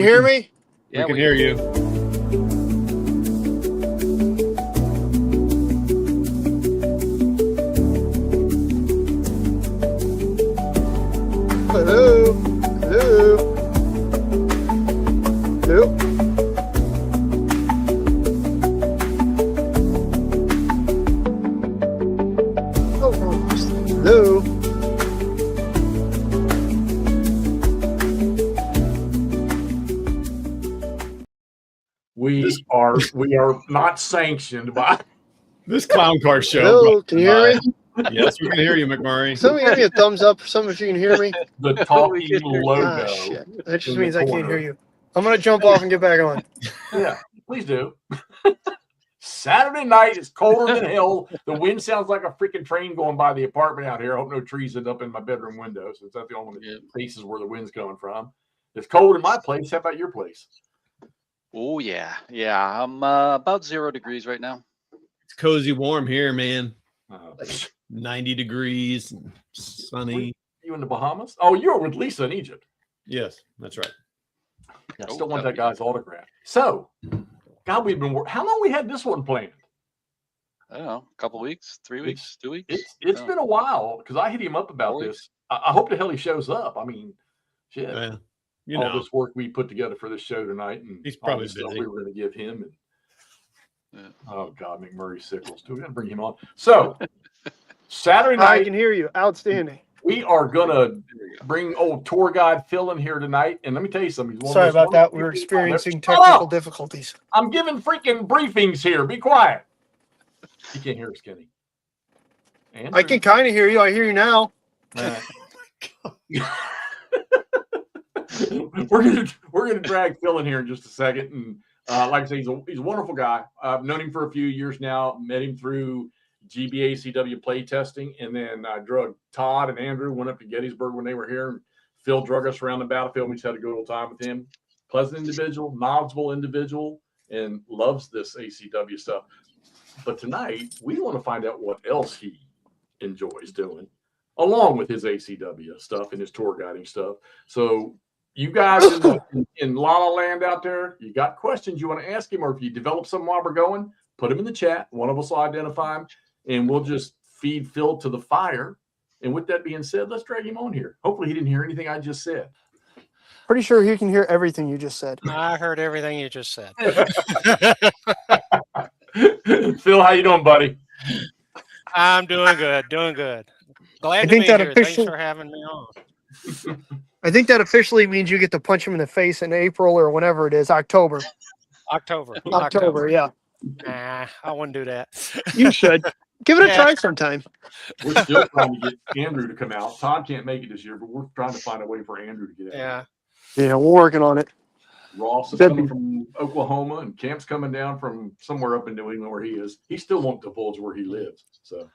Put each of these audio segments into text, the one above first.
You hear me? We can hear you. Hello? Hello? Hello? Oh, hello? We are not sanctioned by This clown car show. Hello? Can you hear me? Yes, we can hear you, McMurray. Somebody give me a thumbs up. Some of you can hear me. the talking logo. Ah, shit. That just in the means I can't corner. hear you. I'm going to jump off and get back on. Yeah, please do. Saturday night is colder than hell. The wind sounds like a freaking train going by the apartment out here. I hope no trees end up in my bedroom window, so it's not the only places where the wind's coming from. It's cold in my place. How about your place? Oh yeah. I'm about 0 degrees right now. It's cozy warm here, man. Uh, 90 degrees, and sunny. you in the Bahamas? Oh, you're with Lisa in Egypt. Yes, that's right. I still want that guy's autograph. So, God, we've been. How long we had this one planned? I don't know, a couple weeks, 3 weeks, 2 weeks. It's been a while because I hit him up about 4 this. I hope the hell he shows up. I mean, shit. You all know, this work we put together for this show tonight, and he's all probably this stuff busy. we were going to give him. And, Yeah. oh God, McMurray Sickles. Do we got to bring him on? So Saturday I night, can hear you. Outstanding. we are going to bring old tour guide Phil in here tonight. And let me tell you something. He's one of Sorry those about that. wonderful We were people out there. experiencing Shut technical up! difficulties. I'm giving freaking briefings here. Be quiet. You can't hear us, Kenny. Andrew? I can kind of hear you. I hear you now. we're gonna drag Phil in here in just a second, and like I say, he's a wonderful guy. I've known him for a few years now. Met him through GBACW play testing, and then I drug Todd and Andrew went up to Gettysburg when they were here. And Phil drug us around the battlefield. We just had a good old time with him. Pleasant individual, knowledgeable individual, and loves this ACW stuff. But tonight we want to find out what else he enjoys doing, along with his ACW stuff and his tour guiding stuff. So you guys in La La Land out there, you got questions you want to ask him, or if you develop some while we're going, put them in the chat. One of us will identify him, and we'll just feed Phil to the fire. And with that being said, let's drag him on here. Hopefully he didn't hear anything I just said. Pretty sure he can hear everything you just said. I heard everything you just said. Phil, how you doing, buddy? I'm doing good, doing good. Glad to think be that here. official- Thanks for having me on. I think that officially means you get to punch him in the face in April or whenever it is. October. October. Yeah. Nah, I wouldn't do that. You should. Give it a Yeah. try sometime. We're still trying to get Andrew to come out. Todd can't make it this year, but we're trying to find a way for Andrew to get out. Yeah. Yeah, we're working on it. Ross is That'd coming be- from Oklahoma, and Camp's coming down from somewhere up in New England where he is. He still won't divulge where he lives. So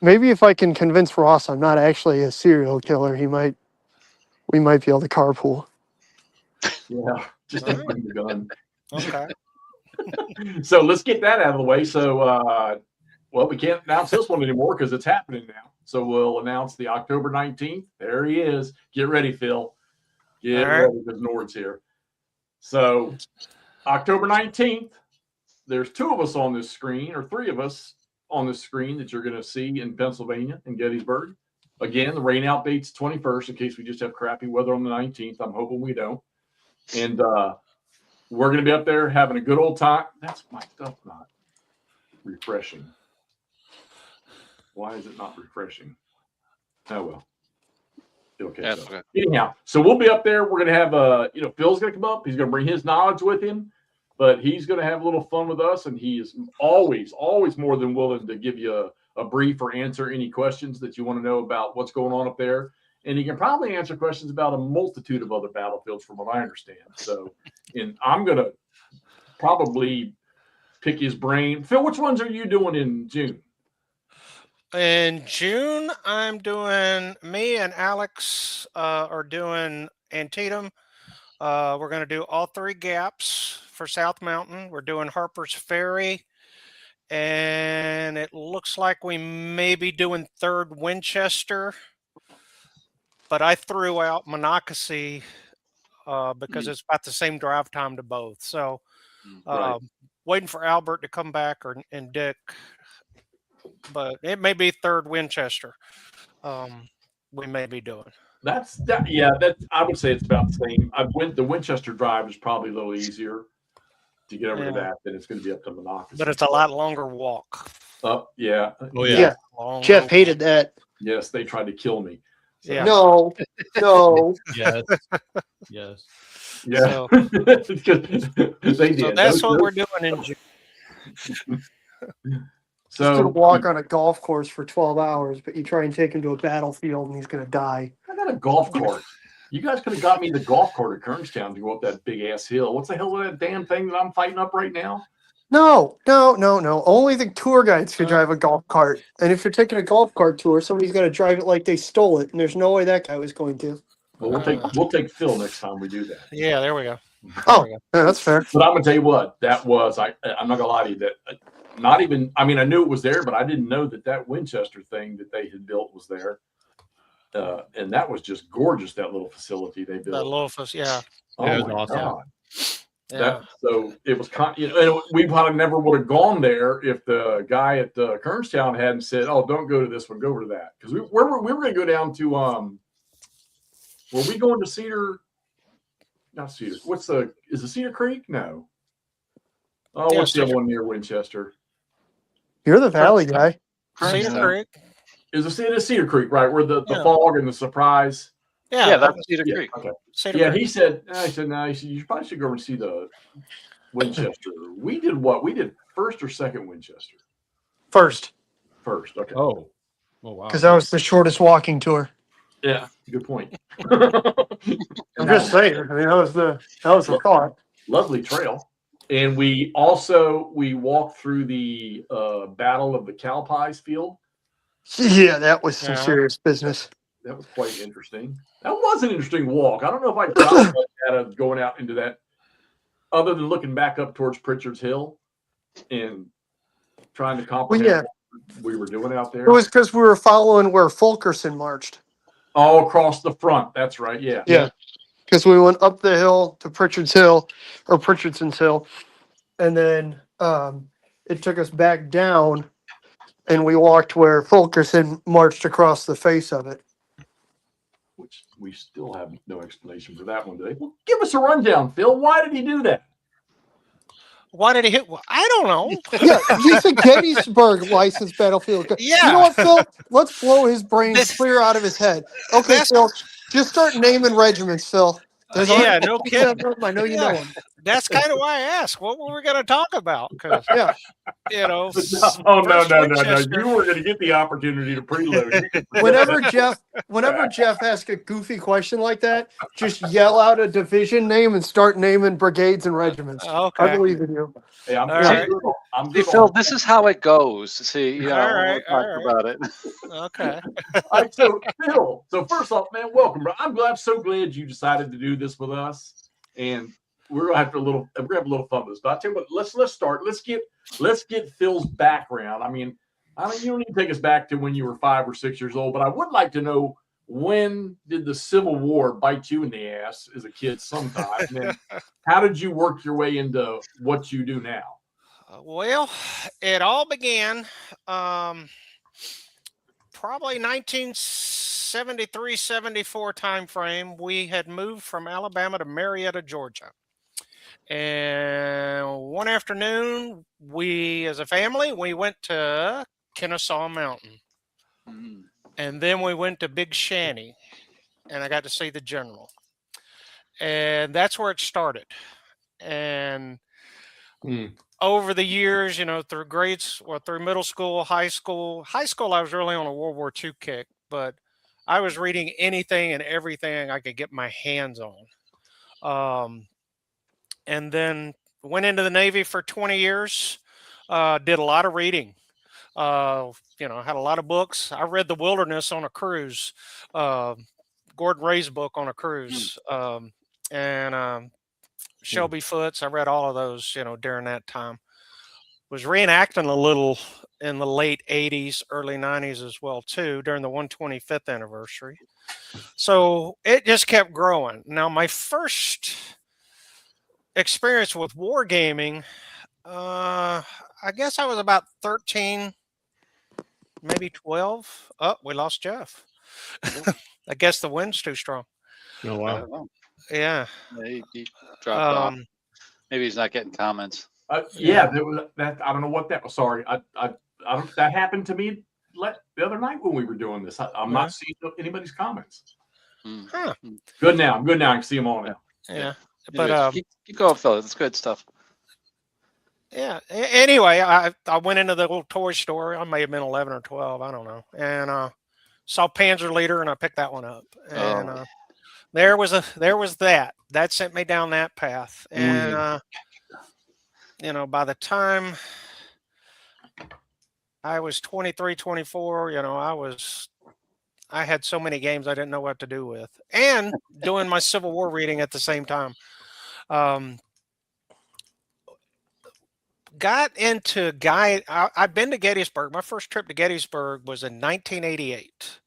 Maybe if I can convince Ross I'm not actually a serial killer, we might be able to carpool. yeah, just don't bring the gun. Okay. So let's get that out of the way. So, well, we can't announce this one anymore because it's happening now. So we'll announce the October 19th. There he is. Get ready, Phil. Get All right. ready because Nord's here. So October 19th, there's 2 of us on this screen, or 3 of us on this screen that you're going to see in Pennsylvania, in Gettysburg. Again, the rain out date's 21st in case we just have crappy weather on the 19th. I'm hoping we don't. And we're going to be up there having a good old time. That's my stuff not refreshing. Why is it not refreshing? Oh, well. It'll catch That's up. okay. Anyhow, so we'll be up there. We're going to have, Phil's going to come up. He's going to bring his knowledge with him, but he's going to have a little fun with us. And he is always more than willing to give you a brief or answer any questions that you want to know about what's going on up there. And he can probably answer questions about a multitude of other battlefields from what I understand. So, and I'm going to probably pick his brain. Phil, which ones are you doing in June? In June, me and Alex are doing Antietam. We're going to do all 3 gaps for South Mountain. We're doing Harper's Ferry. And it looks like we may be doing 3rd Winchester. But I threw out Monocacy because it's about the same drive time to both. So Right. waiting for Albert to come back and Dick, but it may be third Winchester. We may be doing. That's that. Yeah, that I would say it's about the same. The Winchester Drive is probably a little easier to get over to Yeah. that than it's going to be up to Monocacy. But it's a lot longer walk. Yeah. Oh yeah. Yeah. Longer Jeff walk. hated that. Yes, they tried to kill me. So, Yeah. No, no. Yes. Yes. Yeah. So, They did. so that's Those- what we're doing in June. He's gonna So walk on a golf course for 12 hours, but you try and take him to a battlefield and he's gonna die. I got a golf cart. You guys could have got me the golf cart at Kernstown to go up that big ass hill. What's the hell is that damn thing that I'm fighting up right now? No. Only the tour guides can drive a golf cart. And if you're taking a golf cart tour, somebody's got to drive it like they stole it, and there's no way that guy was going to. Well, we'll take Phil next time we do that. Yeah, there we go. Oh, There we go. yeah, that's fair. But I'm gonna tell you what, that was I'm not gonna lie to you that not even I mean I knew it was there, but I didn't know that Winchester thing that they had built was there. And that was just gorgeous. That little facility they That built. Lofus, yeah. Oh Yeah, it was my awesome. God. Yeah. So it was we probably never would have gone there if the guy at Kernstown hadn't said, "Oh, don't go to this one, go over to that." Because we were going to go down to were we going to Cedar? Not Cedar. Is it Cedar Creek? No. Oh, Yeah, what's the other Cedar- one near Winchester? You're the valley guy. Cedar Yeah. Creek. Is it Cedar Creek, right? Where the Yeah. fog and the surprise. Yeah, that's Cedar Yeah, Creek. okay. Cedar Yeah, Creek. he said, no, you probably should go over and see the Winchester. We did what? We did first or second Winchester? First, First, okay. Oh. Oh wow. because that was the shortest walking tour. Yeah, good point. I'm just saying. I mean, that was the thought. Lovely trail. And we walked through the Battle of the Cow Pies field. Yeah, that was some Yeah. serious business. That was quite interesting. That was an interesting walk. I don't know if I got much out of going out into that, other than looking back up towards Pritchard's Hill and trying to comprehend yeah. what we were doing out there. It was because we were following where Fulkerson marched. all across the front. That's right. Yeah. Yeah, because we went up the hill to Pritchard's Hill or Pritchardson's Hill, and then it took us back down, and we walked where Fulkerson marched across the face of it. Which we still have no explanation for that one today. Well, give us a rundown, Phil. Why did he do that? Why did he hit? Well, I don't know. Yeah, he's a Gettysburg licensed battlefield guy. Yeah. You know what, Phil? Let's blow his brains This- clear out of his head. Okay, That's- Phil, just start naming regiments, Phil. There's Yeah, only- no kidding. I know you know Yeah. him. That's kind of why I asked. What were we going to talk about? Because Yeah. you know, Oh no, first no, no, no! Winchester- You were going to get the opportunity to preload. Whenever Jeff asks a goofy question like that, just yell out a division name and start naming brigades and regiments. I Okay. believe in you. Hey, I'm All good. right. I'm See, good. Phil, on- this is how it goes. See, you know, All right, we'll talk all right. about it. Okay. All right, so Phil, first off, man, welcome, bro. I'm so glad you decided to do this with us, and we're gonna have a little fun with this. But I tell you what, let's start. Let's get Phil's background. I mean, you don't need to take us back to when you were 5 or 6 years old, but I would like to know, when did the Civil War bite you in the ass as a kid sometime? And then how did you work your way into what you do now? Well, it all began probably 1973, 74 time frame. We had moved from Alabama to Marietta, Georgia. And one afternoon, we as a family, we went to Kennesaw Mountain. Mm. And then we went to Big Shanty, and I got to see the general. And that's where it started. And over the years, you know, through through middle school, high school, I was really on a World War II kick, but I was reading anything and everything I could get my hands on. And then went into the Navy for 20 years, did a lot of reading. You know, had a lot of books. I read The Wilderness on a cruise, Gordon Ray's book on a cruise, and Shelby Foote's. I read all of those, you know, during that time. Was reenacting a little in the late 80s, early 90s as well, too, during the 125th anniversary. So it just kept growing. Now, my first experience with wargaming, I guess I was about 13, maybe 12. Oh, we lost Jeff. I guess the wind's too strong. Oh I wow. don't know. Yeah. He dropped off. Um, Maybe he's not getting comments. Yeah, that I don't know what that was. Sorry, I don't. That happened to me the other night when we were doing this. I'm Yeah. not seeing anybody's comments. Mm. Huh. Good now. I'm good now. I can see them all now. yeah. You're But good. Keep going, fellas. It's good stuff. yeah. Anyway, I went into the little toy store. I may have been 11 or 12. I don't know. And saw Panzer Leader, and I picked that one up. And Oh. there was that sent me down that path. And you know, by the time I was 23, 24, you know, I had so many games I didn't know what to do with, and doing my Civil War reading at the same time. Got into I've been to Gettysburg. My first trip to Gettysburg was in 1988.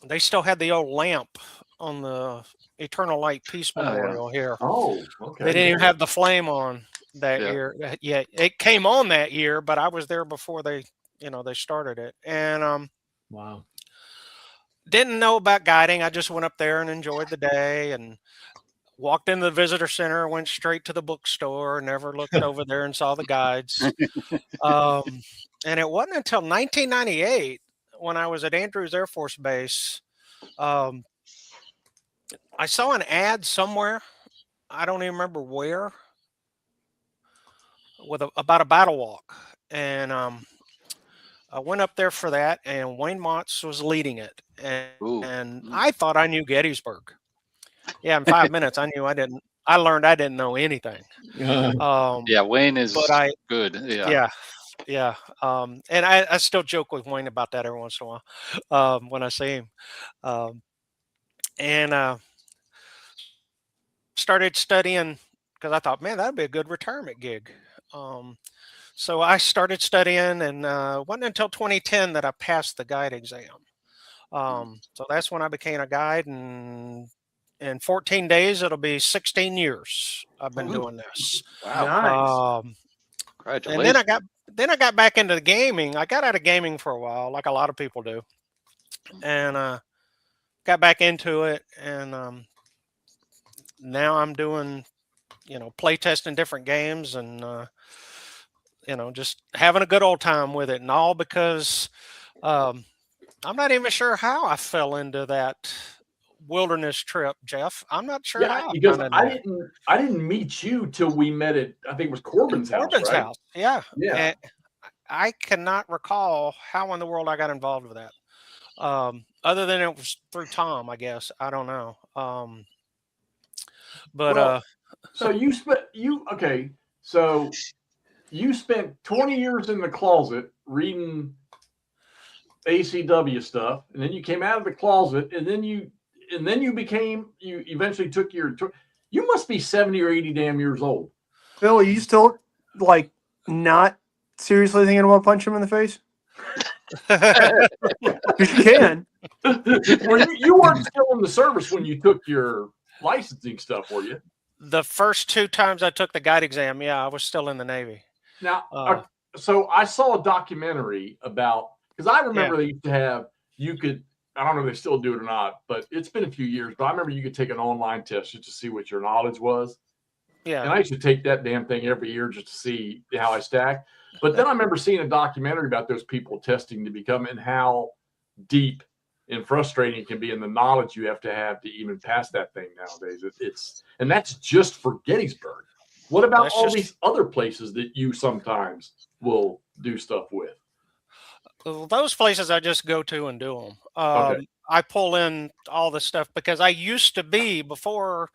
They still had the old lamp on the Eternal Light Peace Oh, yeah. Memorial here. Oh, okay. They didn't even have the flame on that Yeah. year. Yeah, it came on that year, but I was there before they started it. And Wow. didn't know about guiding. I just went up there and enjoyed the day and walked into the visitor center, went straight to the bookstore, never looked over there and saw the guides. And it wasn't until 1998 when I was at Andrews Air Force Base. I saw an ad somewhere. I don't even remember where, with about a battle walk. And I went up there for that, and Wayne Motz was leading it. Ooh. And I thought I knew Gettysburg. Yeah, in 5 minutes, I learned I didn't know anything. Yeah, Wayne is But good. Yeah. Yeah. And I still joke with Wayne about that every once in a while when I see him. And started studying because I thought, man, that'd be a good retirement gig. So I started studying, and wasn't until 2010 that I passed the guide exam. So that's when I became a guide, and in 14 days, it'll be 16 years I've been doing this. Wow. Nice. Congratulations. And then I got back into the gaming. I got out of gaming for a while, like a lot of people do, and got back into it. And now I'm doing, play testing different games, and just having a good old time with it, and all because I'm not even sure how I fell into that wilderness trip, Jeff. I'm not sure Yeah, how. because I didn't meet you till we met at, I think it was Corbin's house. Corbin's right? house. Yeah. Yeah. And I cannot recall how in the world I got involved with that. Other than it was through Tom, I guess. I don't know. Well, so you spent 20 years in the closet reading ACW stuff, and then you came out of the closet, and then you eventually took you must be 70 or 80 damn years old. Phil, are you still not seriously thinking about punching him in the face? Because you can. You weren't still in the service when you took your licensing stuff, were you? The first 2 times I took the guide exam, yeah, I was still in the Navy. Now, so I saw a documentary about, because I remember they used to have, I don't know if they still do it or not, but it's been a few years, but I remember you could take an online test just to see what your knowledge was. Yeah. And I used to take that damn thing every year just to see how I stacked. But then I remember seeing a documentary about those people testing to become, and how deep and frustrating it can be, in the knowledge you have to even pass that thing nowadays. And that's just for Gettysburg. What about these other places that you sometimes will do stuff with? Well, those places I just go to and do them. Okay. I pull in all the stuff because I used to be, before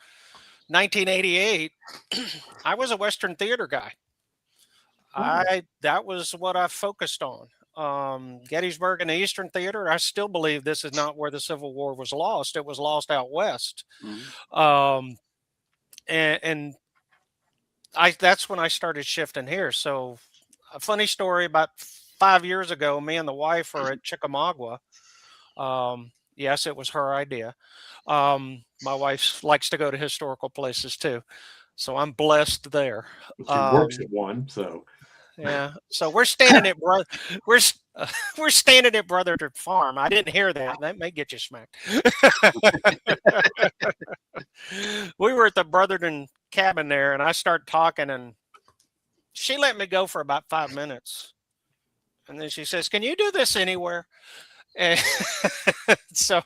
1988, I was a Western theater guy. That was what I focused on. Gettysburg and the Eastern Theater. I still believe this is not where the Civil War was lost. It was lost out west. Mm-hmm. And that's when I started shifting here. So a funny story, about 5 years ago, me and the wife are at Chickamauga. Yes, it was her idea. My wife likes to go to historical places too, so I'm blessed there. She works at one, so Yeah, so we're standing at we're we're standing at Brotherton Farm. I didn't hear that. That may get you smacked. We were at the Brotherton cabin there, and I started talking, and she let me go for about 5 minutes, and then she says, "Can you do this anywhere?" And so,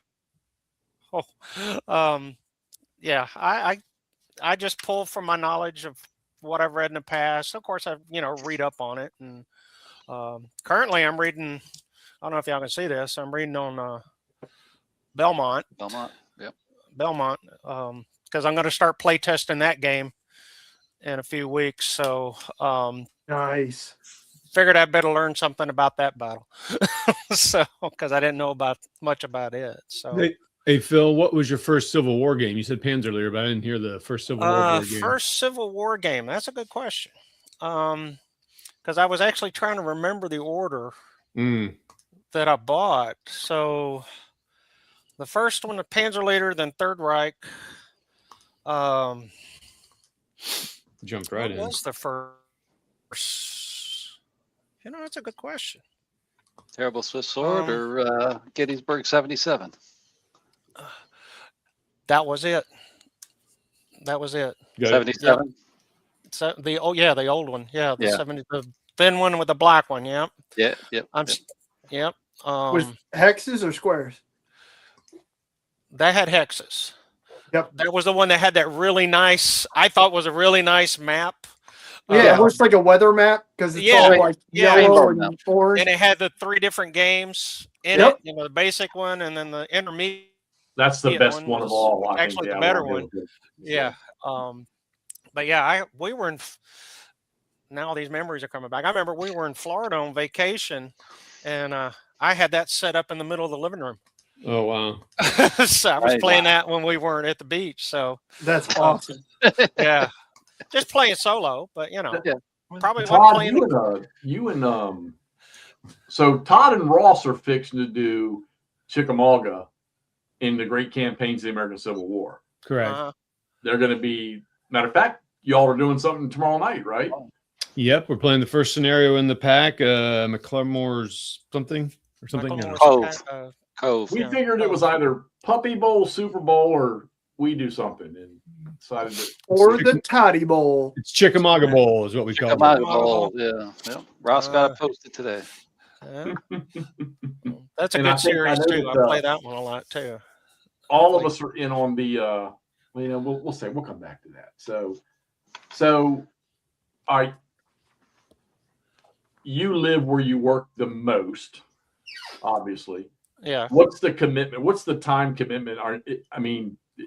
yeah, I just pull from my knowledge of what I've read in the past. Of course, I read up on it, and currently I'm reading. I don't know if y'all can see this. I'm reading on Belmont, Yep. because I'm going to start play testing that game in a few weeks. So Nice. figured I better learn something about that battle. So because I didn't know much about it. So. Hey Phil, what was your first Civil War game? You said Panzer, but I didn't hear the first Civil War game. First Civil War game. That's a good question. Because I was actually trying to remember the order that I bought. So the first one, the Panzerleiter, then Third Reich. Jumped right in. What was the first? That's a good question. Terrible Swiss Sword or Gettysburg 77? That was it. That was it. 77? So the old one. Yeah, the Yeah. 70, the thin one with the black one. Yep. Yeah, yep. Yep. Was hexes or squares? That had hexes. Yep. That was the one that had that really nice, I thought was a really nice map. Yeah, it looks like a weather map because it's all like yellow and orange. And it had the 3 different games in it. The basic one, and then the intermediate. that's the best one of all. I actually think. the better one. Yeah. But yeah, we were in. Now these memories are coming back. I remember we were in Florida on vacation, and I had that set up in the middle of the living room. Oh wow! So I was playing that when we weren't at the beach. So that's awesome. Yeah, just playing solo, but probably Todd, playing. you and so Todd and Ross are fixing to do Chickamauga in the Great Campaigns of the American Civil War. Correct. They're going to be. Matter of fact, y'all are doing something tomorrow night, right? Yep, we're playing the first scenario in the pack. McLemore's something or something. Cove. We figured it was either Puppy Bowl, Super Bowl, or we do something, and decided to. Or the Toddy Bowl. It's Chickamauga Bowl is what we call it. Chickamauga Bowl. Yeah. Ross got it posted today. Yeah. That's a good series too. I play that one a lot too. All of us are in on the. We'll say we'll come back to that. So, all right. You live where you work the most, obviously. Yeah. What's the commitment? What's the time commitment?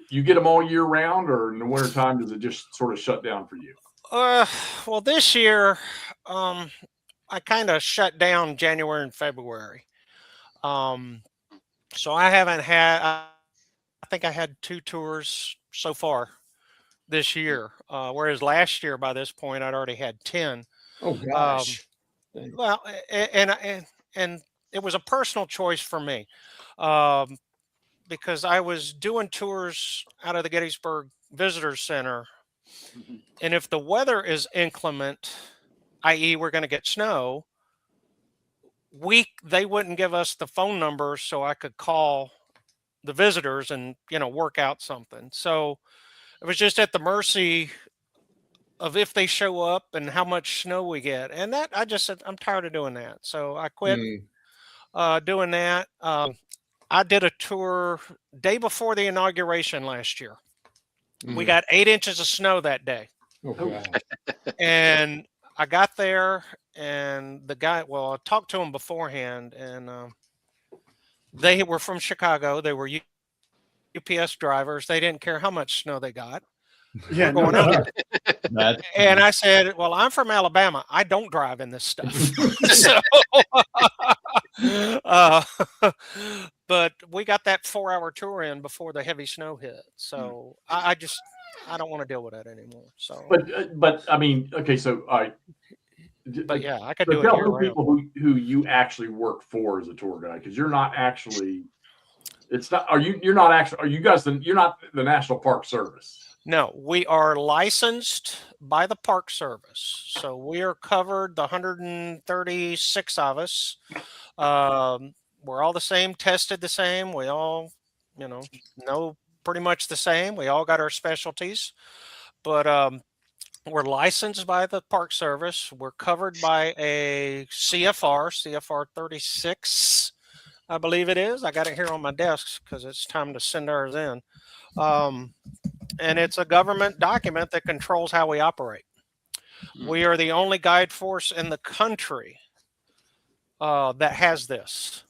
You get them all year round, or in the wintertime, does it just sort of shut down for you? Well, this year, I kind of shut down January and February. So I haven't had. I think I had 2 tours so far this year, whereas last year by this point I'd already had 10. Oh gosh. Well, and it was a personal choice for me, because I was doing tours out of the Gettysburg Visitor Center, and if the weather is inclement, i.e., we're going to get snow, they wouldn't give us the phone number so I could call the visitors and work out something. So it was just at the mercy of if they show up and how much snow we get. And that I just said, I'm tired of doing that. So I quit doing that. I did a tour day before the inauguration last year. We got 8 inches of snow that day. And I got there, and the guy, I talked to him beforehand, and they were from Chicago. They were UPS drivers. They didn't care how much snow they got. Yeah, going out there. And I said, well, I'm from Alabama. I don't drive in this stuff. But we got that 4-hour tour in before the heavy snow hit. So I don't want to deal with that anymore. So, but I mean, okay, so but yeah, I could do it. Tell people who you actually work for as a tour guide, because you're not actually It's not. Are you? You're not actually. Are you guys? You're not the National Park Service. No, we are licensed by the Park Service. So we are covered, the 136 of us. We're all the same, tested the same. We all, know pretty much the same. We all got our specialties. But we're licensed by the Park Service. We're covered by a CFR 36, I believe it is. I got it here on my desk because it's time to send ours in. And it's a government document that controls how we operate. We are the only guide force in the country that has this.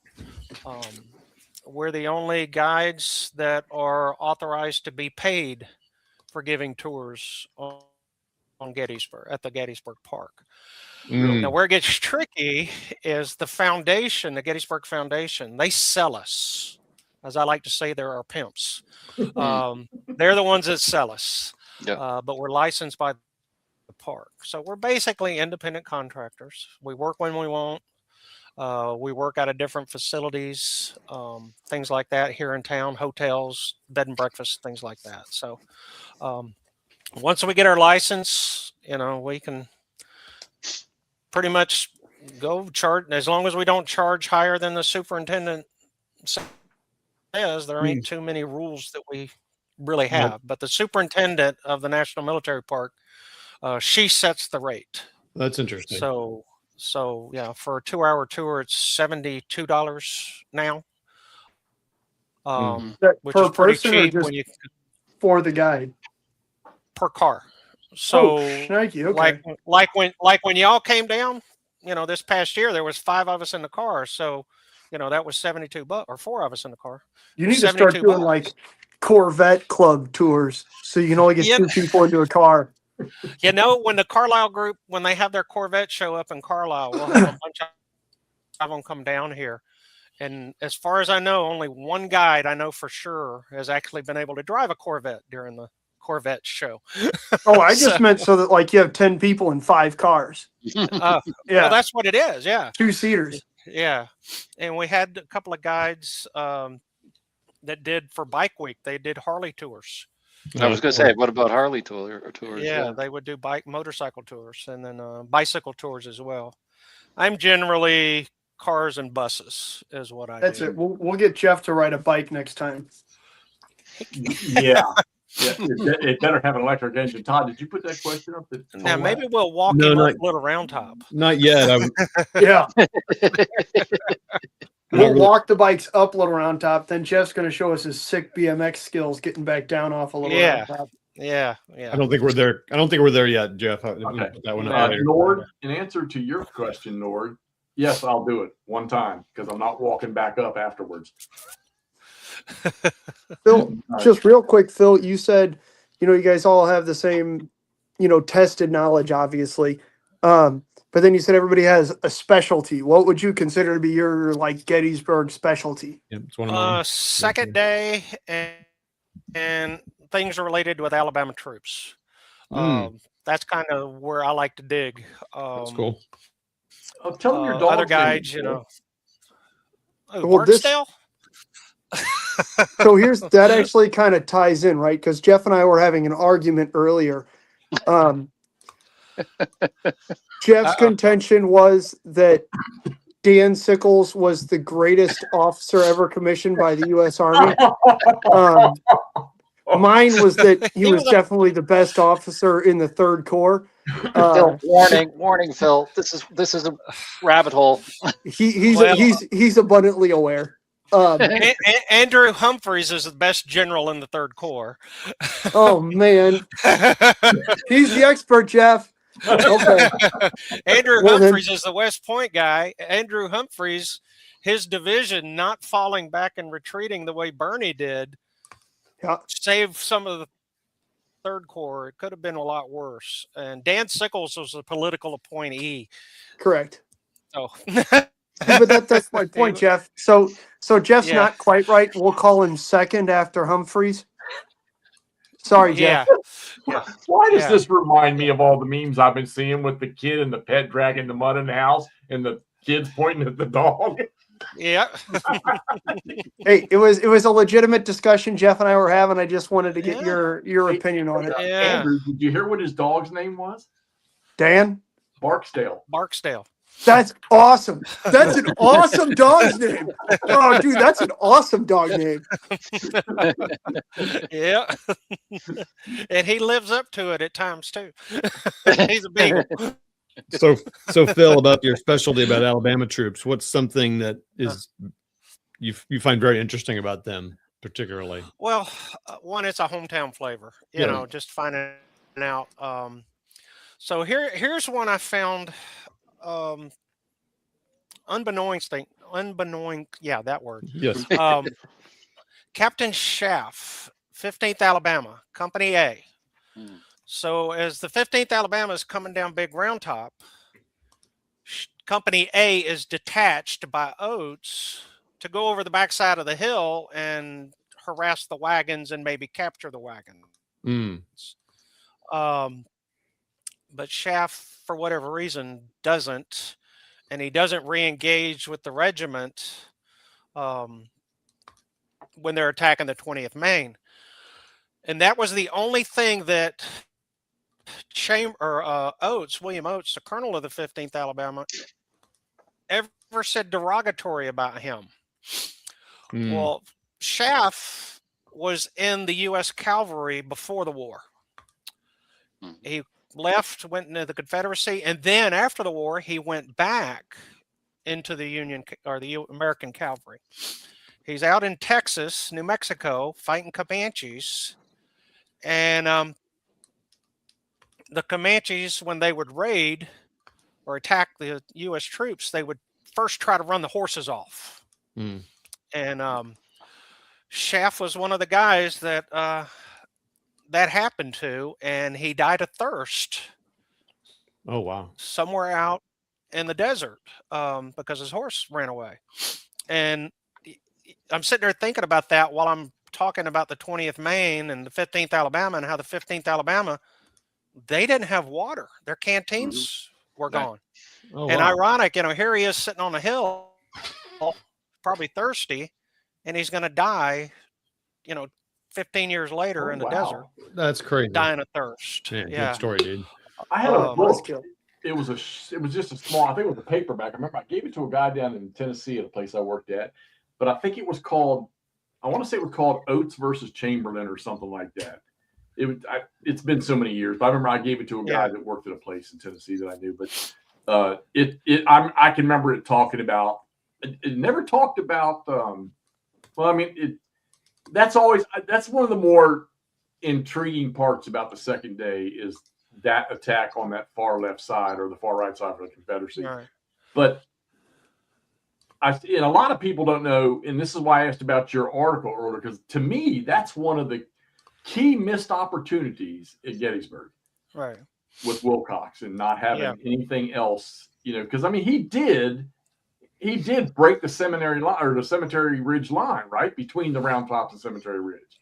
We're the only guides that are authorized to be paid for giving tours on Gettysburg, at the Gettysburg Park. Now, where it gets tricky is the foundation, the Gettysburg Foundation. They sell us. As I like to say, they're our pimps. They're the ones that sell us. Yeah. But we're licensed by the park. So we're basically independent contractors. We work when we want. We work out of different facilities, things like that here in town, hotels, bed and breakfast, things like that. So once we get our license, we can pretty much go charge, as long as we don't charge higher than the superintendent says. There ain't too many rules that we really have. But the superintendent of the National Military Park, she sets the rate. That's interesting. So yeah, for a 2-hour tour, it's $72 now, which per is pretty person or cheap just for the guide? per car. So thank you. Okay. like when y'all came down, this past year there was 5 of us in the car, so that was $72, or 4 of us in the car. You need to start doing like Corvette club tours, so you can only get 2 people into a car. When the Carlisle group, when they have their Corvette show up in Carlisle, we'll have a bunch of them come down here. And as far as I know, only one guide I know for sure has actually been able to drive a Corvette during the Corvette show. Oh, I just meant so that like you have 10 people in 5 cars. Well, that's what it is. Yeah. 2-seaters. Yeah. And we had a couple of guides that did for Bike Week. They did Harley tours. I was going to say, what about Harley tours? Yeah, they would do motorcycle tours, and then bicycle tours as well. I'm generally cars and buses is what I do. That's it. We'll get Jeff to ride a bike next time. Yeah. It better have an electric engine. Todd, did you put that question up? Now maybe we'll walk him up Little Round Top. Not yet. Yeah. We'll walk the bikes up Little Round Top. Then Jeff's going to show us his sick BMX skills getting back down off a Little Round Top. Yeah. I don't think we're there yet, Jeff. Okay. That one up later. Nord, in answer to your question, Nord, yes, I'll do it one time because I'm not walking back up afterwards. Phil, just real quick, Phil, you said, you guys all have the same, tested knowledge, obviously. But then you said everybody has a specialty. What would you consider to be your like Gettysburg specialty? Yeah, it's one of mine. Second day and things related with Alabama troops. That's kind of where I like to dig. That's cool. Tell them your dog other guides, Well, Barksdale. So that actually kind of ties in, right? Because Jeff and I were having an argument earlier. Jeff's contention was that Dan Sickles was the greatest officer ever commissioned by the U.S. Army. Mine was that he was definitely the best officer in the 3rd Corps. Phil, warning, Phil. This is a rabbit hole. He's abundantly aware. Andrew Humphreys is the best general in the 3rd Corps. Oh man, he's the expert, Jeff. Okay. Andrew Humphreys is the West Point guy. Andrew Humphreys, his division not falling back and retreating the way Bernie did, saved some of the 3rd Corps. It could have been a lot worse. And Dan Sickles was a political appointee. Correct. So, but that's my point, Jeff. So Jeff's not quite right. We'll call him second after Humphreys. Sorry, Jeff. Yeah. Why does this remind me of all the memes I've been seeing with the kid and the pet dragging the mud in the house and the kids pointing at the dog? Yeah. Hey, it was a legitimate discussion Jeff and I were having. I just wanted to get Yeah. your opinion on it. Yeah. Andrew, did you hear what his dog's name was? Dan, Barksdale. Barksdale. that's awesome. That's an awesome dog's name. Oh, dude, that's an awesome dog name. Yeah. And he lives up to it at times too. He's a beagle. So Phil, about your specialty about Alabama troops, what's something that is you find very interesting about them particularly? Well, one, it's a hometown flavor, you Yeah. know, just finding out. So here's one I found, unbeknownst, yeah, that word. Yes. Captain Schaff, 15th Alabama, Company A. Hmm. So as the 15th Alabama is coming down Big Round Top, Company A is detached by Oates to go over the backside of the hill and harass the wagons and maybe capture the wagon. Mm. But Schaff, for whatever reason, doesn't, and he doesn't re-engage with the regiment when they're attacking the 20th Maine. And that was the only thing that William Oates, the colonel of the 15th Alabama, ever said derogatory about him. Mm. Well, Schaff was in the U.S. Cavalry before the war. He left, went into the Confederacy, and then after the war, he went back into the Union or the American Cavalry. He's out in Texas, New Mexico, fighting Comanches, and the Comanches, when they would raid or attack the U.S. troops, they would first try to run the horses off. Mm. And Schaff was one of the guys that that happened to, and he died of thirst Oh wow. somewhere out in the desert because his horse ran away. And I'm sitting there thinking about that while I'm talking about the 20th Maine and the 15th Alabama and how the 15th Alabama, they didn't have water. Their canteens were Right. gone. Oh And wow. ironic, you know, here he is sitting on a hill, probably thirsty, and he's going to die, you know, 15 years later in the desert, That's crazy. dying of thirst. Man, Yeah. good story, dude. I had a book. Buzzkill. It was just a small. I think it was a paperback. I remember I gave it to a guy down in Tennessee at a place I worked at, but I think it was called. I want to say it was called Oates versus Chamberlain or something like that. It's been so many years, but I remember I gave it to a guy that worked at a place in Tennessee that I knew. But I can remember it talking about. It never talked about. Well, I mean, that's one of the more intriguing parts about the second day is that attack on that far left side or the far right side of the Confederacy. Right. But and a lot of people don't know, and this is why I asked about your article earlier, because to me, that's one of the key missed opportunities at Gettysburg Right. with Wilcox and not having Yeah. anything else, you know, because I mean, he did break the Seminary line or the Cemetery Ridge line, right? Between the Round Tops and Cemetery Ridge.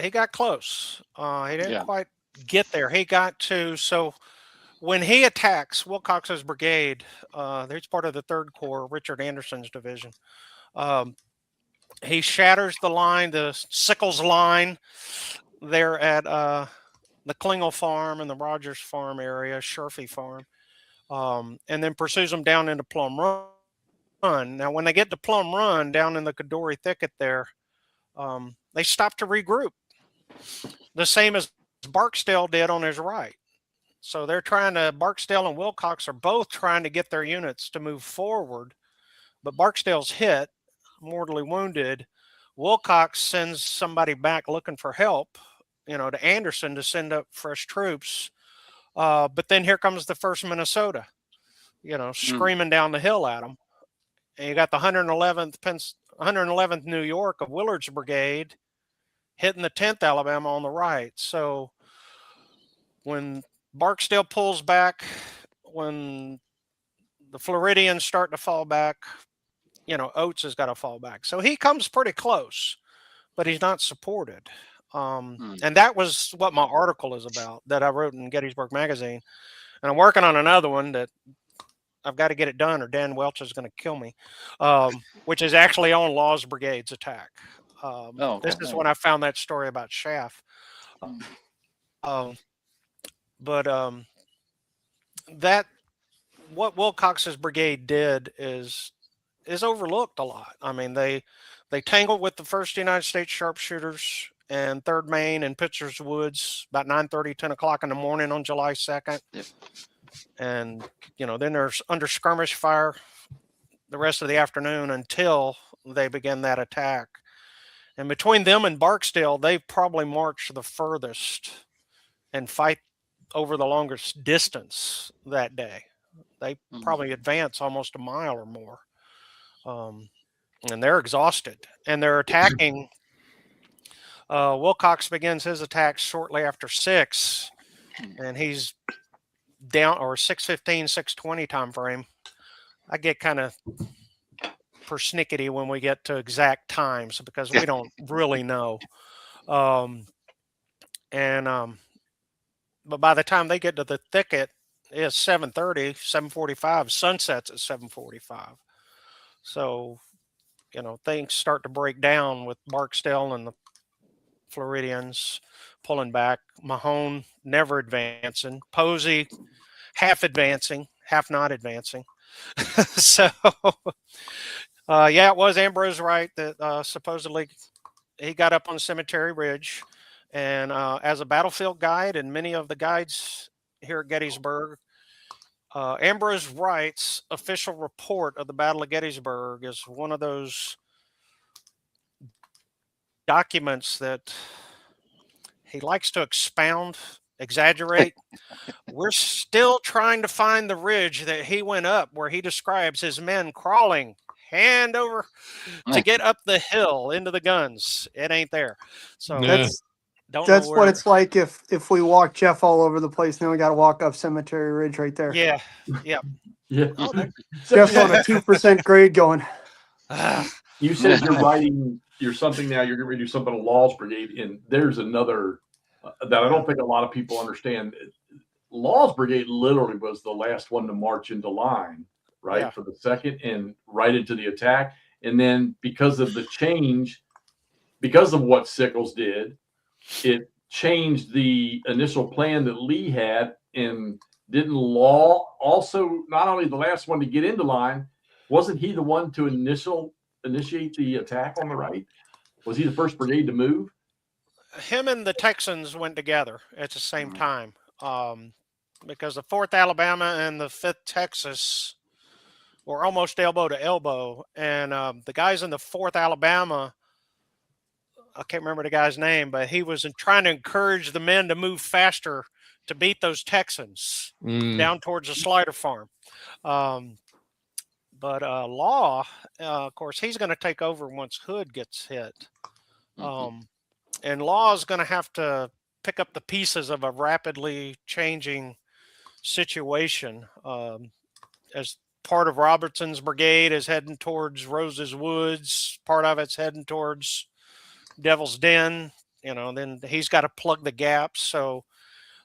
He got close. He didn't Yeah. quite get there. He got to, so when he attacks Wilcox's brigade, he's part of the 3rd Corps, Richard Anderson's division. He shatters the line, the Sickles line there at the Klingel Farm and the Rogers Farm area, Sherfy Farm, and then pursues them down into Plum Run. Now, when they get to Plum Run down in the Cadore Thicket there, they stop to regroup, the same as Barksdale did on his right. So Barksdale and Wilcox are both trying to get their units to move forward, but Barksdale's hit, mortally wounded. Wilcox sends somebody back looking for help, you know, to Anderson to send up fresh troops. But then here comes the 1st Minnesota, you know, screaming down the hill at them. And you got the 111th New York of Willard's brigade hitting the 10th Alabama on the right. So when Barksdale pulls back, when the Floridians start to fall back, you know, Oates has got to fall back. So he comes pretty close, but he's not supported. And that was what my article is about that I wrote in Gettysburg Magazine. And I'm working on another one that I've got to get it done, or Dan Welch is going to kill me. Which is actually on Law's Brigade's attack. This is when I found that story about Schaff. That what Wilcox's brigade did is overlooked a lot. I mean, they tangled with the 1st United States Sharpshooters and 3rd Maine in Pitcher's Woods about 9:30, 10 o'clock in the morning on July 2nd. Yep. And, then there's under skirmish fire the rest of the afternoon until they began that attack. And between them and Barksdale, they probably marched the furthest and fight over the longest distance that day. They probably advance almost a mile or more. And they're exhausted. And they're attacking. Wilcox begins his attack shortly after 6. And he's down, or 6:15, 6:20 time frame. I get kind of persnickety when we get to exact times because we don't really know. But by the time they get to the thicket, it's 7:30, 7:45, sunsets at 7:45. So, things start to break down with Barksdale and the Floridians pulling back. Mahone never advancing. Posey half advancing, half not advancing. So, it was Ambrose Wright that supposedly he got up on Cemetery Ridge. And as a battlefield guide, and many of the guides here at Gettysburg, Ambrose Wright's official report of the Battle of Gettysburg is one of those documents that he likes to expound, exaggerate. We're still trying to find the ridge that he went up where he describes his men crawling hand over to get up the hill into the guns. It ain't there. So that's what it's like if we walk Jeff all over the place. Now we got to walk up Cemetery Ridge right there. Yeah. Oh, Jeff's on a 2% grade going. You said you're something now. You're going to do something on Law's Brigade, and there's another that I don't think a lot of people understand. Law's Brigade literally was the last one to march into line, right, for the 2nd and right into the attack. And then because of the change, because of what Sickles did, it changed the initial plan that Lee had. And didn't Law also not only the last one to get into line, wasn't he the one to initiate the attack on the right? Was he the first brigade to move? Him and the Texans went together at the same time, because the 4th Alabama and the 5th Texas were almost elbow to elbow. And the guys in the 4th Alabama, I can't remember the guy's name, but he was trying to encourage the men to move faster to beat those Texans down towards the Slider Farm. But Law, of course, he's going to take over once Hood gets hit. And Law is going to have to pick up the pieces of a rapidly changing situation. As part of Robertson's brigade is heading towards Rose's Woods, part of it's heading towards Devil's Den, then he's got to plug the gaps. So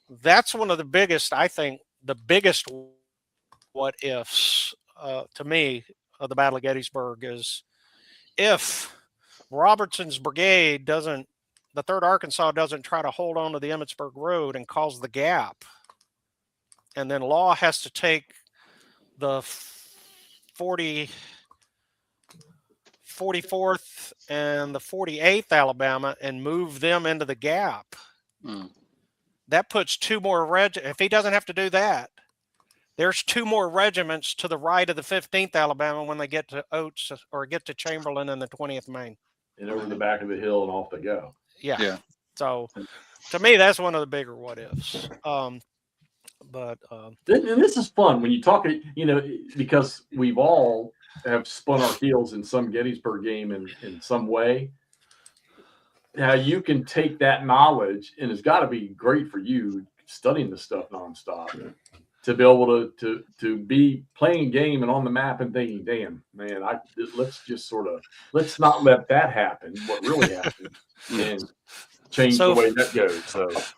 that's one of the biggest, I think, the biggest what ifs to me of the Battle of Gettysburg is if Robertson's brigade the 3rd Arkansas doesn't try to hold on to the Emmetsburg Road and cause the gap, and then Law has to take the 44th and the 48th Alabama and move them into the gap. That puts 2 more regiments. If he doesn't have to do that, there's 2 more regiments to the right of the 15th Alabama when they get to Oates or get to Chamberlain and the 20th Maine. And over the back of the hill and off they go. Yeah. So to me, that's one of the bigger what ifs. But this is fun when you talk, because we've all have spun our heels in some Gettysburg game in some way. How you can take that knowledge, and it's got to be great for you studying this stuff nonstop to be able to be playing a game and on the map and thinking, damn, man, let's not let that happen. What really happened and change the way that goes.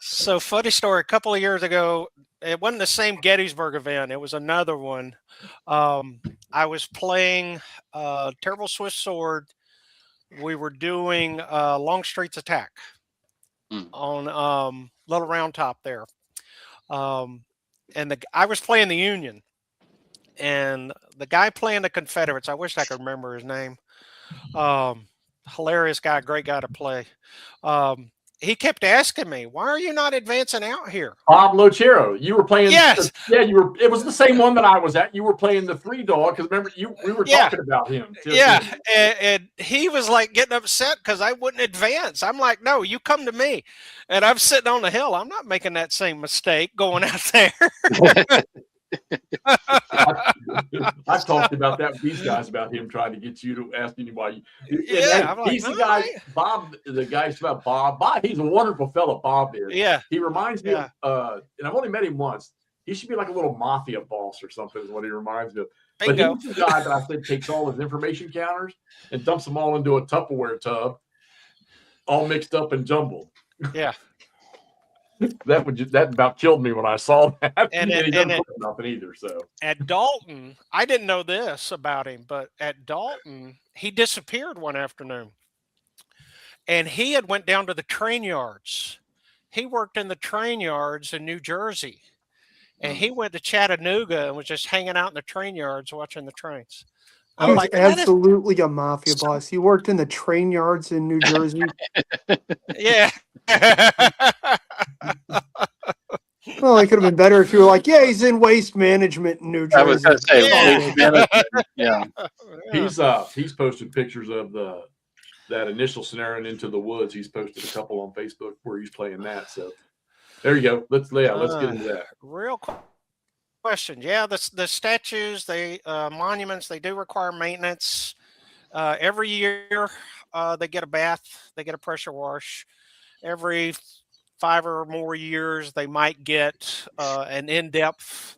So funny story. A couple of years ago, it wasn't the same Gettysburg event. It was another one. I was playing Terrible Swift Sword. We were doing Longstreet's Attack on Little Round Top there. And I was playing the Union. And the guy playing the Confederates, I wish I could remember his name. Hilarious guy, great guy to play. He kept asking me, "Why are you not advancing out here?" Bob Lochero, you were playing. Yes. Yeah, you were. It was the same one that I was at. You were playing the 3-dog because remember we were talking about him. Yeah, and he was like getting upset because I wouldn't advance. I'm like, "No, you come to me," and I'm sitting on the hill. I'm not making that same mistake going out there. I've talked about that with these guys about him trying to get you to ask anybody. Yeah, I'm he's like, the guy. right. Bob, the guy's about Bob. Bob, he's a wonderful fellow. Bob is. Yeah, He reminds me of, and I've only met him once. He should be like a little mafia boss or something. Is what he reminds me of. bingo. But he's the guy that I said takes all his information counters and dumps them all into a Tupperware tub, all mixed up and jumbled. Yeah. That about killed me when I saw that. And he doesn't it- put nothing either. So At Dalton, I didn't know this about him, but at Dalton, he disappeared one afternoon. And he had went down to the train yards. He worked in the train yards in New Jersey. And he went to Chattanooga and was just hanging out in the train yards watching the trains. I'm He's like, that is- absolutely a mafia boss. He worked in the train yards in New Jersey. yeah. Well, it could have been better if you were like, yeah, he's in waste management in New Jersey. I was going to say, Yeah. waste management. Yeah. he's posted pictures of that initial scenario in Into the Woods. He's posted a couple on Facebook where he's playing that. So there you go. Let's get into that. Real question. Yeah, the statues, monuments, they do require maintenance. Every year, they get a bath, they get a pressure wash. Every 5 or more years, they might get an in-depth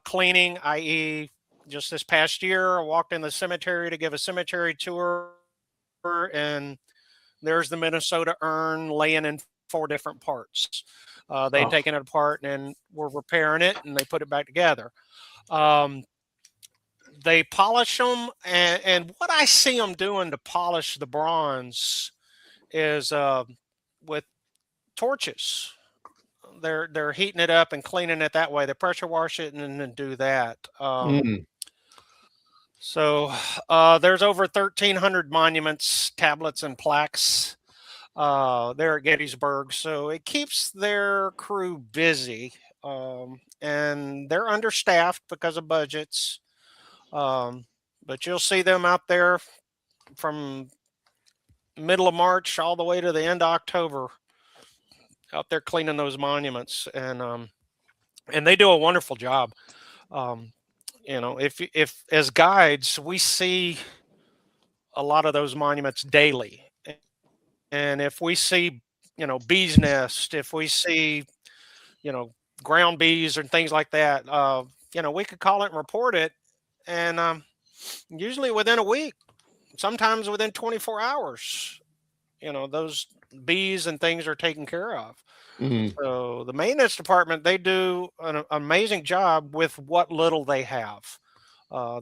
cleaning, i.e., just this past year, I walked in the cemetery to give a cemetery tour, and there's the Minnesota urn laying in 4 different parts. They'd taken it apart and were repairing it, and they put it back together. They polish them, and what I see them doing to polish the bronze is with torches. They're heating it up and cleaning it that way. They pressure wash it and then do that. So there's over 1,300 monuments, tablets, and plaques there at Gettysburg. So it keeps their crew busy, and they're understaffed because of budgets. But you'll see them out there from middle of March all the way to the end of October, out there cleaning those monuments, and they do a wonderful job. If as guides we see a lot of those monuments daily, and if we see bees nest, if we see ground bees and things like that, we could call it and report it, and usually within a week, sometimes within 24 hours, those bees and things are taken care of. So the maintenance department, they do an amazing job with what little they have.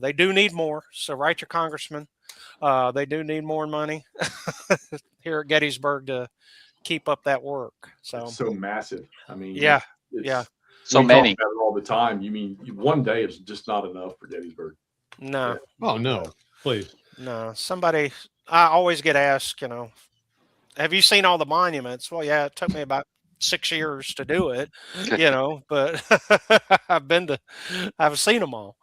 They do need more, so write your congressman. They do need more money here at Gettysburg to keep up that work. So It's so massive. I mean, yeah. So we many. talk about it all the time. You mean one day is just not enough for Gettysburg? No, Oh no, please. no. I always get asked, have you seen all the monuments? Well, yeah, it took me about 6 years to do it, but I've seen them all.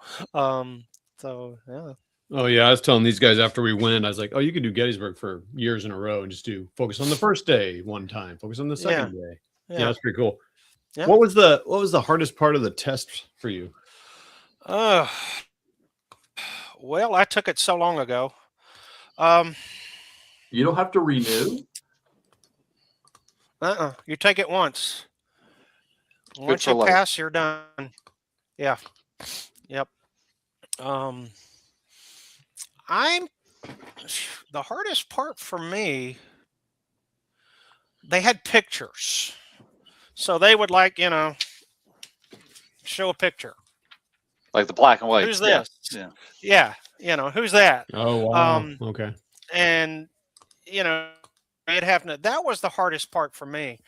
So yeah. Oh yeah, I was telling these guys after we win, I was like, "Oh, you can do Gettysburg for years in a row and just focus on the first day one time, focus on the second day." Yeah, that's pretty cool. Yeah. What was the hardest part of the test for you? Well, I took it so long ago. You don't have to renew. You take it once. Once for you life. pass, you're done. Yeah. Yep. The hardest part for me, they had pictures. So they would show a picture. Like the black and white. Who's Yeah. this? Yeah. Yeah, who's that? Oh wow. Um, Okay. And it happened. That was the hardest part for me.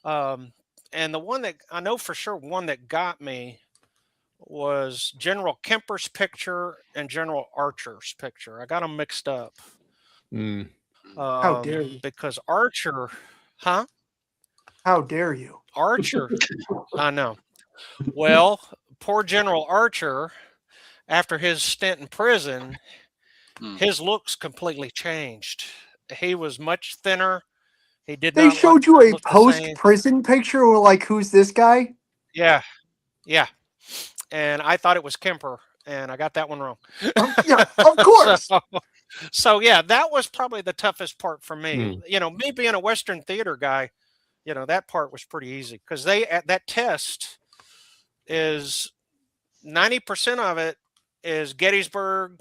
And the one that I know for sure, one that got me was General Kemper's picture and General Archer's picture. I got them mixed up. Mm. How dare you? Because Archer, huh? How dare you? Archer, I know. Well, poor General Archer, after his stint in prison, his looks completely changed. He was much thinner. He did They not showed you a look the same. post-prison picture, or like, who's this guy? Yeah, yeah. And I thought it was Kemper, and I got that one wrong. Yeah, of course. So yeah, that was probably the toughest part for me. Me being a Western theater guy, that part was pretty easy because that test is 90% of it is Gettysburg,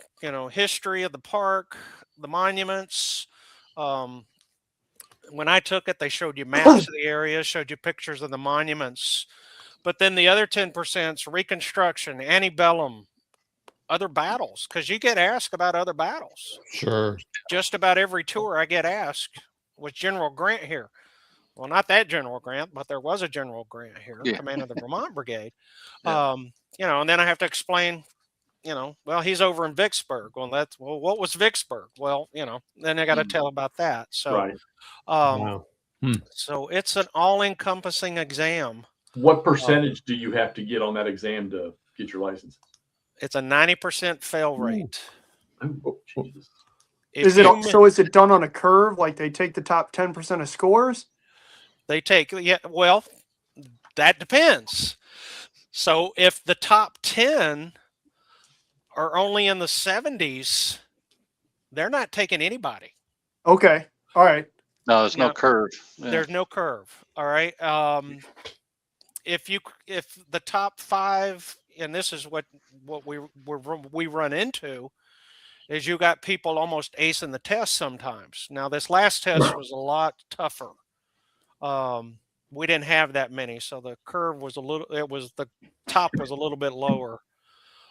history of the park, the monuments. When I took it, they showed you maps of the area, showed you pictures of the monuments. But then the other 10% is Reconstruction, antebellum, other battles, because you get asked about other battles. Sure. Just about every tour I get asked, was General Grant here? Well, not that General Grant, but there was a General Grant here, command of the Vermont Brigade. And then I have to explain, well, he's over in Vicksburg. Well, what was Vicksburg? Well, then I got to tell about that. So, Right. Wow. So it's an all-encompassing exam. What percentage do you have to get on that exam to get your license? It's a 90% fail rate. Oh, Jesus. Is it done on a curve? Like they take the top 10% of scores? They take, well, that depends. So if the top 10 are only in the 70s, they're not taking anybody. Okay. All right. No, there's no curve. Yeah. There's no curve. All right. If the top 5, and this is what we run into, is you got people almost acing the test sometimes. Now this last test was a lot tougher. We didn't have that many, so the curve was the top was a little bit lower.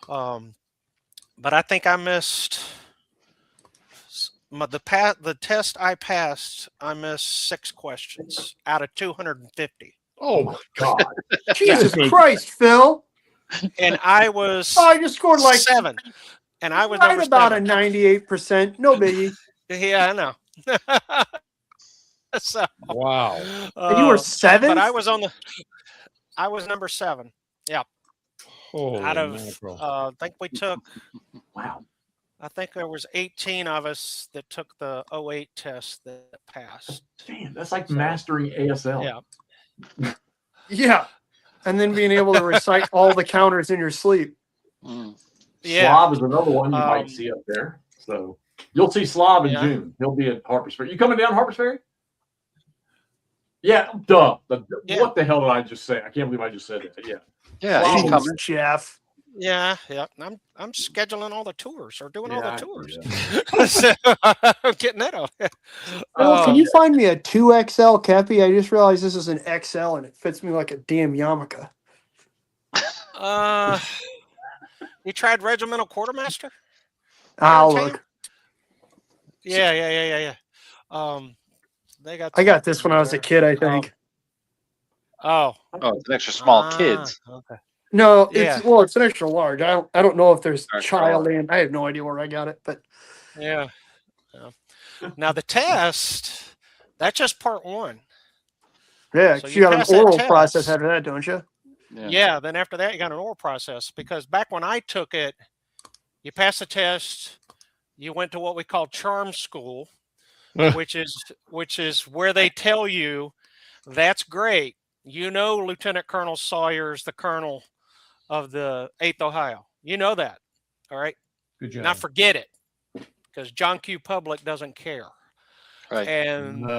But I think I missed the test I passed. I missed 6 questions out of 250. Oh my God. Jesus Christ, Phil. And I was I just scored like 7. And I was right number about 7. a 98%. No biggie. Yeah, I know. So, wow. And you were 7? But I was number 7. Yeah. Holy Out of mackerel. I think we took Wow. I think there was 18 of us that took the 08 test that passed. Damn, that's like mastering ASL. Yeah. Yeah. And then being able to recite all the counters in your sleep. Yeah. Slav is another one you might see up there. So you'll see Slav in June. He'll be at Harper's Ferry. You coming down Harper's Ferry? Yeah, duh. What the hell did I just say? I can't believe I just said that. Yeah. Yeah, he's coming. Jeff. Yeah. I'm scheduling all the tours or doing all the tours. Yeah. So, I'm getting that on. Phil, can you find me a 2XL Kepi? I just realized this is an XL and it fits me like a damn yarmulke. You tried Regimental Quartermaster? I'll Iron look. Tail? Yeah. They got. I got this when I was a kid, I think. Oh, it's an extra small kids. Okay. No, Yeah. it's an extra large. I don't know if there's Extra child large. in. I have no idea where I got it, but Yeah. Now the test, that's just part 1. yeah, So you you got pass an that oral test. process after that, don't you? Yeah. Then after that, you got an oral process because back when I took it, you passed the test, you went to what we call charm school, which is where they tell you that's great. Lieutenant Colonel Sawyer's the colonel of the 8th Ohio. You know that. All right. Good job. Now forget it because John Q. Public doesn't care. Right. And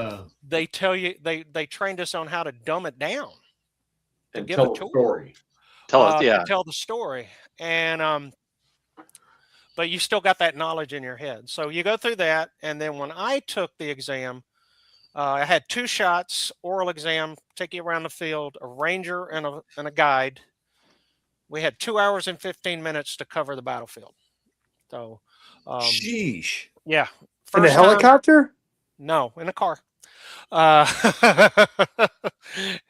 they tell you, they trained us on how to dumb it down. And give tell a the tour. story. Tell us, To tell the story. And but you still got that knowledge in your head. So you go through that. And then when I took the exam, I had 2 shots, oral exam, take you around the field, a ranger and a guide. we had 2 hours and 15 minutes to cover the battlefield. So, Sheesh. yeah. In a First time- helicopter? No, in a car.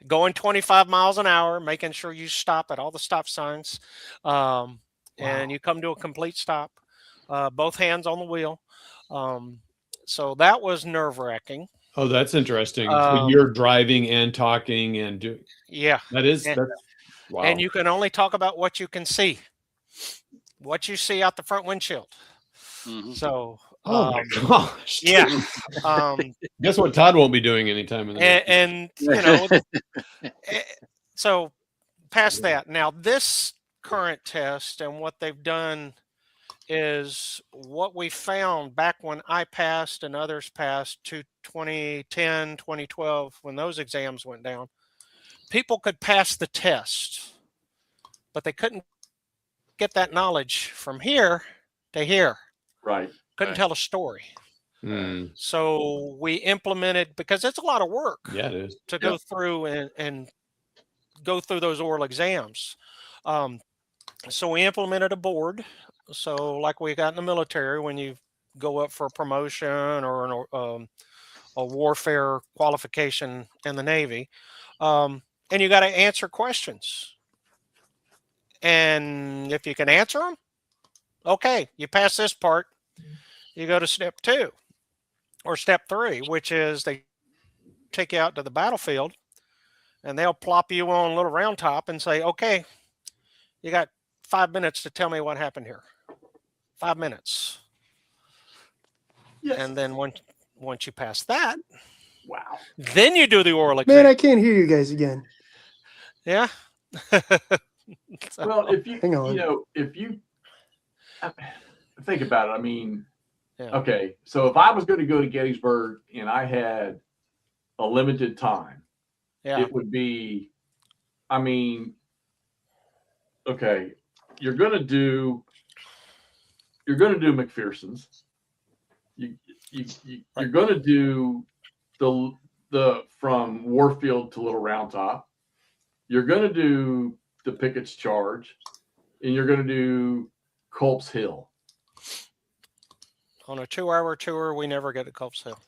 Going 25 miles an hour, making sure you stop at all the stop signs, and you come to a complete stop, both hands on the wheel. So that was nerve-wracking. Oh, that's interesting. So you're driving and talking and doing. Yeah. That's wow. And you can only talk about what you can see, what you see out the front windshield. Mhm. So, oh my gosh. yeah. Guess what Todd won't be doing anytime in the near future. And you know, so past that. Now, this current test and what they've done is what we found back when I passed and others passed to 2010, 2012, when those exams went down. People could pass the test, but they couldn't get that knowledge from here to here. Right. Couldn't Right. tell a story. Mm, So we implemented, because it's a lot of work yeah, it is. to go through and go through those oral exams. So we implemented a board. So like we got in the military, when you go up for a promotion or a warfare qualification in the Navy, and you got to answer questions. And if you can answer them, okay, you pass this part, you go to step 2 or step 3, which is they take you out to the battlefield and they'll plop you on a little round top and say, okay, you got 5 minutes to tell me what happened here. 5 minutes. Yes. And then once you pass that, Wow. then you do the oral exam. Man, I can't hear you guys again. Yeah. So- Well, if you, Hang on. you know, if you think about it, I mean, Yeah. okay, so if I was going to go to Gettysburg and I had a limited time, yeah. it would be, I mean, okay, you're going to do McPherson's. You're going to do the from Warfield to Little Round Top. You're going to do the Pickett's Charge, and you're going to do Culp's Hill. On a 2-hour tour, we never get to Culp's Hill.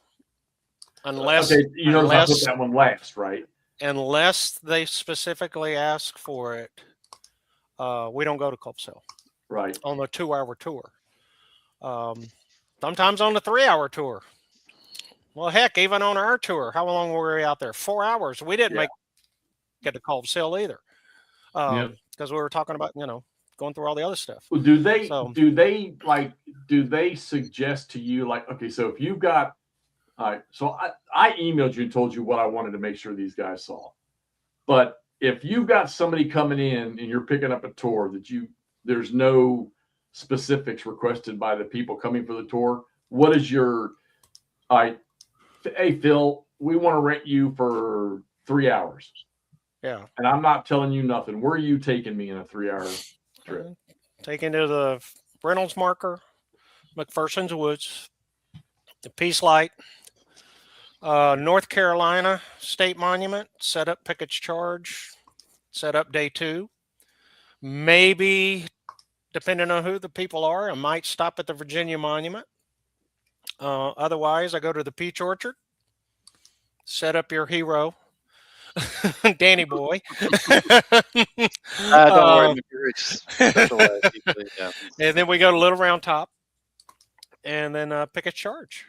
Unless Okay, you notice I put unless- that one last, right? unless they specifically ask for it, we don't go to Culp's Hill Right. on the 2-hour tour. Sometimes on the 3-hour tour. Well, heck, even on our tour, how long were we out there? 4 hours. We didn't Yeah. get to Culp's Hill either, Yep. because we were talking about going through all the other stuff. Well, do they So- do they suggest to you, like, okay, so if you've got, all right, so I emailed you and told you what I wanted to make sure these guys saw, but if you've got somebody coming in and you're picking up a tour there's no specifics requested by the people coming for the tour, what is your, all right, hey Phil, we want to rent you for 3 hours, Yeah. and I'm not telling you nothing. Where are you taking me in a 3-hour trip? Taken to the Reynolds Marker, McPherson's Woods, the Peace Light, North Carolina State Monument, set up Pickett's Charge, set up day 2. Maybe, depending on who the people are, I might stop at the Virginia Monument. Otherwise, I go to the Peach Orchard, set up your hero, Danny Boy. Don't worry, McPherson specialized usually, yeah. And then we go to Little Round Top, and then Pickett's Charge,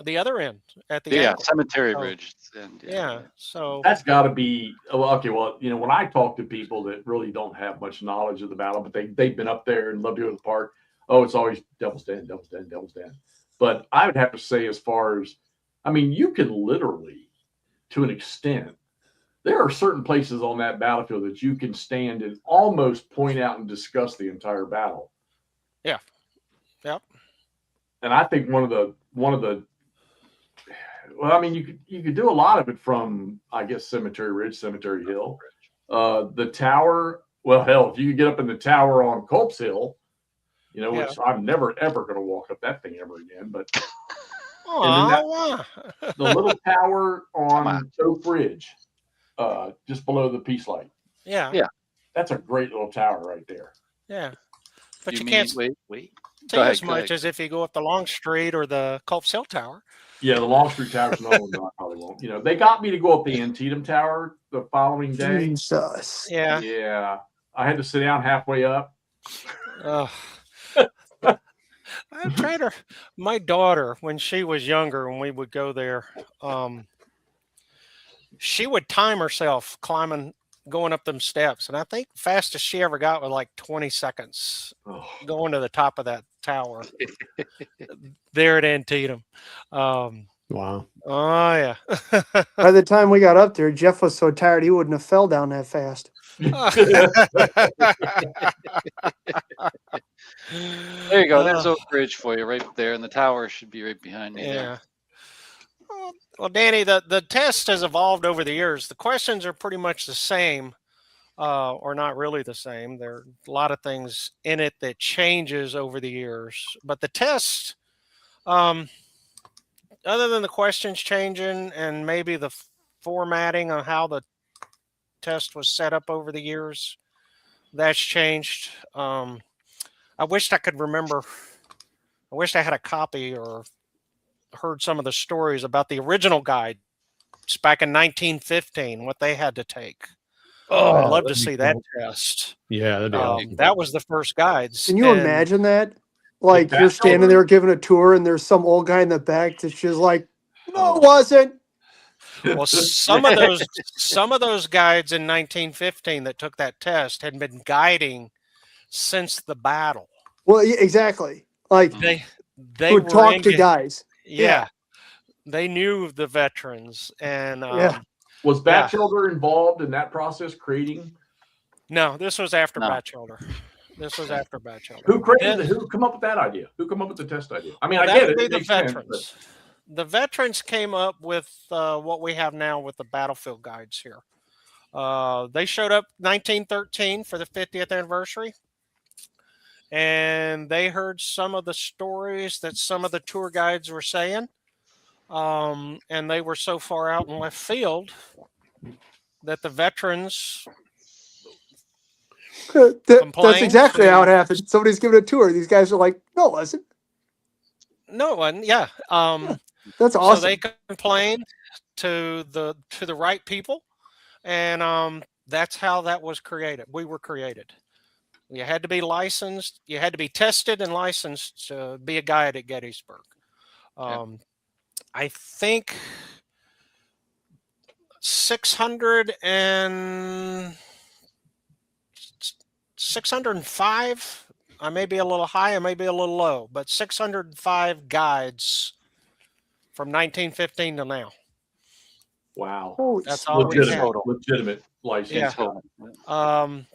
the other end at the Yeah, ankle. Cemetery Oh. Ridge. And, Yeah. So That's got to be okay. Well, when I talk to people that really don't have much knowledge of the battle, but they've been up there and love to go to the park. Oh, it's always Devil's Den, Devil's Den, Devil's Den. But I would have to say, as far as, I mean, you can literally, to an extent, there are certain places on that battlefield that you can stand and almost point out and discuss the entire battle. Yeah. Yep. And I think one of the well, I mean, you could do a lot of it from, I guess, Cemetery Ridge, Cemetery Hill, the tower. Well, hell, if you could get up in the tower on Culp's Hill, which I'm never ever going to walk up that thing ever again. But oh, the little tower on. on Oak Ridge, just below the Peace Light. yeah. Yeah. That's a great little tower right there. Yeah. But you mean, can't wait. see Go ahead, as go much ahead. as if you go up the Long Street or the Culp Cell Tower. Yeah, the Long Street Tower's another one that I probably won't. You know, they got me to go up the Antietam Tower the following day. Jesus. Yeah. Yeah, I had to sit down halfway up. I'm trying to. My daughter, when she was younger, when we would go there, she would time herself going up them steps, and I think fastest she ever got was like 20 seconds Oh, going to the top of that tower there at Antietam. Wow. Oh yeah. By the time we got up there, Jeff was so tired he wouldn't have fell down that fast. There you go. There's Oak Ridge for you right there, and the tower should be right behind me. Yeah. Well, Danny, the test has evolved over the years. The questions are pretty much the same, or not really the same. There are a lot of things in it that changes over the years. But the test, other than the questions changing and maybe the formatting on how the test was set up over the years, that's changed. I wished I could remember. I wished I had a copy or heard some of the stories about the original guides back in 1915, what they had to take. I'd love to see that test. Yeah, that'd be awesome. That was the first guides. Can you and- imagine that? Like With you're that standing shoulder? there giving a tour, and there's some old guy in the back that's just like, "No, it wasn't." Well, some of those guides in 1915 that took that test had been guiding since the battle. Well, yeah, exactly. Like They would were talk in to ga- guys. Yeah, they knew the veterans, and Yeah. was Yeah. Batchelder involved in that process creating? no, this was after No. Batchelder. This was after Batchelder. Who created? Then- Who come up with that idea? Who come up with the test idea? I mean, Well, I that get would it. be It the makes sense, veterans. The veterans came up with what we have now with the battlefield guides here. They showed up 1913 for the 50th anniversary, and they heard some of the stories that some of the tour guides were saying, and they were so far out in left field that the veterans That's Complained exactly to- how it happened. Somebody's giving a tour. These guys are like, "No, it wasn't." no one, yeah. That's So awesome. they complained to the right people, and that's how that was created. We were created. You had to be licensed. You had to be tested and licensed to be a guide at Gettysburg. I think 605. I may be a little high, I may be a little low, but 605 guides from 1915 to now. Wow. Holy That's smokes. all we Legitimate, had. legitimate license. Yeah. Total. Wow.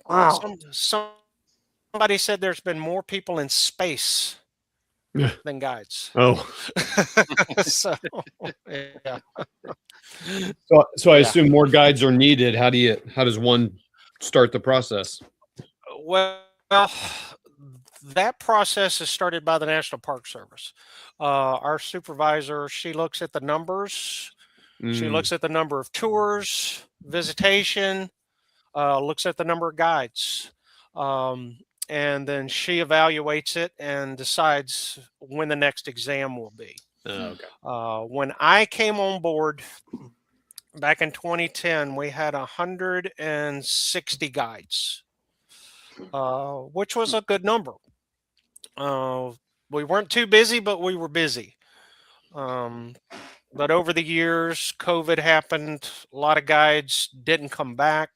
Somebody said there's been more people in space Yeah. than guides. Oh, So, yeah. so I Yeah. assume more guides are needed. How does one start the process? Well, that process is started by the National Park Service. Our supervisor, she looks at the numbers. She Mm, looks at the number of tours, visitation, looks at the number of guides. And then she evaluates it and decides when the next exam will be. okay. When I came on board back in 2010, we had 160 guides, which was a good number. We weren't too busy, but we were busy. But over the years, COVID happened. A lot of guides didn't come back.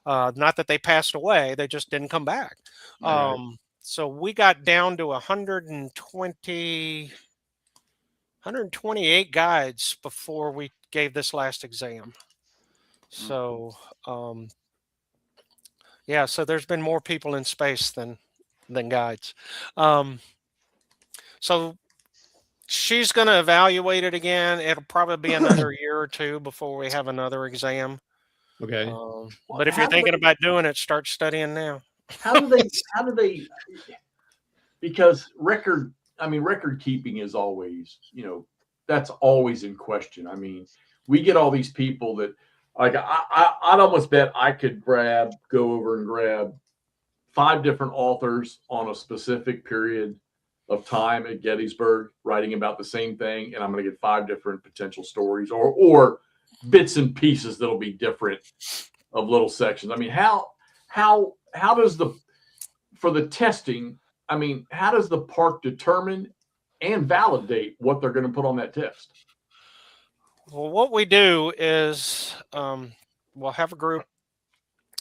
Not that they passed away, they just didn't come back. Right. So we got down to 128 guides before we gave this last exam. So, yeah, so there's been more people in space than guides. So she's going to evaluate it again. It'll probably be another year or two before we have another exam. Okay. But if you're thinking about doing it, start studying now. How do they because record keeping is always, that's always in question. I mean, we get all these people that Like I'd almost bet I could go over and grab 5 different authors on a specific period of time at Gettysburg writing about the same thing, and I'm going to get 5 different potential stories or bits and pieces that'll be different of little sections. I mean, how does for the testing, I mean, how does the park determine and validate what they're going to put on that test? Well, what we do is we'll have a group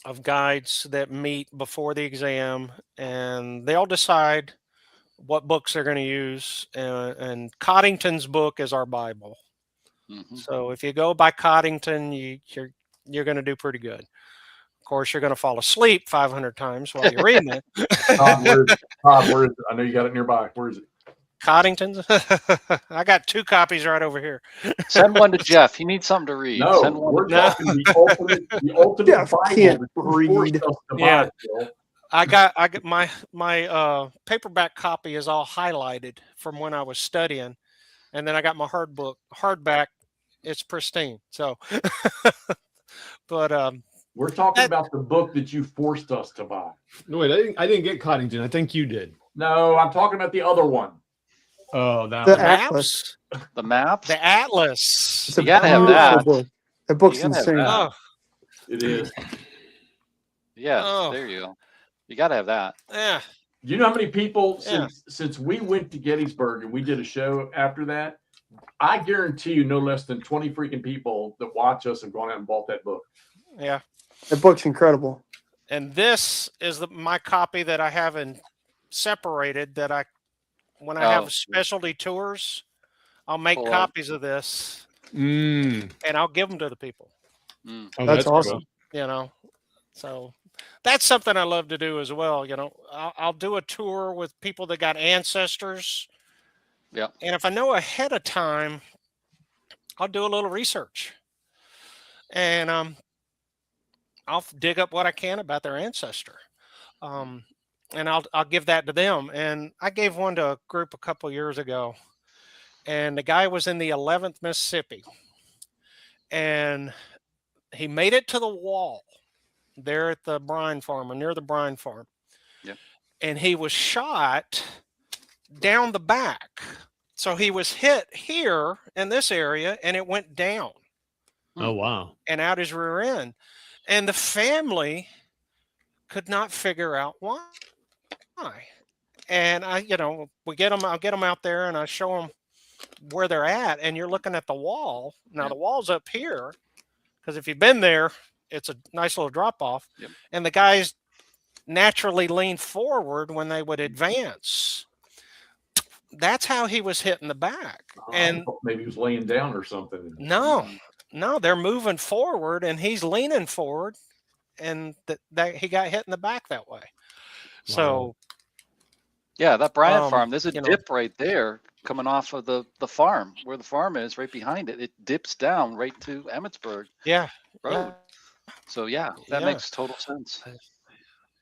of guides that meet before the exam, and they'll decide what books they're going to use. And Coddington's book is our Bible. Mhm. So if you go by Coddington, you're going to do pretty good. Of course, you're going to fall asleep 500 times while you're reading it. Todd, where is it? I know you got it nearby. Where is it? Coddington's. I got 2 copies right over here. Send one to Jeff. He needs something to read. No, Send one we're to Jeff. talking the ultimate Jeff Bible can't that you forced read. us to Yeah. buy, Phil. I got my paperback copy is all highlighted from when I was studying, and then I got my hardback. It's pristine. So, but We're talking about the book that you forced us to buy. No, wait, I didn't get Coddington. I think you did. No, I'm talking about the other one. Oh, that The one. Atlas. The maps. the Atlas. It's a You gotta have beautiful that. book. That book's You gotta have insane. that. Oh, It is. Yeah, Oh. there you go. You got to have that. yeah. Do you know how many people Yeah. since we went to Gettysburg and we did a show after that? I guarantee you, no less than 20 freaking people that watch us have gone out and bought that book. Yeah. That book's incredible. And this is my copy that I haven't separated. When I Oh. have specialty tours, I'll make Pull out. copies of this Mm. and I'll give them to the people. Mm. Oh, That's cool. awesome. You know, so that's something I love to do as well. You know, I'll do a tour with people that got ancestors. Yeah. And if I know ahead of time, I'll do a little research, and I'll dig up what I can about their ancestor, and I'll give that to them. And I gave one to a group a couple years ago, and the guy was in the 11th Mississippi, and he made it to the wall there at the brine farm or near the brine farm. Yep. And he was shot down the back. So he was hit here in this area and it went down Oh, wow. and out his rear end. And the family could not figure out why. And I'll get them out there and I show them where they're at. And you're looking at the wall. Now Yep. the wall's up here because if you've been there, it's a nice little drop off. Yep. And the guys naturally lean forward when they would advance. That's how he was hit in the back. And maybe he was laying down or something. no, they're moving forward and he's leaning forward and that he got hit in the back that way. So Yeah, that Bryant farm, there's a you know. dip right there coming off of the farm, where the farm is, right behind it. It dips down right to Emmitsburg yeah. Road. So yeah, that Yeah. makes total sense.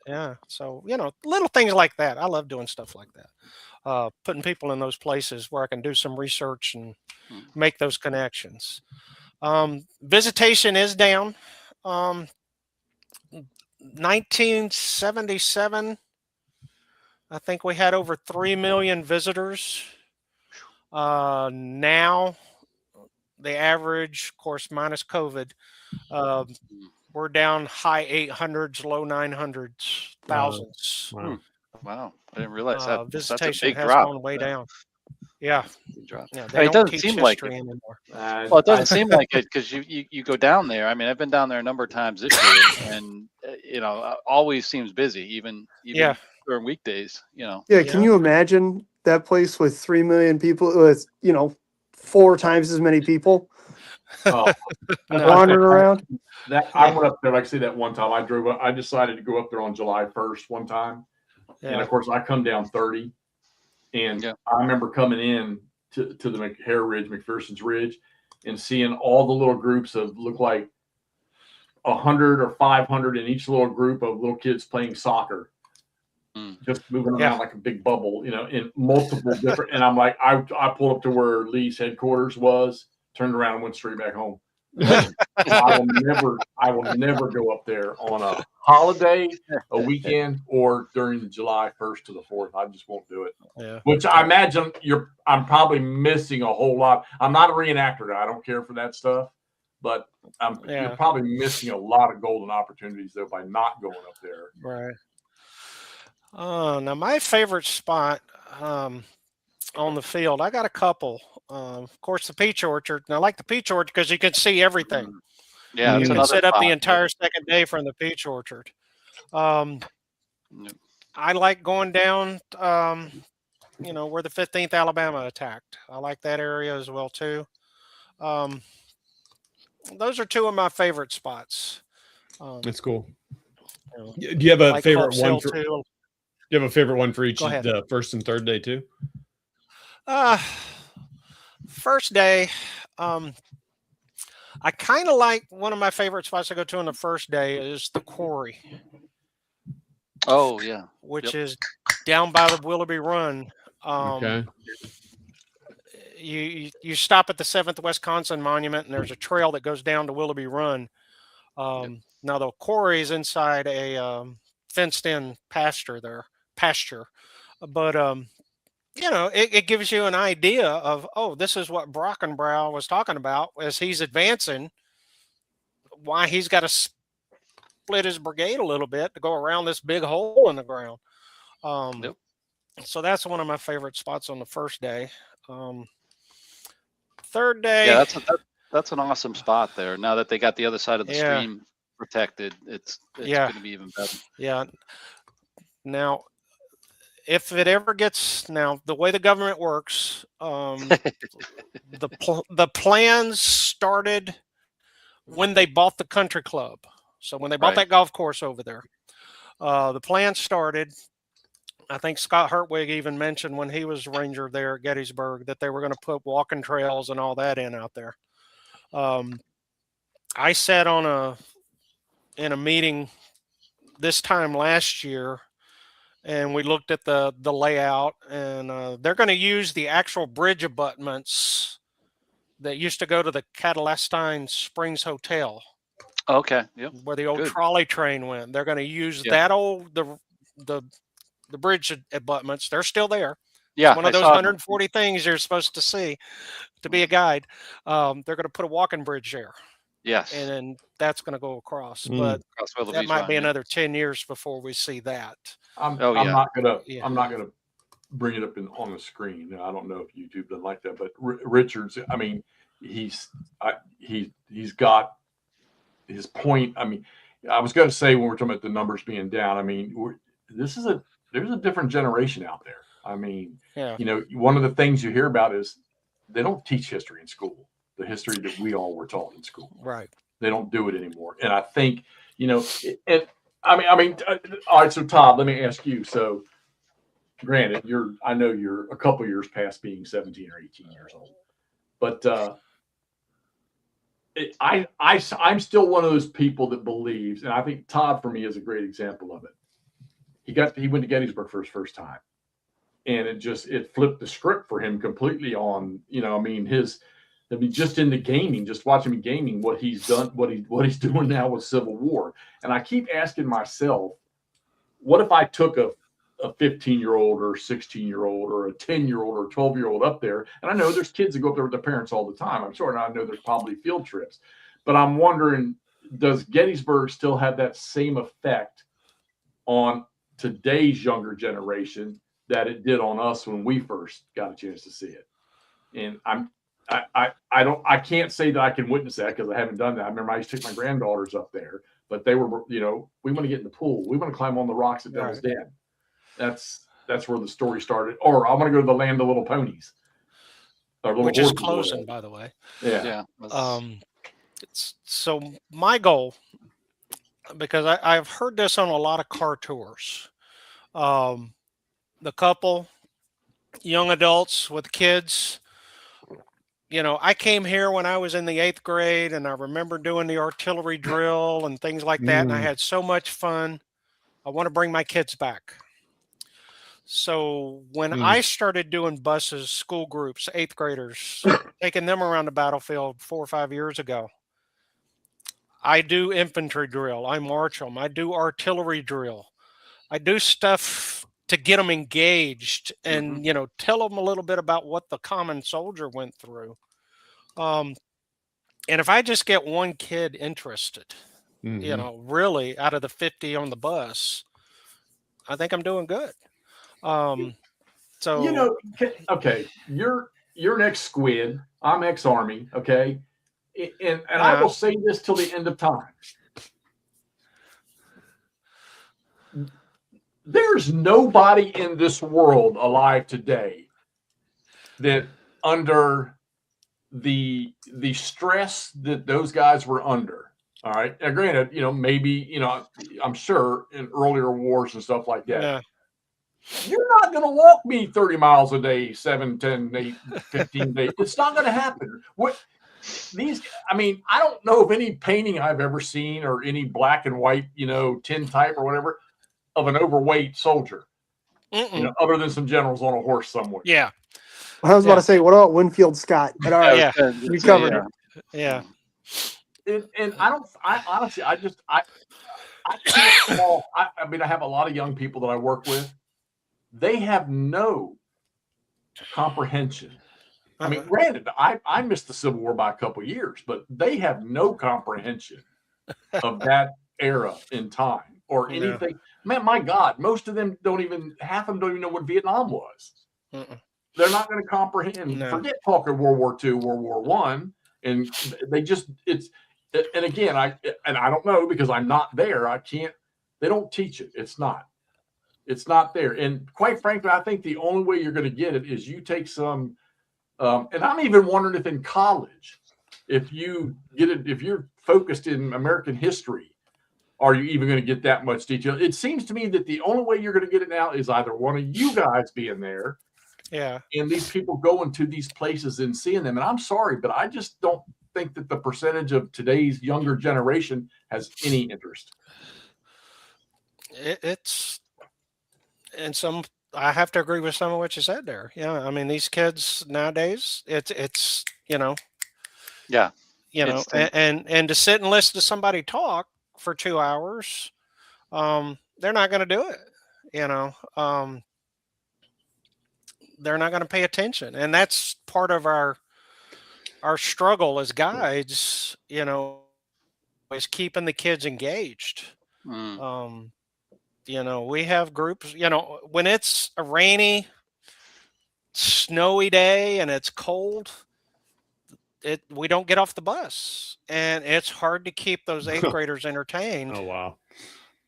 Yeah. So, little things like that. I love doing stuff like that. Putting people in those places where I can do some research and make those connections. Visitation is down. 1977, I think we had over 3 million visitors. Now, the average, of course, minus COVID, we're down high 800s, low 900s, thousands. Wow. Wow, I didn't realize that. That's a Visitation big has drop. gone way down. Yeah. Big drop. Yeah, It they don't doesn't teach seem like history it. anymore. Well, it doesn't seem like it because you go down there. I mean, I've been down there a number of times this year, and always seems busy, even Yeah. during weekdays. Yeah, Yeah. can you imagine that place with 3 million people with 4 times as many people Oh, No. wandering around? I went up there, like I say, that one time I decided to go up there on July 1st one time. And Yeah. of course I come down 30 and Yeah. I remember coming in to the McHare Ridge, McPherson's Ridge, and seeing all the little groups of look like 100 or 500 in each little group of little kids playing soccer. Just moving around Yeah. like a big bubble, in multiple different. And I'm like, I pulled up to where Lee's headquarters was, turned around and went straight back home. I will never go up there on a holiday, a weekend, or during the July 1st to the 4th. I just won't do it. Yeah. Which I imagine I'm probably missing a whole lot. I'm not a reenactor. I don't care for that stuff, but Yeah. you're probably missing a lot of golden opportunities though by not going up there. Right. Now my favorite spot on the field, I got a couple. Of course, the peach orchard. And I like the peach orchard because you can see everything. Yeah, You it's can another sit up the spot. entire second day from the peach orchard. Yep. I like going down, where the 15th Alabama attacked. I like that area as well too. Those are two of my favorite spots. That's cool. You know, Do you have a like favorite Culp's one Hill for? too. Do you have a favorite one for each Go ahead. the first and third day too? First day, I kind of like one of my favorite spots to go to on the first day is the quarry, Oh yeah. which is down by the Willoughby Run. Okay. You stop at the 7th Wisconsin Monument, and there's a trail that goes down to Willoughby Run. Now the quarry is inside a fenced-in pasture, but it gives you an idea of, this is what Brockenbrow was talking about as he's advancing, why he's got to split his brigade a little bit to go around this big hole in the ground. So that's one of my favorite spots on the first day. Third day. Yeah, that's an awesome spot there. Now that they got the other side of the Yeah. stream protected, it's Yeah. going to be even better. Yeah. Now, if it ever gets the way the government works, the plans started when they bought the country club. So when they bought Right. that golf course over there, the plan started. I think Scott Hertwig even mentioned when he was ranger there at Gettysburg that they were going to put walking trails and all that in out there. I sat in a meeting this time last year, and we looked at the layout, and they're going to use the actual bridge abutments that used to go to the Catalestine Springs Hotel, Okay. Yep. where the old Good. trolley train went. They're going to use Yeah. the bridge abutments. They're still there. Yeah. One of I those saw them. 140 things you're supposed to see to be a guide. They're going to put a walking bridge there, Yes. and then that's going to go across. Mm. But Across Willoughby's that might Run, be yeah. another 10 years before we see that. I'm Oh, yeah. not gonna Yeah. I'm not gonna bring it up on the screen. I don't know if YouTube doesn't like that, but Richards, I mean, he's got his point. I mean, I was going to say when we're talking about the numbers being down, I mean, there's a different generation out there. I mean, Yeah. one of the things you hear about is they don't teach history in school, the history that we all were taught in school. Right. They don't do it anymore. And I think, and I mean, all right. So Todd, let me ask you. So granted, I know you're a couple years past being 17 or 18 years old, but I'm still one of those people that believes, and I think Todd for me is a great example of it. He went to Gettysburg for his first time, and it flipped the script for him completely on, just in the gaming, just watching him gaming, what he's done, what he's doing now with Civil War. And I keep asking myself, what if I took a 15-year-old or 16-year-old or a 10-year-old or a 12-year-old up there? And I know there's kids that go up there with their parents all the time. I'm sure, and I know there's probably field trips, but I'm wondering, does Gettysburg still have that same effect on today's younger generation that it did on us when we first got a chance to see it? And I can't say that I can witness that because I haven't done that. I remember I used to take my granddaughters up there, but they were, we want to get in the pool. We want to climb on the rocks at Devil's Den. That's where the story started. Or I want to go to the Land of Little Ponies. Which is closing, by the way. Yeah. So my goal, because I've heard this on a lot of car tours, the couple, young adults with kids. I came here when I was in the 8th grade, and I remember doing the artillery drill and things like that, and I had so much fun. I want to bring my kids back. So when I started doing buses, school groups, 8th graders, taking them around the battlefield 4 or 5 years ago, I do infantry drill. I march them. I do artillery drill. I do stuff to get them engaged and, tell them a little bit about what the common soldier went through. And if I just get one kid interested, really out of the 50 on the bus, I think I'm doing good. So, okay, you're an ex-squid. I'm ex-army. Okay. And I will say this till the end of time. There's nobody in this world alive today that under the stress that those guys were under. All right. Now, granted, maybe, I'm sure in earlier wars and stuff like that. yeah. You're not going to walk me 30 miles a day, 7, 10, 8, 15 days. It's not going to happen. I don't know of any painting I've ever seen or any black and white, tintype or whatever of an overweight soldier, other than some generals on a horse somewhere. Yeah. I was about to say, what about Winfield Scott? But all right, Yeah. we covered it. Yeah. And I honestly, I can't call. I have a lot of young people that I work with. They have no comprehension. I mean, granted, I missed the Civil War by a couple of years, but they have no comprehension of that era in time or anything. Man, my God, most of them half of them don't even know what Vietnam was. They're not going to comprehend. No. Forget talking World War II, World War I, and they just and again, I don't know because I'm not there. I can't. They don't teach it. It's not there. And quite frankly, I think the only way you're going to get it is you take some. And I'm even wondering if in college, if you get it, if you're focused in American history, are you even going to get that much detail? It seems to me that the only way you're going to get it now is either one of you guys being there, and these people going to these places and seeing them. And I'm sorry, but I just don't think that the percentage of today's younger generation has any interest. I have to agree with some of what you said there. Yeah. I mean, these kids nowadays, and to sit and listen to somebody talk for 2 hours, they're not going to do it. They're not going to pay attention. And that's part of our struggle as guides, is keeping the kids engaged. We have groups, when it's a rainy, snowy day and it's cold, we don't get off the bus, and it's hard to keep those 8th graders entertained. Oh, wow.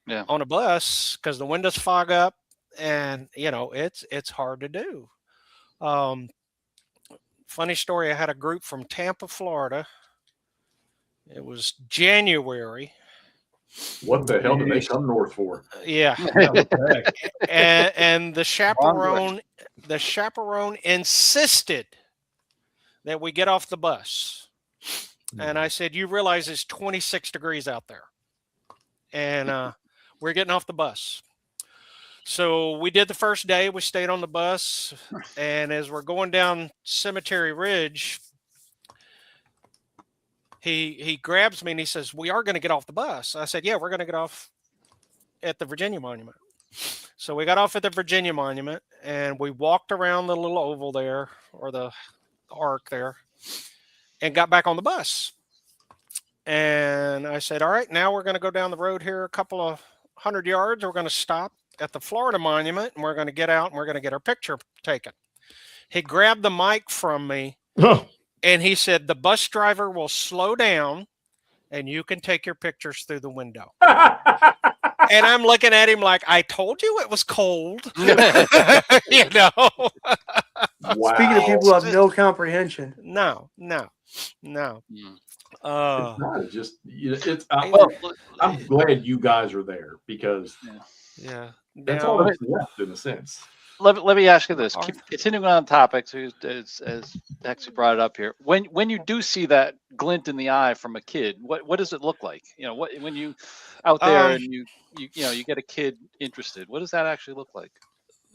Yeah. On a bus because the windows fog up, and it's hard to do. Funny story. I had a group from Tampa, Florida. It was January. What the hell did they come north for? Yeah. and the chaperone insisted that we get off the bus. And I said, you realize it's 26 degrees out there. And we're getting off the bus. So we did the first day. We stayed on the bus. And as we're going down Cemetery Ridge, he grabs me and he says, we are going to get off the bus. I said, yeah, we're going to get off at the Virginia Monument. So we got off at the Virginia Monument and we walked around the little oval there, or the arc there, and got back on the bus. And I said, all right, now we're going to go down the road here a couple of 100 yards. We're going to stop at the Florida Monument and we're going to get out and we're going to get our picture taken. He grabbed the mic from me. And he said, the bus driver will slow down and you can take your pictures through the window. And I'm looking at him like, I told you it was cold. Wow. Speaking of people who have no comprehension. No. It's not just, I'm glad you guys are there because that's all that's left in a sense. Let me ask you this. Continuing on topics, as Hexy brought it up here. When you do see that glint in the eye from a kid, what does it look like? When you out there and you get a kid interested, what does that actually look like?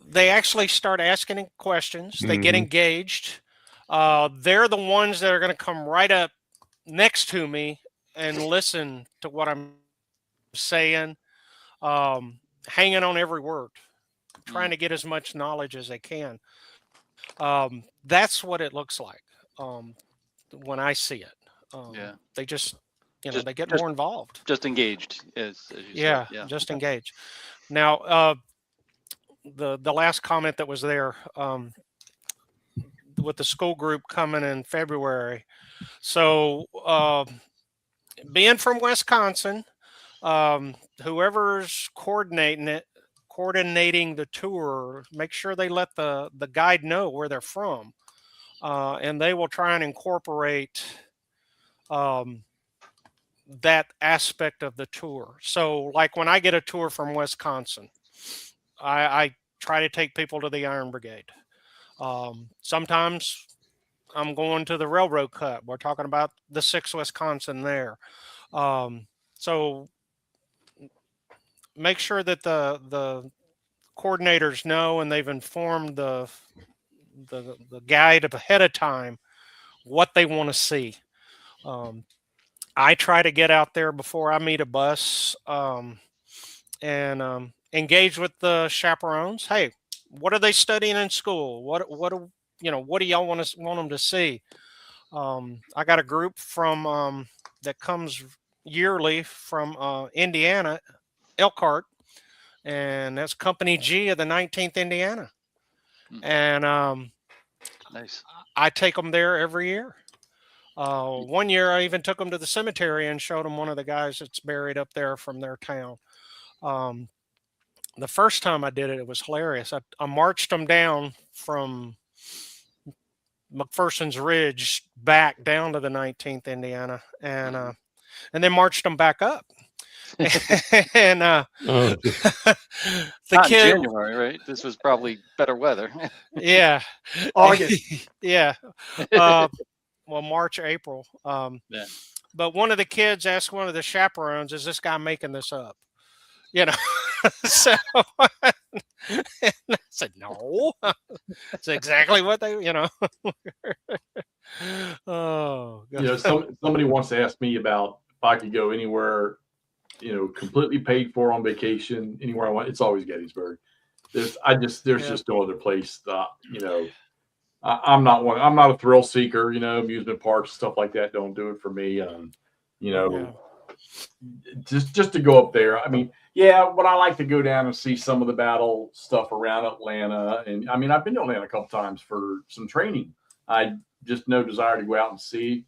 They actually start asking questions. They get engaged. They're the ones that are going to come right up next to me and listen to what I'm saying, hanging on every word, trying to get as much knowledge as they can. That's what it looks like when I see it. Yeah. They just, Just- they get just- more involved. Just engaged, as you Yeah, said. Yeah. just engage. Now, the last comment that was there with the school group coming in February. So, being from Wisconsin, whoever's coordinating the tour, make sure they let the guide know where they're from, and they will try and incorporate that aspect of the tour. So, like when I get a tour from Wisconsin, I try to take people to the Iron Brigade. Sometimes I'm going to the railroad cut. We're talking about the 6th Wisconsin there. So make sure that the coordinators know and they've informed the guide ahead of time what they want to see. I try to get out there before I meet a bus and engage with the chaperones. Hey, what are they studying in school? What do y'all want them to see? I got a group from that comes yearly from Indiana, Elkhart, and that's Company G of the 19th Indiana. And Nice. I take them there every year. One year I even took them to the cemetery and showed them one of the guys that's buried up there from their town. The first time I did it, it was hilarious. I marched them down from McPherson's Ridge back down to the 19th Indiana, and then marched them back up. And the Not kid, in January, right? This was probably better weather. yeah, August. yeah, well, March, April. Yeah. But one of the kids asked one of the chaperones, "Is this guy making this up?" So and I said, "No, it's exactly what they, Oh, Somebody wants to ask me about if I could go anywhere, completely paid for on vacation, anywhere I want. It's always Gettysburg. There's just no other place. I'm not a thrill seeker. Amusement parks, stuff like that don't do it for me. Just to go up there. I mean, but I like to go down and see some of the battle stuff around Atlanta. And I mean, I've been to Atlanta a couple times for some training. I just no desire to go out and see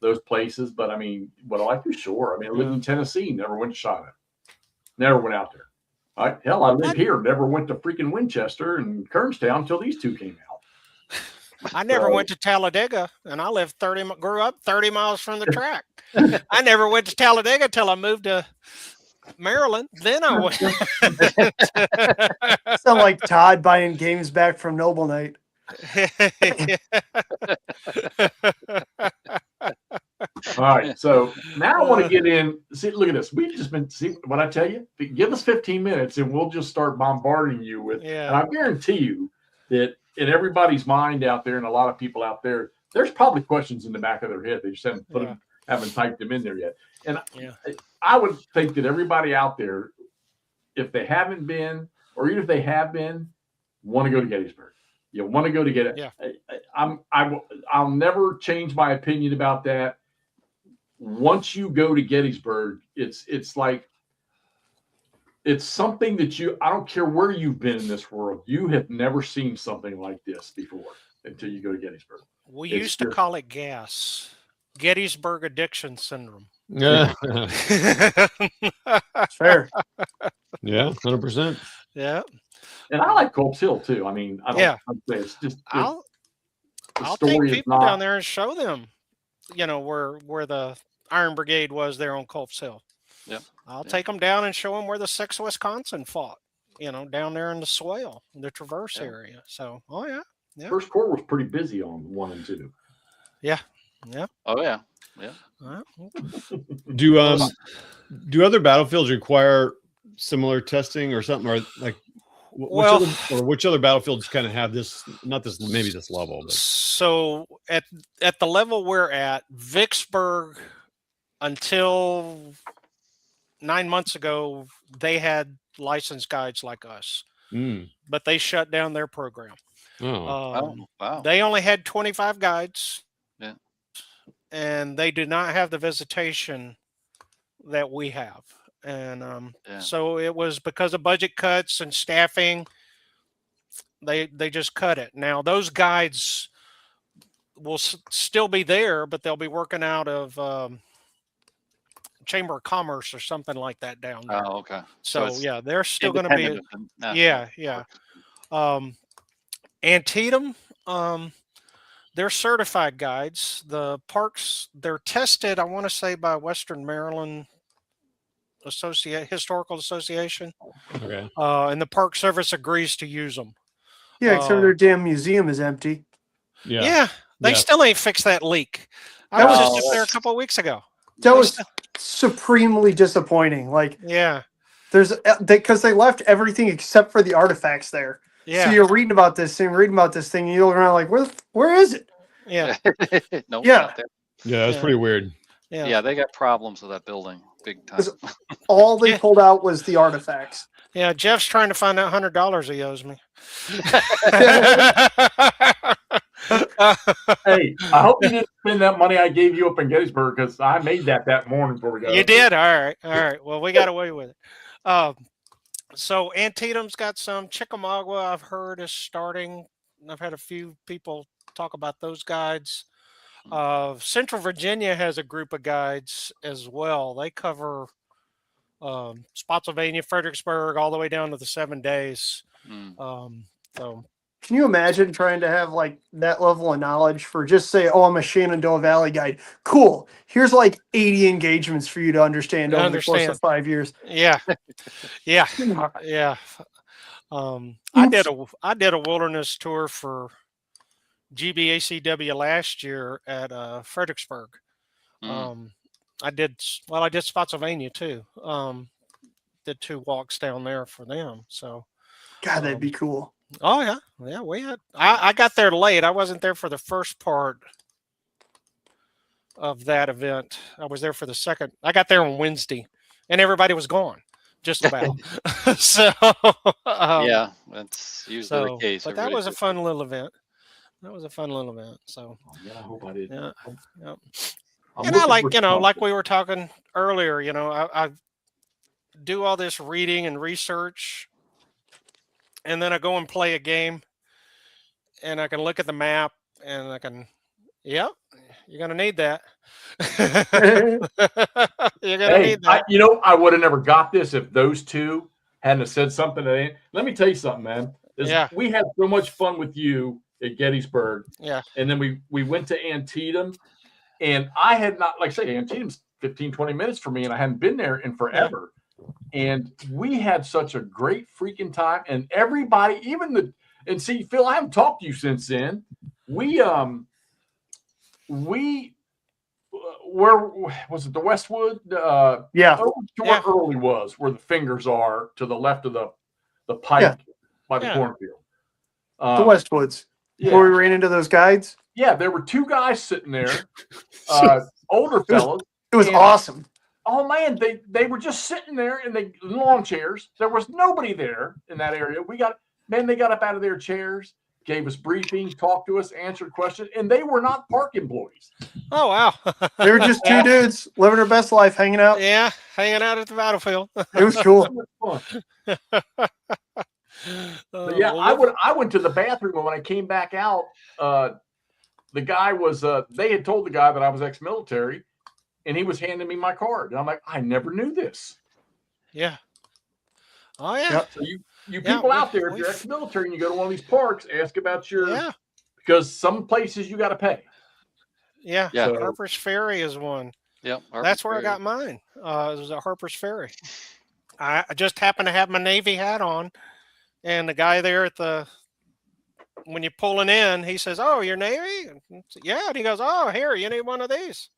those places. But I mean, what I like to sure. I mean, I lived in Tennessee, never went to China, never went out there. Hell, I live here, never went to freaking Winchester and Kernstown until these two came out. I never went to Talladega, and I grew up 30 miles from the track. I never went to Talladega till I moved to Maryland. Then I went. Sound like Todd buying games back from Noble Night. All right, so now I want to get in. See, look at this. We've just been see what I tell you. Give us 15 minutes, and we'll just start bombarding you with. Yeah. And I guarantee you that in everybody's mind out there, and a lot of people out there, there's probably questions in the back of their head. They just haven't typed them in there yet. And I would think that everybody out there, if they haven't been, or even if they have been, want to go to Gettysburg. You want to go to get it. Yeah. I'll never change my opinion about that. Once you go to Gettysburg, it's like it's something that I don't care where you've been in this world, you have never seen something like this before until you go to Gettysburg. We used to call it GAS, Gettysburg Addiction Syndrome. Yeah. Fair. Yeah, 100%. Yeah. And I like Culp's Hill too. I mean, I'd say it's just I'll take story is people not. down there and show them, where the Iron Brigade was there on Culp's Hill. Yep. I'll take them down and show them where the 6th Wisconsin fought, down there in the Swale, the Traverse area. So, yeah. First Corps was pretty busy on 1 and 2. Yeah. Yeah. Oh yeah. Do other battlefields require similar testing or something, or like which other battlefields kind of have this, not this, maybe this level, but. So at the level we're at, Vicksburg until 9 months ago, they had licensed guides like us, Mm. but they shut down their program. Oh. Oh, wow. They only had 25 guides. Yeah. And they do not have the visitation that we have. And Yeah. so it was because of budget cuts and staffing, they just cut it. Now those guides will still be there, but they'll be working out of Chamber of Commerce or something like that down there. Oh, okay. So it's yeah, they're still going to be. Independent of the national Yeah. Antietam, they're certified guides. The parks, they're tested, I want to say, by Western Maryland Historical Association. Okay. And the Park Service agrees to use them. Yeah, except their damn museum is empty. Yeah. They Yeah. still ain't fixed that leak. I That was was- just up there a couple of weeks ago. That was supremely disappointing. Like, Yeah. there's because they left everything except for the artifacts there. Yeah. So you're reading about this thing, and you look around like, where is it? Yeah. No, Yeah. not there. Yeah, that's Yeah. pretty weird. Yeah. Yeah, they got problems with that building, big time. Was- All they Yeah. pulled out was the artifacts. Yeah. Jeff's trying to find that $100 he owes me. Hey, I hope you didn't spend that money I gave you up in Gettysburg because I made that morning before we got You up there. did? All right. Well, we got away with it. So Antietam's got some. Chickamauga, I've heard, is starting. I've had a few people talk about those guides. Central Virginia has a group of guides as well. They cover Spotsylvania, Fredericksburg, all the way down to the 7 days. Mm. So Can you imagine trying to have like that level of knowledge for just say, oh, I'm a Shenandoah Valley guide. Cool. Here's like 80 engagements for you to understand over the course of 5 years. yeah, yeah. I did a wilderness tour for GBACW last year at Fredericksburg. Mm. I did Spotsylvania too. Did 2 walks down there for them. So God, that'd be cool. oh yeah, we had. I got there late. I wasn't there for the first part of that event. I was there for the second. I got there on Wednesday, and everybody was gone, just about. So Yeah, that's usually the case. But that Everybody was a goes- fun little event. So Yeah, I hope I did. yeah. I'm And I looking like, for something. like we were talking earlier, I do all this reading and research, and then I go and play a game, and I can look at the map, and I can, yep, you're gonna need that. You're gonna Hey, need that. I would have never got this if those two hadn't have said something. Let me tell you something, man. Yeah. We had so much fun with you at Gettysburg. Yeah. And then we went to Antietam, and I had not, like I say, Antietam's 15, 20 minutes for me, and I hadn't been there in forever. And we had such a great freaking time. And everybody, and see, Phil, I haven't talked to you since then. Where was it? The Westwood? Yeah. Over to where Early was, where the fingers are to the left of the pike by the Yeah. cornfield. The Westwoods. Yeah. Where we ran into those guides. Yeah, there were 2 guys sitting there, older fellows. It was And- awesome. Oh man, they were just sitting there in lawn chairs. There was nobody there in that area. They got up out of their chairs, gave us briefings, talked to us, answered questions, and they were not park employees. Oh wow. They were just 2 dudes living their best life, hanging out. Yeah, hanging out at the battlefield. It was cool. It was fun. But Uh, yeah, well, I went to the bathroom, and when I came back out, the guy was they had told the guy that I was ex-military, and he was handing me my card. And I'm like, I never knew this. Yeah. Oh yeah. Yep. So you Yeah, people out we- there, if you're we've- ex-military and you go to one of these parks, ask about your Yeah. because some places you got to pay. Yeah. Yeah. So- Harper's Ferry is one. Yep. That's where I got mine. It was at Harper's Ferry. I just happened to have my Navy hat on, and the guy there when you're pulling in, he says, "Oh, you're Navy?" Yeah, and he goes, "Oh, here, you need one of these."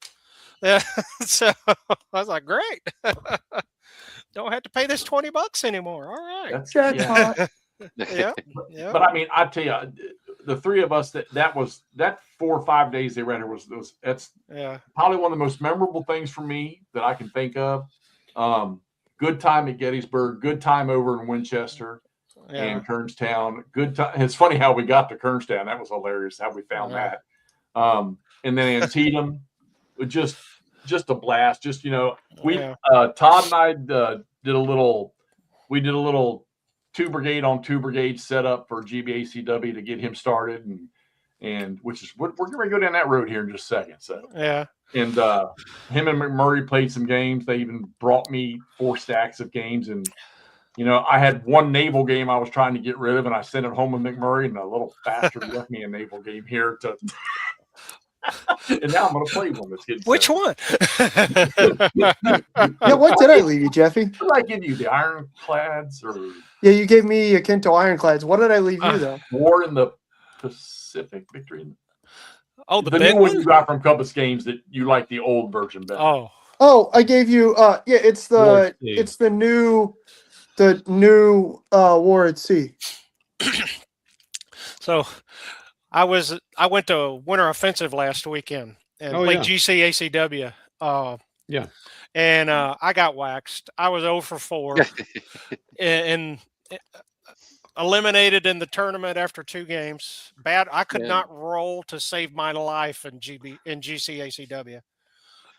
Yeah, so I was like, "Great, don't have to pay this $20 anymore." All right. That's Jackpot. Yeah, yeah. But I mean, I tell you, the three of us, that 4 or 5 days they ran here that's Yeah. probably one of the most memorable things for me that I can think of. Good time at Gettysburg, good time over in Winchester Yeah. and Kernstown. Good time. It's funny how we got to Kernstown. That was hilarious how we found Yeah. that. And then Antietam, just a blast. Just we Yeah. Todd and I did a little 2 brigade on 2 brigade setup for GBACW to get him started, and which is we're going to go down that road here in just a second. So Yeah. and him and McMurray played some games. They even brought me 4 stacks of games, and I had one naval game I was trying to get rid of, and I sent it home with McMurray, and the little bastard left me a naval game here to. And now I'm going to play one that's getting Which sent. one? Yeah, what did I leave you, Jeffy? What did I give you? The Ironclads or Yeah, you gave me a Kinto Ironclads. What did I leave you though? War in the Pacific? Victory in Oh, the the big new one one? you got from Compass Games that you like the old version better. Oh, Oh, I gave you. Yeah, it's War at Sea. the new War at Sea. so I went to Winter Offensive last weekend and Oh, played yeah. GCACW. Yeah. And I got waxed. I was 0 for 4 and eliminated in the tournament after 2 games. Bad. I could Yeah. not roll to save my life in GCACW.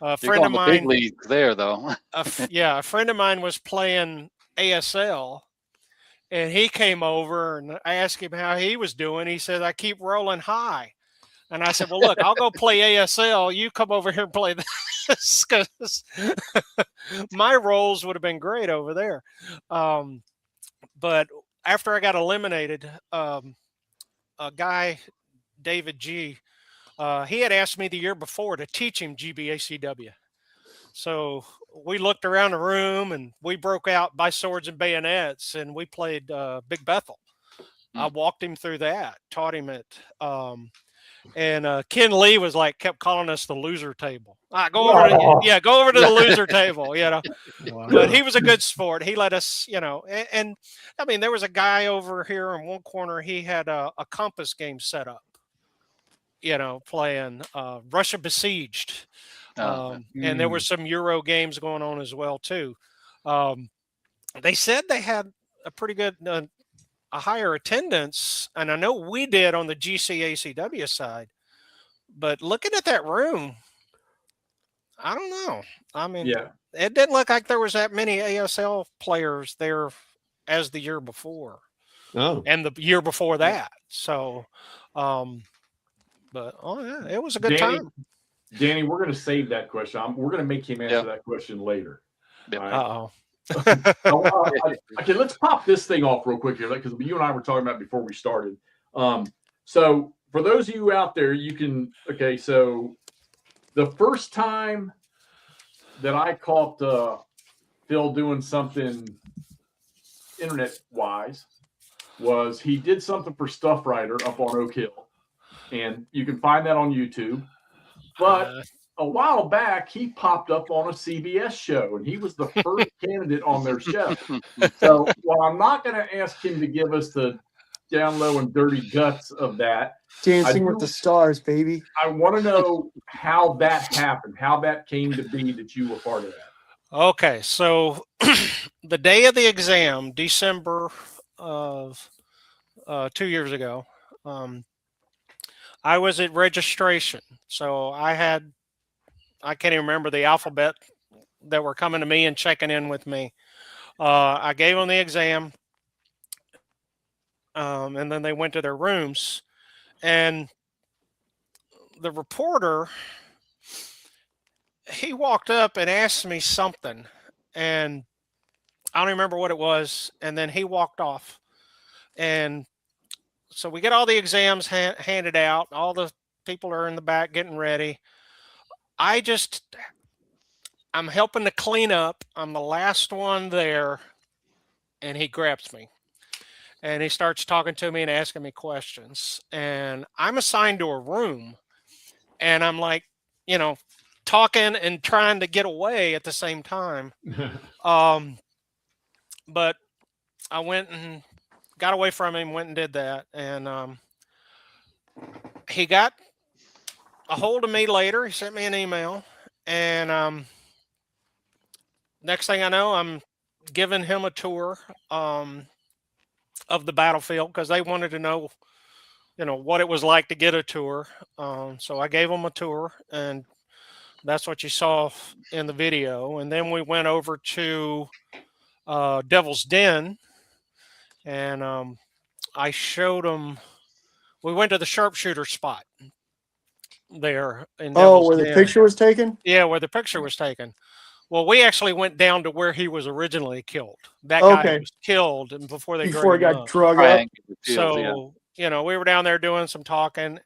A You're friend of going the big mine, leagues there, though. a friend of mine was playing ASL, and he came over and I asked him how he was doing. He said, "I keep rolling high." And I said, "Well, look, I'll go play ASL. You come over here and play this because my rolls would have been great over there." But after I got eliminated, a guy, David G, he had asked me the year before to teach him GBACW. So we looked around the room and we broke out by swords and bayonets and we played Big Bethel. I walked him through that, taught him it. And Ken Lee kept calling us the loser table. Go over to the loser table, But he was a good sport. He let us, and I mean, there was a guy over here in one corner. He had a Compass game set up, playing Russia Besieged. And there were some Euro games going on as well, too. They said they had a pretty good, a higher attendance, and I know we did on the GCACW side. But looking at that room, I don't know. I mean, it didn't look like there was that many ASL players there as the year before. Oh. And the year before that. So, but yeah, it was a good time. Danny, we're going to save that question. We're going to make him answer that question later. Yep. Right? Okay, let's pop this thing off real quick here because you and I were talking about it before we started. So for those of you out there, so the first time that I caught Phil doing something internet-wise was he did something for Stuff Writer up on Oak Hill, and you can find that on YouTube. But a while back, he popped up on a CBS show, and he was the first candidate on their show. So while I'm not going to ask him to give us the down low and dirty guts of that, Dancing with the Stars, baby. I want to know how that happened, how that came to be that you were part of that. Okay, so the day of the exam, December of 2 years ago, I was at registration. So I can't even remember the alphabet that were coming to me and checking in with me. I gave them the exam, and then they went to their rooms. And the reporter, he walked up and asked me something, and I don't remember what it was. And then he walked off. And so we get all the exams handed out. All the people are in the back getting ready. I'm helping to clean up. I'm the last one there. And he grabs me. And he starts talking to me and asking me questions. And I'm assigned to a room. And I'm talking and trying to get away at the same time. But I went and got away from him, went and did that. And he got a hold of me later. He sent me an email, and next thing I know, I'm giving him a tour of the battlefield because they wanted to know, what it was like to get a tour. So I gave them a tour, and that's what you saw in the video. And then we went over to Devil's Den, and I showed them. We went to the sharpshooter spot there in Devil's where the Den. picture was taken? Yeah, where the picture was taken. Well, we actually went down to where he was originally killed. That guy Okay. was killed and before they Before he drug him got up. drug up. Triangular field, yeah. So, we were down there doing some talking,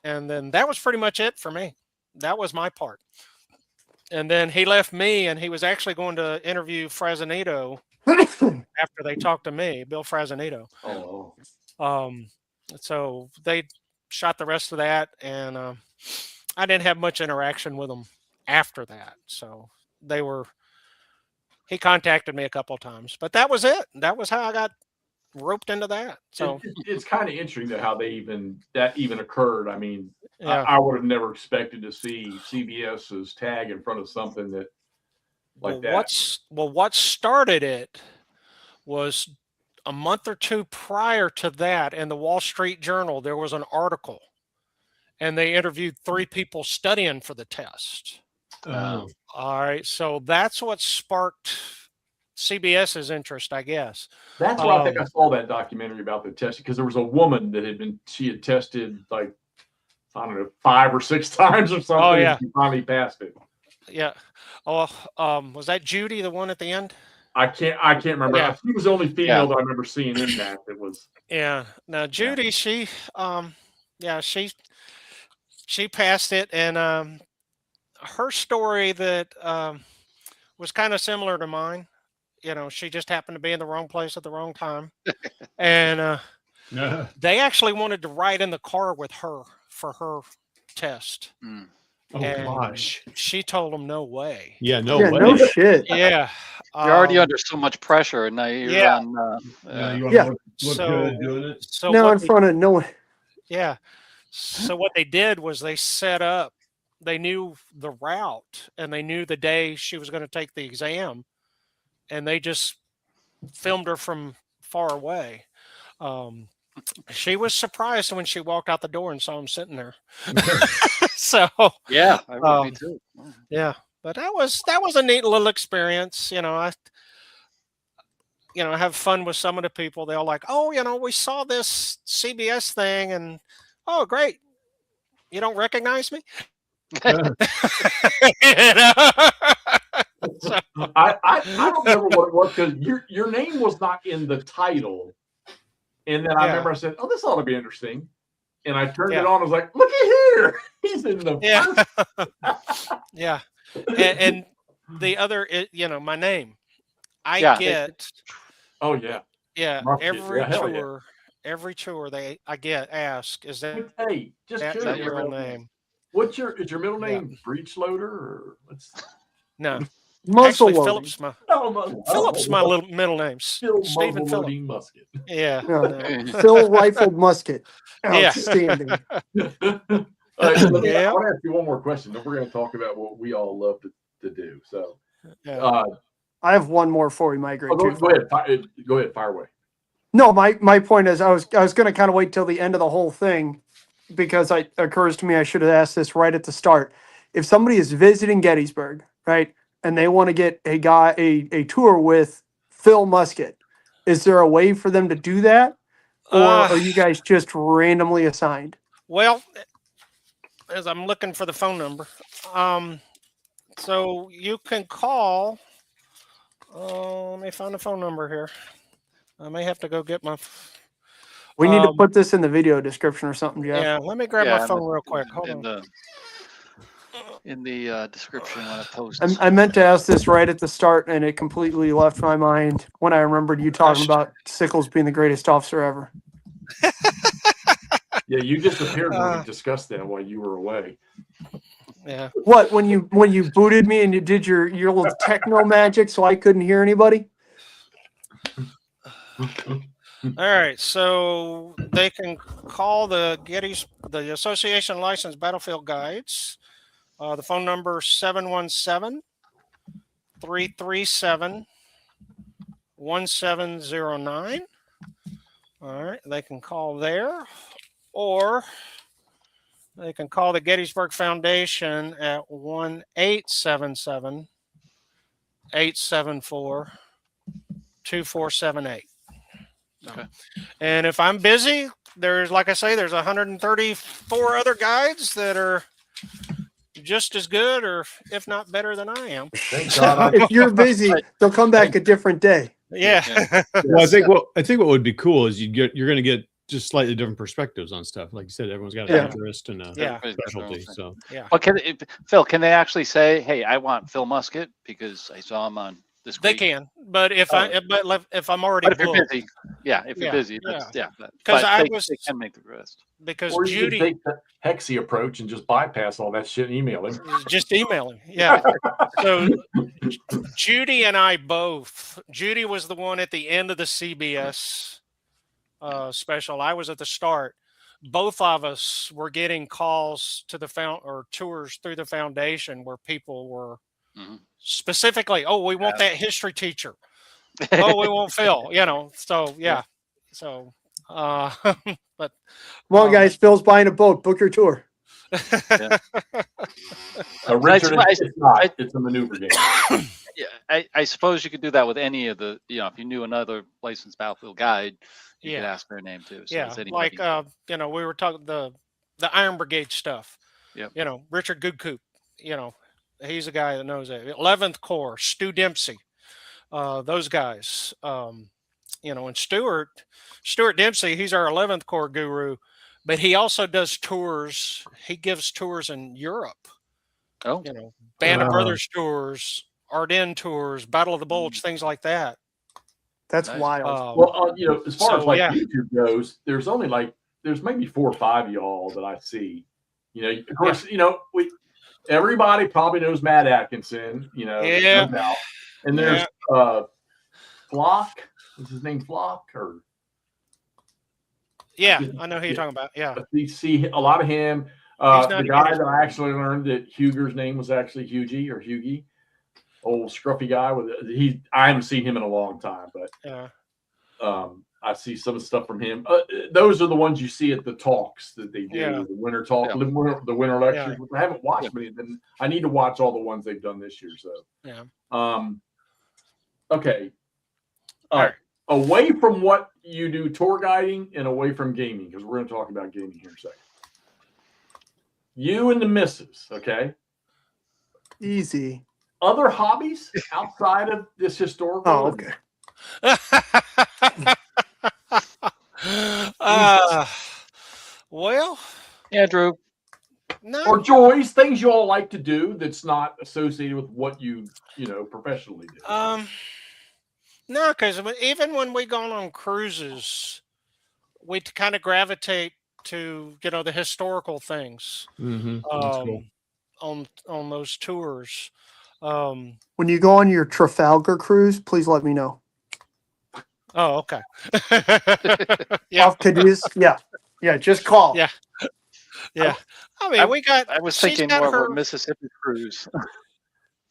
and then that was pretty much it for me. That was my part. And then he left me, and he was actually going to interview Frazanito after they talked to me, Bill Frazanito. Oh, So they shot the rest of that, and I didn't have much interaction with them after that. So he contacted me a couple of times, but that was it. That was how I got roped into that. So it's kind of interesting that how that even occurred. I mean, yeah. I would have never expected to see CBS's tag in front of something that that. What started it was a month or two prior to that in the Wall Street Journal, there was an article, and they interviewed 3 people studying for the test. Oh. All right. So that's what sparked CBS's interest, I guess. That's why I think I saw that documentary about the test, because there was a woman that she had tested like, I don't know, 5 or 6 times or something. Oh, yeah. And she finally passed it. Yeah. Oh, was that Judy, the one at the end? I can't remember. Yeah. She was the only female that I remember seeing in that. It was. Yeah. Now Judy, she passed it, and her story that was kind of similar to mine. She just happened to be in the wrong place at the wrong time, and they actually wanted to ride in the car with her for her test. Mm. Oh And gosh. She told them no way. Yeah, no Yeah, way. no shit. Yeah. You're already under so much pressure, and now you're Yeah. on. You want Yeah. to look So- good doing it. So Now what in they- front of no one. Yeah. So what they did was they set up, they knew the route and they knew the day she was going to take the exam, and they just filmed her from far away. She was surprised when she walked out the door and saw him sitting there. So Yeah, I would be too. yeah, but that was a neat little experience. I have fun with some of the people. They're like, oh, we saw this CBS thing, and oh, great. You don't recognize me? So, I don't remember what it was, because your name was not in the title, and then I remember I said, "Oh, this ought to be interesting," and I turned it on. I was like, "Look at here, he's in the first." Yeah, and the other, my name. I get. Oh yeah. Yeah, Market, every tour I get asked, is that Hey, just that curious, your real name? is your middle name Breech Loader, or what's? No, Muscle actually, loading. Phillips my little middle name. Still Stephen Phillips. loading musket. Yeah. Yeah. Phil rifled musket. Yeah. Outstanding. All right, so Yeah. I want to ask you one more question. Then we're going to talk about what we all love to do. So, Yeah. I have one more before we migrate. go too. ahead. Go ahead. Fire away. No, my point is I was going to kind of wait till the end of the whole thing, because it occurs to me I should have asked this right at the start. If somebody is visiting Gettysburg, right, and they want to get a tour with Phil Musket, is there a way for them to do that, or are you guys just randomly assigned? Well, as I'm looking for the phone number, so you can call. Let me find the phone number here. I may have to go get my. We need to put this in the video description or something, Jeff. Yeah, let me grab my phone real quick. Hold on. In the description when I post. I meant to ask this right at the start, and it completely left my mind when I remembered you talking about Sickles being the greatest officer ever. Yeah, you disappeared when we discussed that while you were away. Yeah. What, when you booted me and you did your little techno magic so I couldn't hear anybody? All right, so they can call the Association Licensed Battlefield Guides. The phone number is 717-337-1709. All right, they can call there, or they can call the Gettysburg Foundation at 1-877-874-2478. Okay. And if I'm busy, there's, like I say, there's 134 other guides that are just as good, or if not better than I am. Thank God. If you're busy, they'll come back a different day. Yeah. Well, I think what would be cool is you're going to get just slightly different perspectives on stuff. Like you said, everyone's got an Yeah. interest and a Yeah. Everybody's got their own specialty. thing. So Yeah. But Phil, can they actually say, "Hey, I want Phil Musket because I saw him on this"? They week"? can, but if if I'm already But if you're booked, busy, if you're Yeah, busy, that's yeah. but 'Cause I they can make the request. because Or you Judy can take the Hexy approach and just bypass all that shit and email him. just emailing. Yeah. So Judy and I both. Judy was the one at the end of the CBS special. I was at the start. Both of us were getting calls to the or tours through the foundation where people were Mhm. specifically, "Oh, we want that history teacher. Oh, we want Phil." So yeah. So, but Come on, guys. Phil's buying a boat. Book your tour. Richard, I- it's not. It's a maneuver game. Yeah, I suppose you could do that with any of the, if you knew another licensed battlefield guide, you could Yeah. ask their name too. So yeah, it's anybody. like we were talking the Iron Brigade stuff. Yep. Richard Goodcoop. He's a guy that knows it. 11th Corps, Stu Dempsey. Those guys. And Stuart Dempsey, he's our 11th Corps guru, but he also does tours. He gives tours in Europe. Oh, Band of Brothers tours, Ardennes tours, Battle of the Bulge, things like that. That's Nice. wild. Well, as far as So, yeah. YouTube goes, there's only there's maybe 4 or 5 of y'all that I see. Of course, everybody probably knows Matt Atkinson. Yeah. no doubt. And there's Flock. Is his name Flock or? Yeah, I know who you're talking about. Yeah. You see a lot of him. He's not The a guy Gettysburg. that I actually learned that Huger's name was actually Hughie, old scruffy guy I haven't seen him in a long time, but Yeah. I see some stuff from him. Those are the ones you see at the talks that they do, Yeah. the winter talk, Yeah. the winter lectures. Yeah. Which I haven't watched many of them. I need to watch all the ones they've done this year. So Yeah. Okay. All right. Away from what you do tour guiding and away from gaming, because we're going to talk about gaming here in a second. You and the missus, okay? Easy. Other hobbies outside of this historical? Oh, okay. Well, Andrew. no. Or joys, things you all like to do that's not associated with what you professionally do. No, because even when we go on cruises, we kind of gravitate to the historical things that's cool. on those tours. When you go on your Trafalgar cruise, please let me know. Oh, okay. Yeah, Off Cadiz. Yeah. Just call. Yeah. Yeah. I mean, we got. I was she's thinking got more of her- a Mississippi cruise.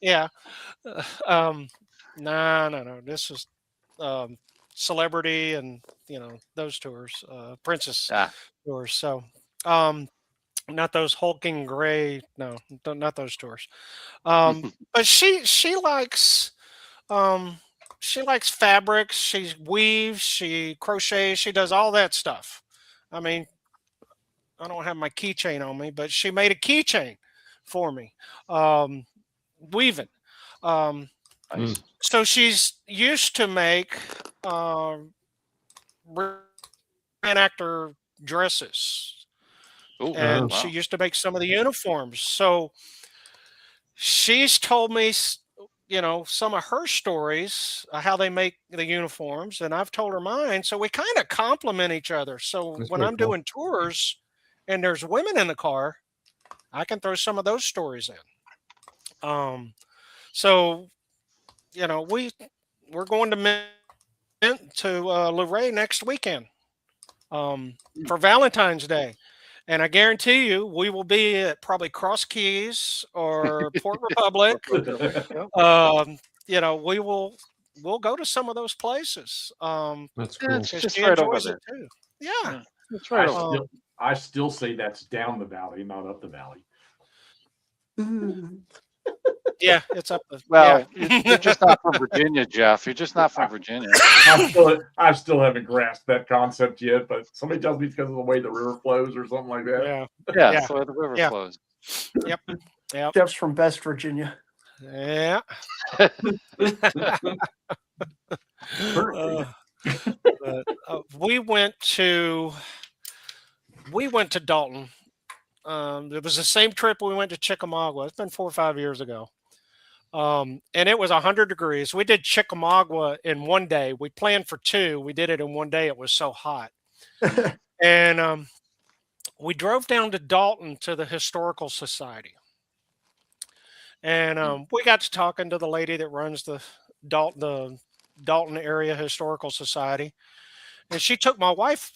Yeah. No. This is celebrity and those tours, princess tours. So, not those hulking gray. No, not those tours. But she likes fabrics. She weaves. She crochets. She does all that stuff. I mean, I don't have my keychain on me, but she made a keychain for me, weaving. Nice. So she's used to make reenactor dresses, Ooh, and wow. she used to make some of the uniforms. So she's told me, some of her stories, how they make the uniforms, and I've told her mine. So we kind of complement each other. So That's when pretty I'm cool. doing tours and there's women in the car, I can throw some of those stories in. So we're going to to Luray next weekend for Valentine's Day. And I guarantee you, we will be at probably Cross Keys or Port Republic. We'll go to some of those places. That's Yeah, cool. it's 'Cause just she right over enjoys there. it too. Yeah. It's right over there. I still say that's down the valley, not up the valley. Yeah, it's up the Well, you're just not from Virginia, Jeff. You're just not from Virginia. I still haven't grasped that concept yet, but somebody tells me it's because of the way the river flows or something like that. yeah. Yeah, Yeah. that's where the river Yeah. flows. Yep. Jeff's from Best Virginia. Yeah. We went to Dalton. It was the same trip we went to Chickamauga. It's been 4 or 5 years ago. And it was 100 degrees. We did Chickamauga in one day. We planned for 2. We did it in one day. It was so hot. And we drove down to Dalton to the Historical Society. And we got to talking to the lady that runs the Dalton Area Historical Society. And she took my wife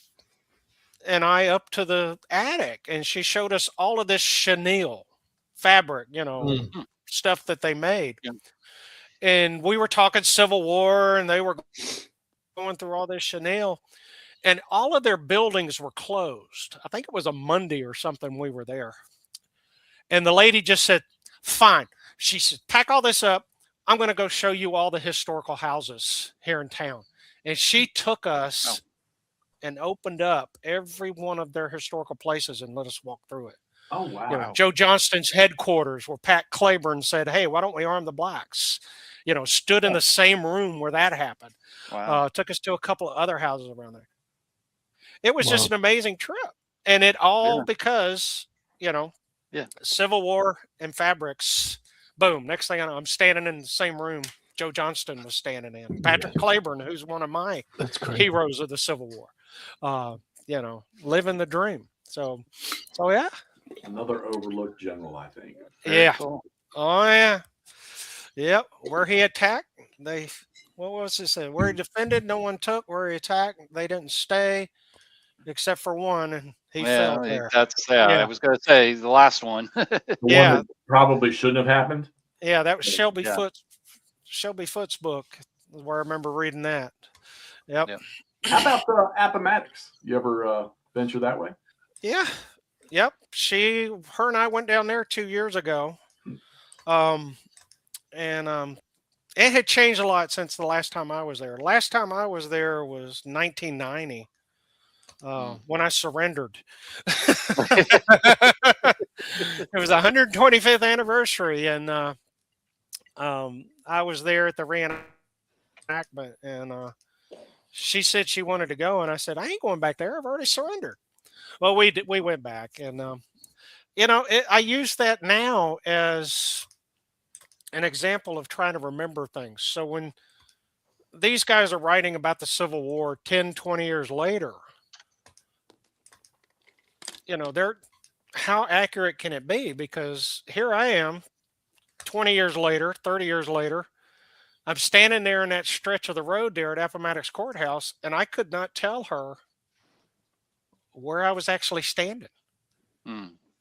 and I up to the attic, and she showed us all of this chenille fabric, stuff that they made. Yeah. And we were talking Civil War, and they were going through all this chenille, and all of their buildings were closed. I think it was a Monday or something we were there. And the lady just said, fine. She said, pack all this up. I'm going to go show you all the historical houses here in town. And she took us and opened up every one of their historical places and let us walk through it. Oh, wow. Joe Johnston's headquarters, where Pat Claiborne said, hey, why don't we arm the blacks? Stood in the same room where that happened. Wow. Took us to a couple of other houses around there. It was just an amazing trip. And it all because, Civil War and fabrics. Boom. Next thing I know, I'm standing in the same room Joe Johnston was standing in. Patrick Claiborne, who's one of my heroes of the Civil War. Living the dream. So yeah. Another overlooked general, I think. Yeah. Cool. Oh yeah. Yep. Where he attacked, what was it said? Where he defended, no one took. Where he attacked, they didn't stay, except for one, and he fell there. I was going to say the last one. The one that probably shouldn't have happened. Yeah, that was Shelby Foote's book, where I remember reading that. Yep. How about the Appomattox? You ever venture that way? Yeah. Yep. Her and I went down there 2 years ago. And it had changed a lot since the last time I was there. Last time I was there was 1990. When I surrendered. It was 125th anniversary, and I was there at the reenactment, and she said she wanted to go, and I said, I ain't going back there. I've already surrendered. Well, we went back, and I use that now as an example of trying to remember things. So when these guys are writing about the Civil War 10, 20 years later, how accurate can it be? Because here I am 20 years later, 30 years later, I'm standing there in that stretch of the road there at Appomattox Courthouse, and I could not tell her where I was actually standing.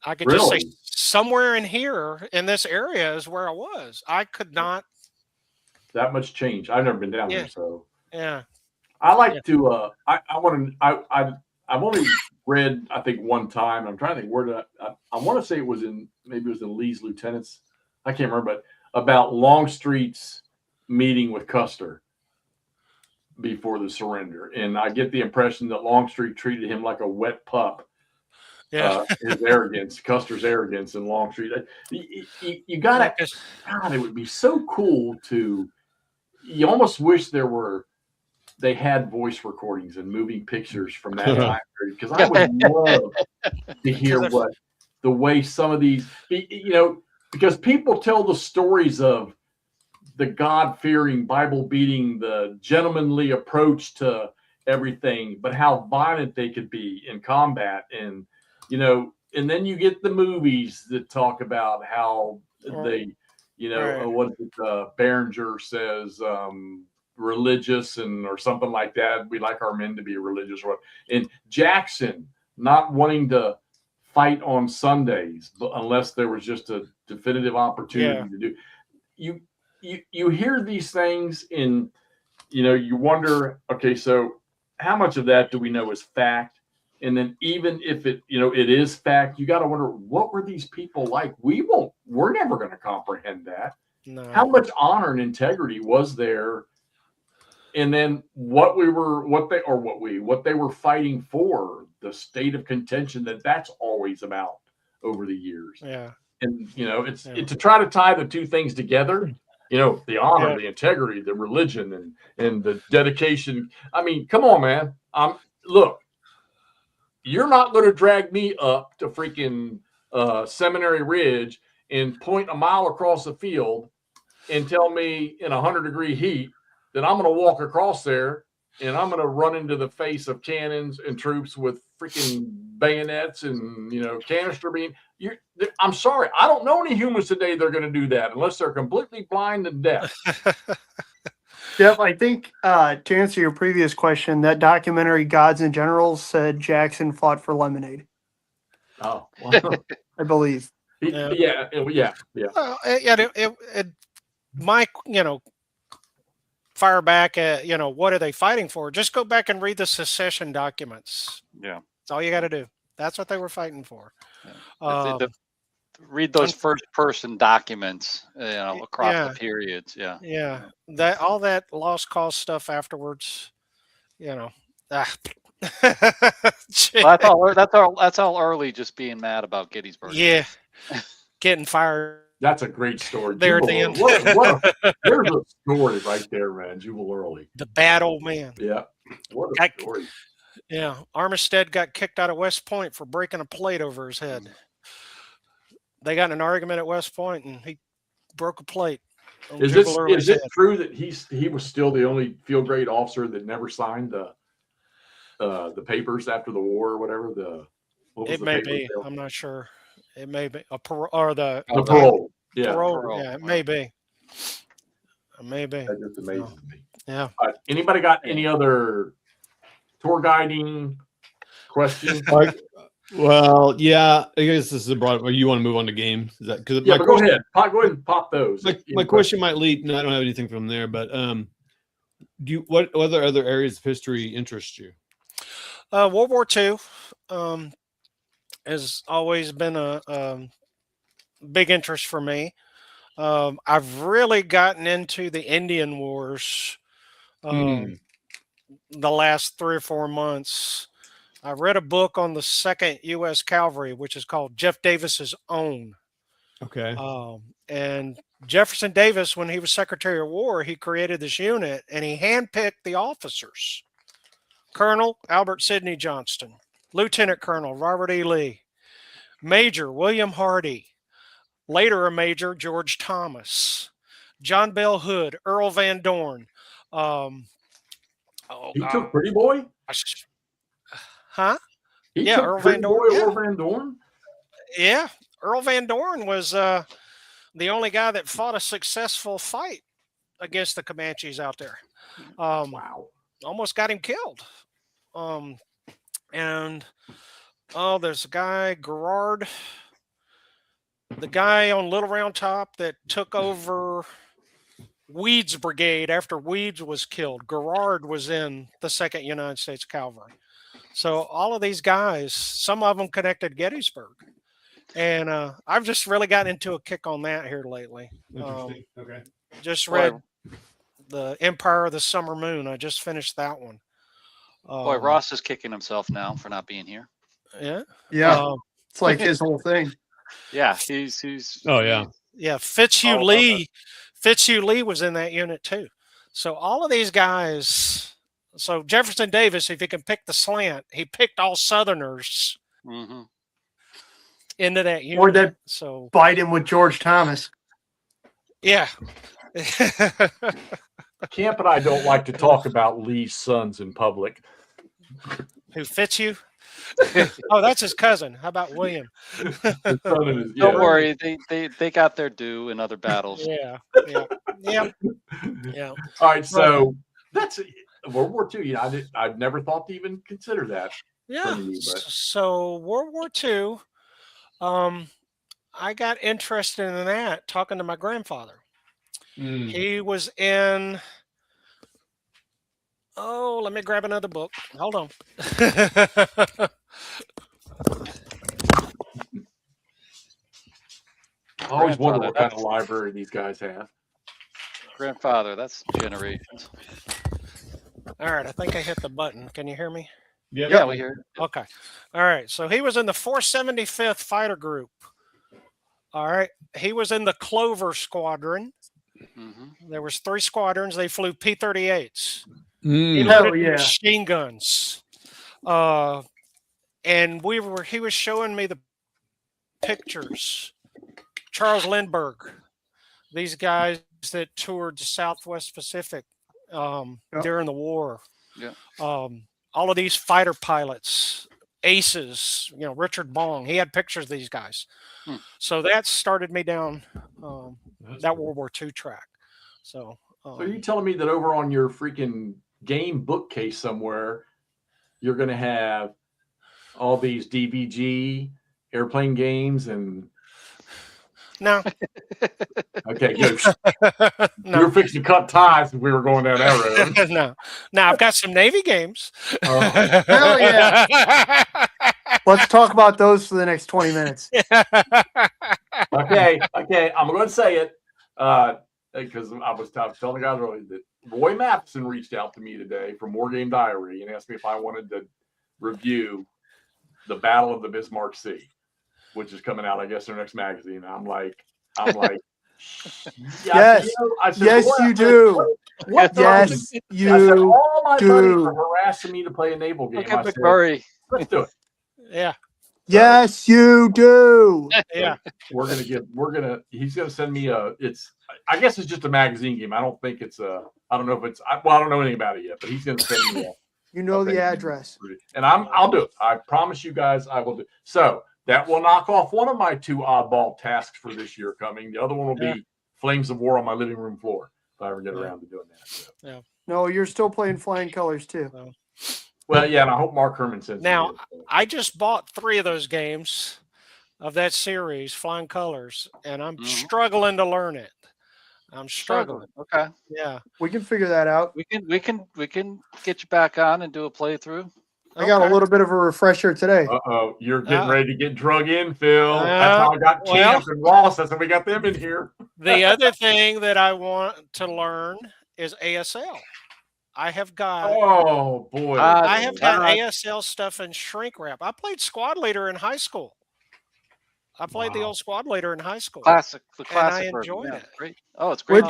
I could just say somewhere in here in this area is where I was. I could not. That much change. I've never been down there, so yeah. I like to. I've only read, I think, one time. I'm trying to think where I want to say it was in Lee's Lieutenants. I can't remember, but about Longstreet's meeting with Custer before the surrender, and I get the impression that Longstreet treated him like a wet pup. Yeah, his arrogance, Custer's arrogance, and Longstreet. You gotta. God, it would be so cool to. You almost wish they had voice recordings and moving pictures from that time period, because I would love to hear the way some of these, because people tell the stories of the God-fearing, Bible-beating, the gentlemanly approach to everything, but how violent they could be in combat, and and then you get the movies that talk about how they, what is it, Behringer says, religious or something like that. We like our men to be religious. And Jackson not wanting to fight on Sundays, but unless there was just a definitive opportunity to do. You hear these things and you wonder, okay, so how much of that do we know is fact? And then even if it is fact, you got to wonder, what were these people like? We're never going to comprehend that. No. How much honor and integrity was there? And then what they were fighting for, the state of contention that's always about over the years. Yeah. And it's to try to tie the two things together, the honor, the integrity, the religion, and the dedication. I mean, come on, man. Look, you're not going to drag me up to freaking Seminary Ridge and point a mile across the field and tell me in 100-degree heat that I'm going to walk across there and I'm going to run into the face of cannons and troops with freaking bayonets and, canister beam. I'm sorry. I don't know any humans today that are going to do that unless they're completely blind and deaf. Jeff, I think to answer your previous question, that documentary Gods and Generals said Jackson fought for lemonade. Oh, wow. I believe. Yeah. Well, it Mike, fire back at, what are they fighting for? Just go back and read the secession documents. Yeah. That's all you got to do. That's what they were fighting for. Yeah. Read those first-person documents, across the periods. Yeah. Yeah. That all that lost cause stuff afterwards, Well, that's all early. Just being mad about Gettysburg. Yeah. Getting fired. That's a great story. There at the end. There's a story right there, man. Jubal Early. The bad old man. Yeah. What a story. Yeah. Armistead got kicked out of West Point for breaking a plate over his head. They got in an argument at West Point and he broke a plate. Is it true that he was still the only field grade officer that never signed the papers after the war or whatever? It may be. I'm not sure. It may be a parole. The parole. Yeah. Parole. Yeah, it may be. It may be. That just amazes me. Yeah. Anybody got any other tour guiding questions? Well, yeah, I guess this is a broad. Or you want to move on to games? Is that because? Yeah, but go ahead. Go ahead and pop those. My question might lead. No, I don't have anything from there. But what other areas of history interest you? World War II has always been a big interest for me. I've really gotten into the Indian Wars the last 3 or 4 months. I read a book on the 2nd U.S. Cavalry, which is called Jeff Davis's Own. Okay. And Jefferson Davis, when he was Secretary of War, he created this unit and he handpicked the officers. Colonel Albert Sidney Johnston, Lieutenant Colonel Robert E. Lee, Major William Hardy, later a Major George Thomas, John Bell Hood, Earl Van Dorn. He took Pretty Boy? Huh? Yeah, Earl Van Dorn. Earl Van Dorn? Yeah, Earl Van Dorn was the only guy that fought a successful fight against the Comanches out there. Wow. Almost got him killed. And there's a guy, Garrard, the guy on Little Round Top that took over Weed's brigade after Weeds was killed. Garrard was in the 2nd United States Cavalry. So all of these guys, some of them connected to Gettysburg. And I've just really gotten into a kick on that here lately. Okay. Just read The Empire of the Summer Moon. I just finished that one. Boy, Ross is kicking himself now for not being here. Yeah. Yeah. It's like his whole thing. Yeah. He's Oh, yeah. Yeah. Fitzhugh Lee was in that unit too. So all of these guys. So Jefferson Davis, if he can pick the slant, he picked all Southerners into that unit. Or that so Biden with George Thomas. Yeah. Camp and I don't like to talk about Lee's sons in public. Who Fitzhugh? Oh, that's his cousin. How about William? Don't worry, they got their due in other battles. Yeah. All right. So That's World War II. You know, I've never thought to even consider that. Yeah. me, but- So World War II, I got interested in that talking to my grandfather. He was in. Oh, let me grab another book. Hold on. I always wonder Grandfather, what kind of library these guys have. Grandfather, that's generations. All right, I think I hit the button. Can you hear me? Yeah, we hear. Okay. All right. So he was in the 475th Fighter Group. All right. He was in the Clover Squadron. Mm-hmm. There was 3 squadrons. They flew P-38s. He Mm. Hell loaded yeah. machine guns. And he was showing me the pictures. Charles Lindbergh, these guys that toured the Southwest Pacific during the war. Yeah. All of these fighter pilots, aces, Richard Bong, he had pictures of these guys. So that started me down that World War II track. So are you telling me that over on your freaking game bookcase somewhere, you're going to have all these DVG airplane games and no. okay, good. We No. were fixing to cut ties if we were going down that road. No. Now I've got some Navy games. Oh. Hell yeah. Let's talk about those for the next 20 minutes. Okay, I'm going to say it because I was telling the guys earlier that Roy Matheson reached out to me today from War Game Diary and asked me if I wanted to review the Battle of the Bismarck Sea, which is coming out, I guess, in their next magazine. I'm like, Yes. I said, Yes, "Roy," you I said, do. What Yes, I said, you all my buddies do. are harassing me to play a naval game. Look I at said, McMurray. let's do it. Yeah. Yes, you do. Yeah. He's gonna send me I guess it's just a magazine game. I don't think it's I don't know if it's, I don't know anything about it yet, but he's gonna send me You know Okay. the address. and I'll do it. I promise you guys I will do. So that will knock off one of my 2 oddball tasks for this year coming. The other one will be Flames of War on my living room floor if I ever get around to doing that. So. No, you're still playing Flying Colors too. Well, yeah, and I hope Mark Herman sends Now, me it. I just bought 3 of those games of that series, Flying Colors, and I'm struggling to learn it. I'm struggling. Okay. Yeah. We can figure that out. We can get you back on and do a playthrough. I got a little bit of a refresher today. Uh-oh, you're getting ready to get drug in, Phil. That's how I got well- Camp and Ross. That's how we got them in here. The other thing that I want to learn is ASL. I have got Oh boy. I have got Uh, ASL stuff in shrink wrap. I played Squad Leader in high school. I played the Wow. old Squad Leader in high school. Classic, the And I classic version. enjoyed Yeah, it. great. Oh, it's great.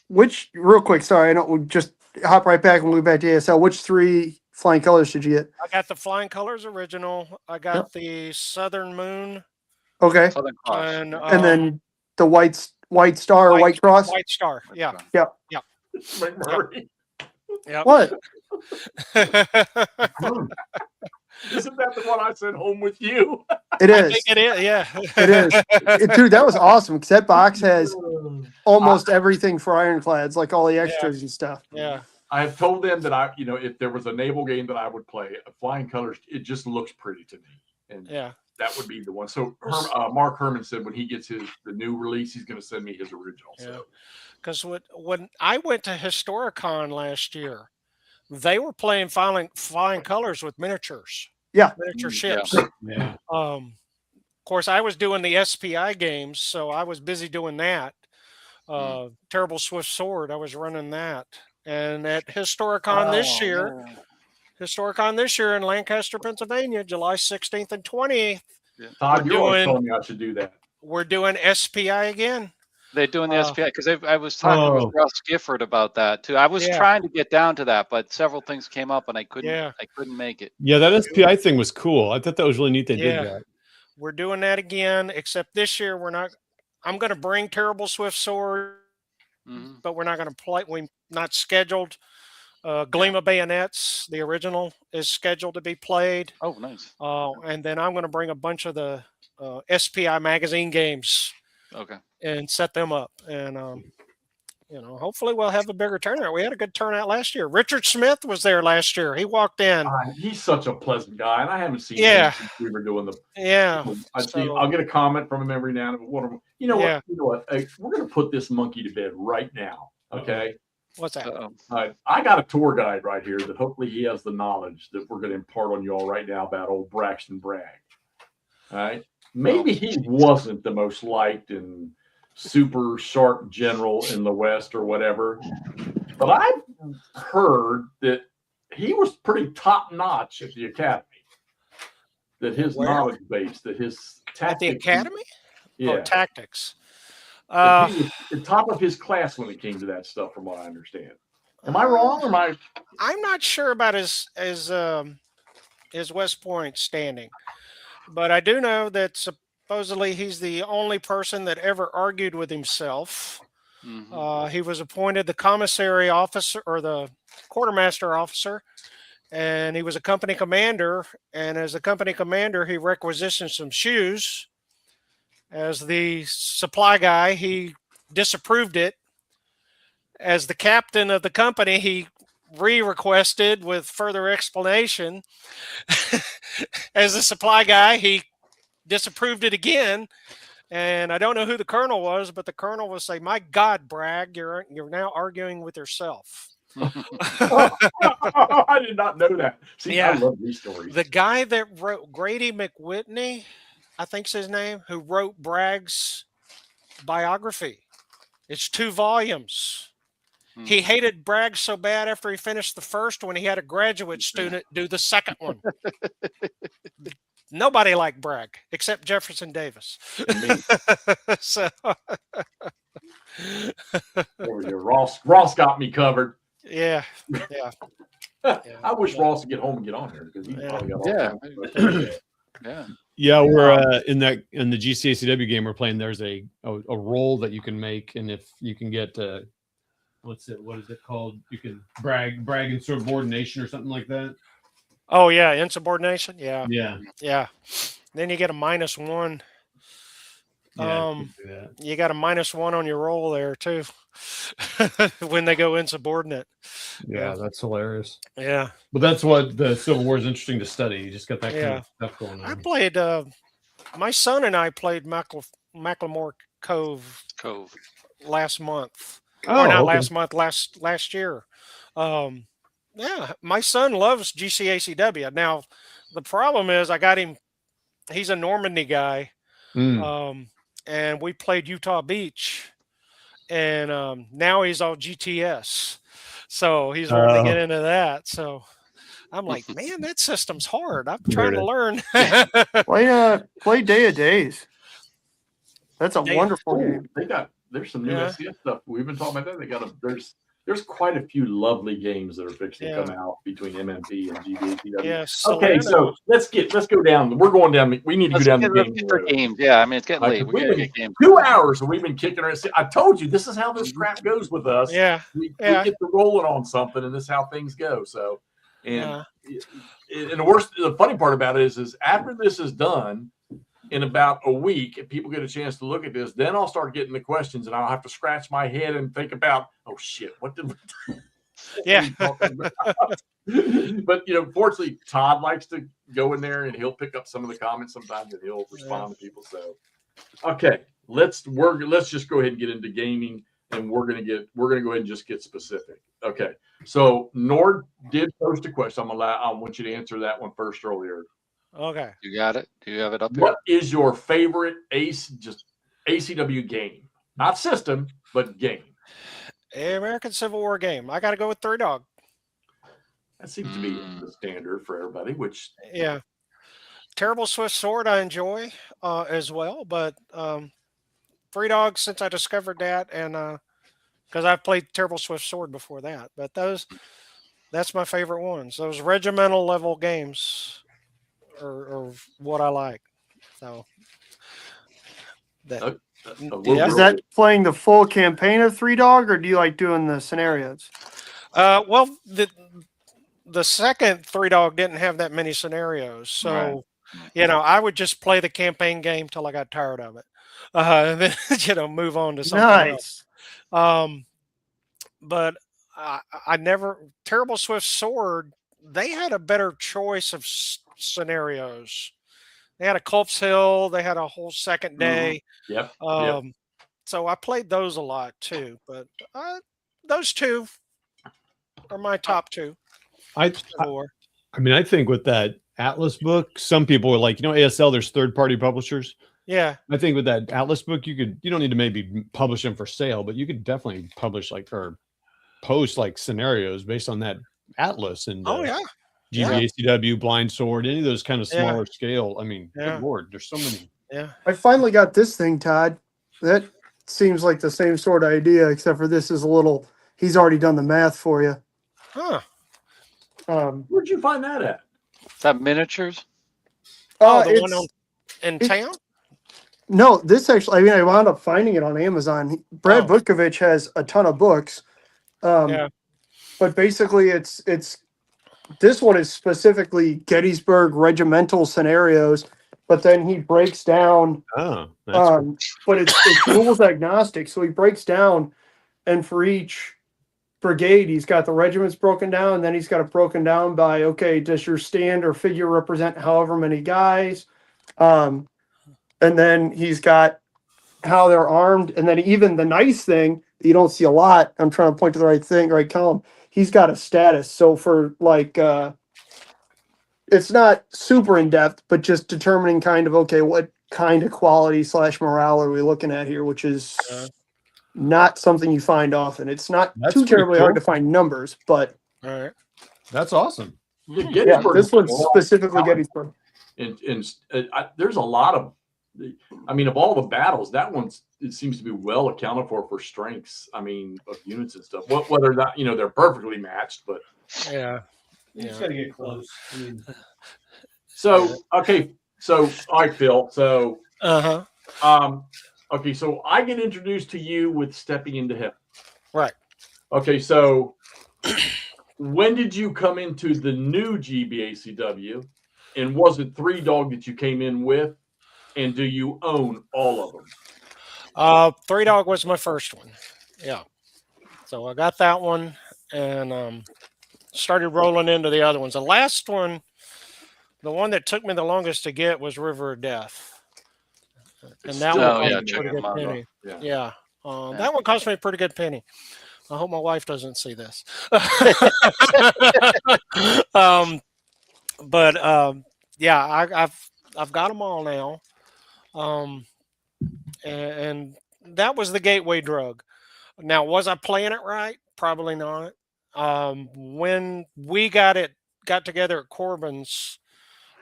Which real quick, sorry, I know we'll just hop right back and move back to ASL. Which 3 Flying Colors did you get? I got the Flying Colors original. I got the Southern Moon Okay. Southern Cross. and And then the White Star or White Cross? White Star. Yeah. McMurray. Yep. What? Isn't that the one I sent home with you? It I is. think it is. Yeah. It is. Dude, that was awesome because that box has almost everything for ironclads, like all the extras and stuff. Yeah. I have told them that if there was a naval game that I would play, Flying Colors, it just looks pretty to me, and Yeah. that would be the one. So Mark Herman said when he gets the new release, he's going to send me his original. Yeah. So Because when I went to Historicon last year, they were playing flying colors with miniatures. Yeah. Miniature Yeah. ships. Yeah. Of course, I was doing the SPI games, so I was busy doing that. Terrible Swift Sword, I was running that. And at Historicon this year in Lancaster, Pennsylvania, July 16th and 20th, Todd, you always doing- told me I should do that. we're doing SPI again. They're doing the SPI because I was talking Oh. with Russ Gifford about that too. I was Yeah. trying to get down to that, but several things came up and I couldn't. Yeah. I couldn't make it. Yeah, that SPI thing was cool. I thought that was really neat they Yeah. did that. We're doing that again, except this year I'm going to bring Terrible Swift Sword, Mhm. but we're not going to play. We're not scheduled. Gleam of Bayonets, the original, is scheduled to be played. Oh, nice. And then I'm going to bring a bunch of the SPI magazine games Okay. and set them up. And hopefully we'll have a bigger turnout. We had a good turnout last year. Richard Smith was there last year. He walked in. He's such a pleasant guy, and I haven't seen Yeah. him since we were doing the. Yeah. I'll get a comment from him every now and then. You know Yeah. what? You know what? Hey, we're going to put this monkey to bed right now. Okay. What's that? I got a tour guide right here that hopefully he has the knowledge that we're going to impart on you all right now about old Braxton Bragg. All right. Maybe he wasn't the most liked and super sharp general in the West or whatever, but I've heard that he was pretty top notch at the academy. That his Where? knowledge base, that his tactics, At the academy? yeah, Oh, tactics. that he was the top of his class when it came to that stuff, from what I understand. Am I wrong? Or am I? I'm not sure about his West Point standing, but I do know that supposedly he's the only person that ever argued with himself. Mhm. He was appointed the commissary officer or the quartermaster officer, and he was a company commander. And as a company commander, he requisitioned some shoes. As the supply guy, he disapproved it. As the captain of the company, he re-requested with further explanation. As the supply guy, he disapproved it again. And I don't know who the colonel was, but the colonel would say, "My God, Bragg, you're now arguing with yourself." I did not know that. See, I Yeah. love these stories. The guy that wrote Grady McWhitney, I think's his name, who wrote Bragg's biography. It's 2 volumes. He hated Bragg so bad after he finished the first one, he had a graduate student do the second one. Nobody liked Bragg except Jefferson Davis. So There we go. Ross got me covered. yeah. I wish Ross would get home and get on here because he probably got all Yeah. kinds of- Yeah. Yeah, we're in the GCACW game we're playing. There's a role that you can make, and if you can get what is it called? You can brag insubordination or something like that. Oh yeah, insubordination. Yeah. Yeah, Yeah. Then you get a -1. yeah. you can do that. You got a -1 on your roll there too. When they go insubordinate. Yeah, that's hilarious. Yeah. But that's what the Civil War is interesting to study. You just got that kind of stuff going I on. played my son and I played Macklemore Cove last month. Or not okay. last month, last year. Yeah, my son loves GCACW. Now, the problem is I got him. He's a Normandy guy, and we played Utah Beach, and now he's all GTS. So he's wanting to get into that. So I'm like, man, that system's hard. I'm trying to learn. Play Day of Days. That's a wonderful game. There's some new SCS stuff. We've been talking about that. There's quite a few lovely games that are fixing to come out between MMP and GBACW. Yes. Okay, so let's go down. We're going down. We need to go down the Let's game. get our games. Yeah, I mean it's getting late. We've We're been games. 2 hours and we've been kicking our. I told you this is how this crap goes with us. Yeah. We get to rolling on something, and this is how things go. So, and the funny part about it is after this is done, in about a week, if people get a chance to look at this, then I'll start getting the questions, and I'll have to scratch my head and think about, oh shit, what did we do? Yeah. But fortunately, Todd likes to go in there and he'll pick up some of the comments sometimes, and he'll respond to people. So, okay, let's just go ahead and get into gaming, and we're gonna go ahead and just get specific. Okay, so Nord did post a question. I want you to answer that one first earlier. Okay. You got it? Do you have it up there? What is your favorite ACW game? Not system, but game. American Civil War game. I got to go with Three Dog. That seems to be the standard for everybody, which Yeah. Terrible Swift Sword I enjoy as well, but Three Dogs, since I discovered that, and because I've played Terrible Swift Sword before that, but that's my favorite ones. Those regimental level games are what I like. So that Is that playing the full campaign of Three Dog, or do you like doing the scenarios? well, the second Three Dog didn't have that many scenarios, so I would just play the campaign game till I got tired of it, and then move on to something else. but I never Terrible Swift Sword. They had a better choice of scenarios. They had a Culp's Hill. They had a whole second day. Yep. Yep. Um, so I played those a lot too. But those two are my top two. I Civil War. I mean, I think with that Atlas book, some people are like, ASL, there's third-party publishers. Yeah. I think with that Atlas book, you don't need to maybe publish them for sale, but you could definitely publish or post like scenarios based on that Atlas and Oh yeah. GBACW, Blind Sword, any of those kind of Yeah. smaller scale. I mean, Yeah. good Lord, there's so many. Yeah. I finally got this thing, Todd. That seems like the same sort of idea, except for this is a little. He's already done the math for you. Huh. Where'd you find that at? Is that miniatures? Oh, the one it's- in town? No, this actually. I mean, I wound up finding it on Amazon. Brad Oh. Butkovich has a ton of books. Yeah. But basically, it's this one is specifically Gettysburg regimental scenarios. But then he breaks down. Oh, that's cool. But it's rules agnostic. So he breaks down, and for each brigade, he's got the regiments broken down, and then he's got it broken down by, okay, does your stand or figure represent however many guys? And then he's got how they're armed, and then even the nice thing that you don't see a lot, I'm trying to point to the right column, he's got a status. So for like it's not super in depth, but just determining kind of, okay, what kind of quality / morale are we looking at here, which is not something you find often. It's not That's too pretty terribly hard cool. to find numbers, but All right. That's awesome. Yeah, yeah, Gettysburg this is one's a lot. specifically Gettysburg. There's a lot of, I mean, of all the battles, that it seems to be well accounted for strengths. I mean, of units and stuff. Whether or not they're perfectly matched, but Yeah. You just gotta get close. I mean, so okay. So all right, Phil. So Uh-huh. okay. So I get introduced to you with Stepping into Heaven. Right. Okay. So when did you come into the new GBACW? And was it Three Dog that you came in with? And do you own all of them? Three Dog was my first one. Yeah. So I got that one and started rolling into the other ones. The last one, the one that took me the longest to get, was River of Death. And that Still one yeah, cost me a check pretty good them out. penny. Yeah. Yeah. That one cost me a pretty good penny. I hope my wife doesn't see this. Yeah, I've got them all now. And that was the gateway drug. Now, was I playing it right? Probably not. When we got together at Corbin's,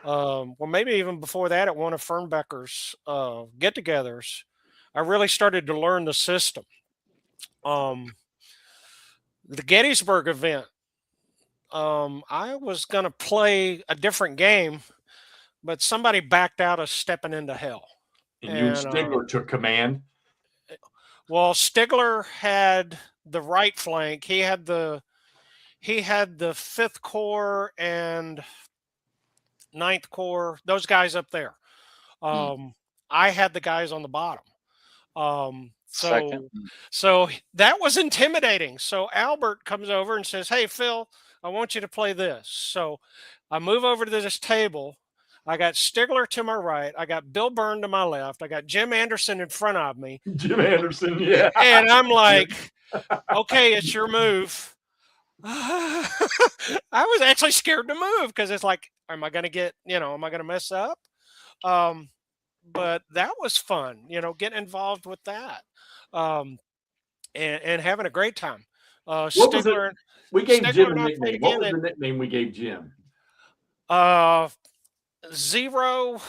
well, maybe even before that, at one of Fernbecker's get-togethers, I really started to learn the system. The Gettysburg event, I was going to play a different game, but somebody backed out of Stepping into Hell. And you and Stigler took command. Well, Stigler had the right flank. He had the 5th Corps and 9th Corps, those guys up there. I had the guys on the bottom. So that was intimidating. So Albert comes over and says, "Hey, Phil, I want you to play this." So I move over to this table. I got Stigler to my right. I got Bill Byrne to my left. I got Jim Anderson in front of me. Jim Anderson, yeah. And I'm like, okay, it's your move. I was actually scared to move because it's like, am I going to mess up? But that was fun, getting involved with that and having a great time. Stigler, we gave Stigler Jim a and I nickname. played What was again the nickname we gave Jim? Zero.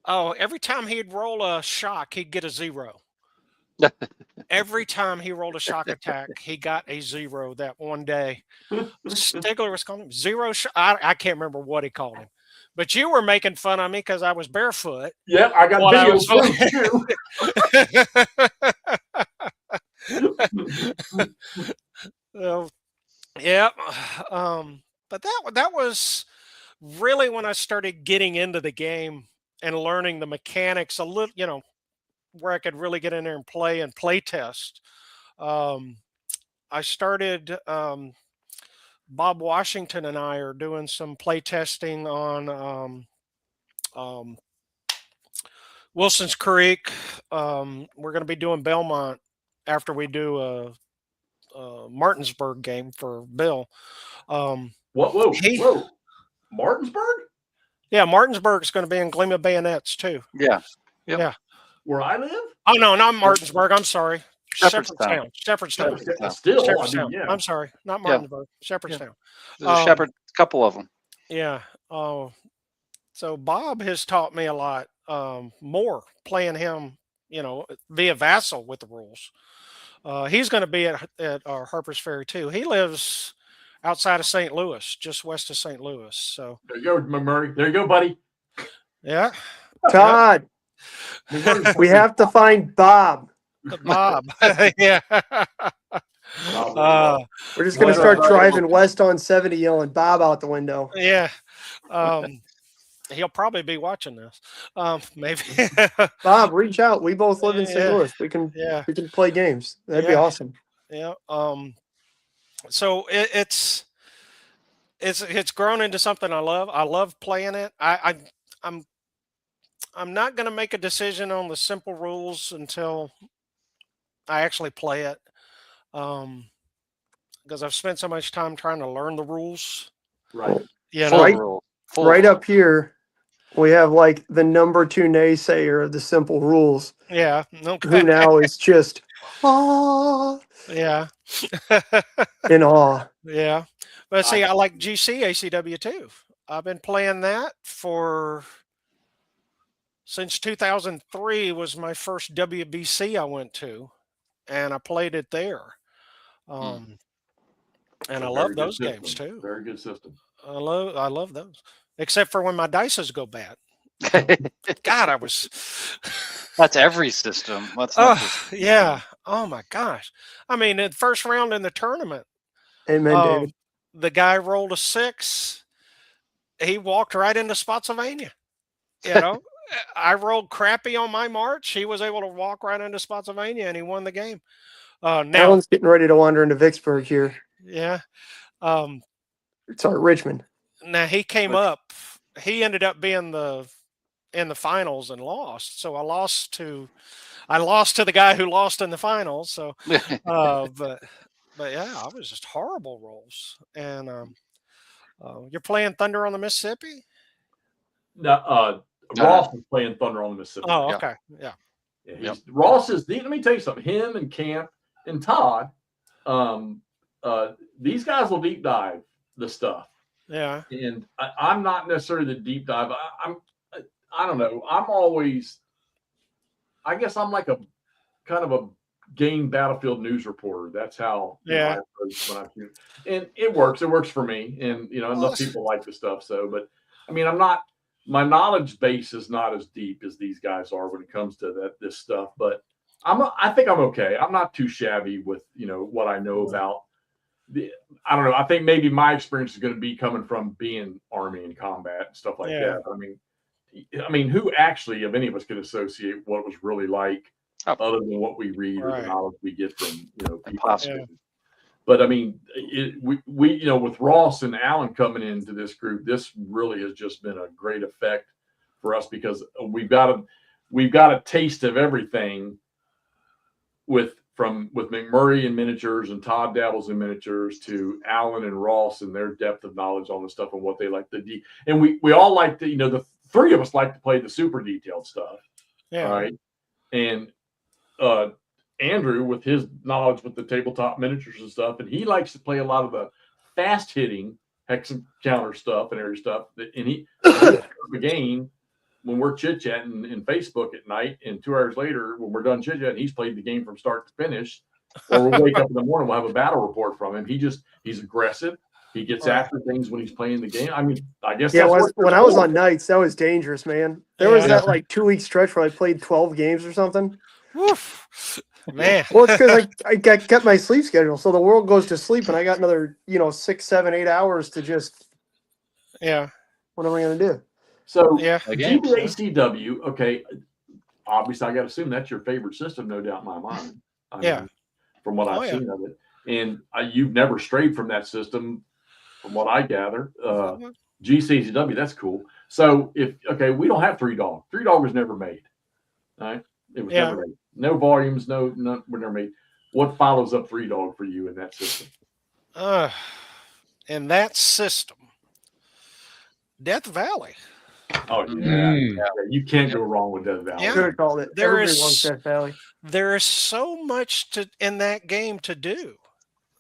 Oh, every time he'd roll a shock, he'd get a 0. Every time he rolled a shock attack, he got a 0 that one day. Stigler was calling him Zero. I can't remember what he called him. But you were making fun of me because I was barefoot. Yep, I got While I videos too. Yeah. But that was really when I started getting into the game and learning the mechanics a little, where I could really get in there and play test. I started. Bob Washington and I are doing some play testing on Wilson's Creek. We're going to be doing Belmont after we do a Martinsburg game for Bill. Whoa, He- whoa. Martinsburg? Yeah, Martinsburg is going to be in Gleam of Bayonets too. Yeah. Yep. Where I live? Oh no, not Martinsburg. I'm sorry, Shepherdstown. Shepherdstown. Shepherdstown. Still, I Shepherdstown. mean, yeah. I'm sorry, not Yeah. Martinsburg. Shepherdstown. There's a Shepherd, couple of them. Yeah. Oh, so Bob has taught me a lot more playing him, via Vassal with the rules. He's going to be at Harper's Ferry too. He lives outside of St. Louis, just west of St. Louis. So There you go, McMurray. There you go, buddy. yeah, Todd, we have to find Bob. Bob. Yeah. We're just gonna What start about- driving west on 70, yelling Bob out the window. Yeah. He'll probably be watching this. Maybe. Bob, reach out. We both live in St. Yeah. Louis. We can Yeah. play games. That'd be Yeah. awesome. Yeah. So it's grown into something I love. I love playing it. I'm not going to make a decision on the simple rules until I actually play it. Because I've spent so much time trying to learn the rules. Right. You Full know, Right. rule. Full Right rule. up here, we have like the number 2 naysayer of the simple rules, yeah. who Okay. now is just Yeah. in awe. Yeah. But see, I like GC ACW too. I've been playing that since 2003 was my first WBC I went to, and I played it there. And I Very love good those system. games too. Very good system. I love those, except for when my dices go bad. God, I was. That's every system. That's not just, Yeah. Oh my gosh. I mean, in the first round in the tournament, Amen, David. the guy rolled a 6. He walked right into Spotsylvania. You know, I rolled crappy on my march. He was able to walk right into Spotsylvania, and he won the game. Now, Alan's getting ready to wander into Vicksburg here. yeah. Sorry, Richmond. Now he came up. He ended up being in the finals and lost. So I lost to the guy who lost in the finals. So, but yeah, I was just horrible rolls. And you're playing Thunder on the Mississippi. Now, Ross is playing Thunder on the Mississippi. Oh, Yeah. okay, yeah. Yeah, Ross is. Let me tell you something. Him and Camp and Todd, these guys will deep dive the stuff. Yeah. And I'm not necessarily the deep dive. I don't know. I'm always. I guess I'm like a kind of a game battlefield news reporter. That's how. Yeah. I approach when I shoot. And it works. It works for me. And enough Awesome. people like the stuff. So, but I mean, I'm not. My knowledge base is not as deep as these guys are when it comes to this stuff. But I think I'm okay. I'm not too shabby with what I know about. I don't know. I think maybe my experience is going to be coming from being Army and combat and stuff like Yeah. that. I mean, who actually of any of us could associate what it was really like, Oh. other than what we read or Right. the knowledge we get from people. Impossible. Yeah. But I mean, we with Ross and Alan coming into this group, this really has just been a great effect for us because we've got a taste of everything with McMurray and miniatures and Todd dabbles in miniatures to Alan and Ross and their depth of knowledge on the stuff and what they like to do. And we all like to, the 3 of us like to play the super detailed stuff. Yeah. All right. And Andrew with his knowledge with the tabletop miniatures and stuff, and he likes to play a lot of the fast hitting hex and counter stuff and every stuff. And he again when we're chit chatting in Facebook at night, and 2 hours later when we're done chit chatting, he's played the game from start to finish. Or we'll wake up in the morning, we'll have a battle report from him. He's aggressive. He gets Right. after things when he's playing the game. I mean, I guess Yeah, that's when I was on nights, that was dangerous, man. There was Yeah. that like 2-week stretch where I played 12 games or something. Woof. Man. Well, it's because I kept my sleep schedule. So the world goes to sleep and I got another, 6, 7, 8 hours to just, Yeah. what am I going to do? So Yeah. Again, GBACW, okay. Obviously, I got to assume that's your favorite system, no doubt in my mind. Yeah. From what Oh, I've yeah. seen of it. and you've never strayed from that system, from what I gather. GCCW, that's cool. So we don't have Three Dog. Three Dog was never made. All right, it was never made. No volumes, no, were never made. What follows up Three Dog for you in that system? In that system, Death Valley. Oh yeah, you can't go wrong with Death Valley. Yeah. Could have called it. There Everybody is- wants Death Valley. There is so much in that game to do.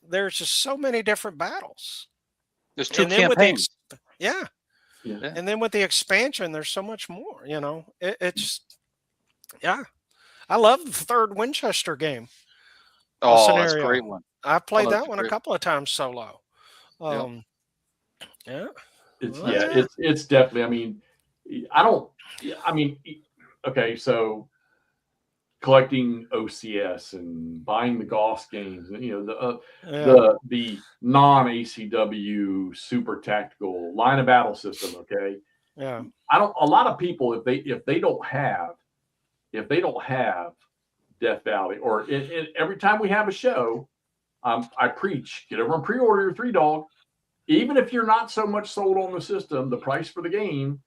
There's just so many different battles. There's 2 And then with the campaigns. Yeah. and then with the expansion, there's so much more. You know, it's I love the third Winchester game. Oh, that's a scenario. great one. I've played that's that one a great. couple of times solo. Yeah. It's definitely. I mean, okay, so collecting OCS and buying the Goss games, and the non ACW super tactical line of battle system. Okay, Yeah. a lot of people, if they don't have Death Valley, or every time we have a show, I preach, get over and pre-order your Three Dog. Even if you're not so much sold on the system, the price for the game,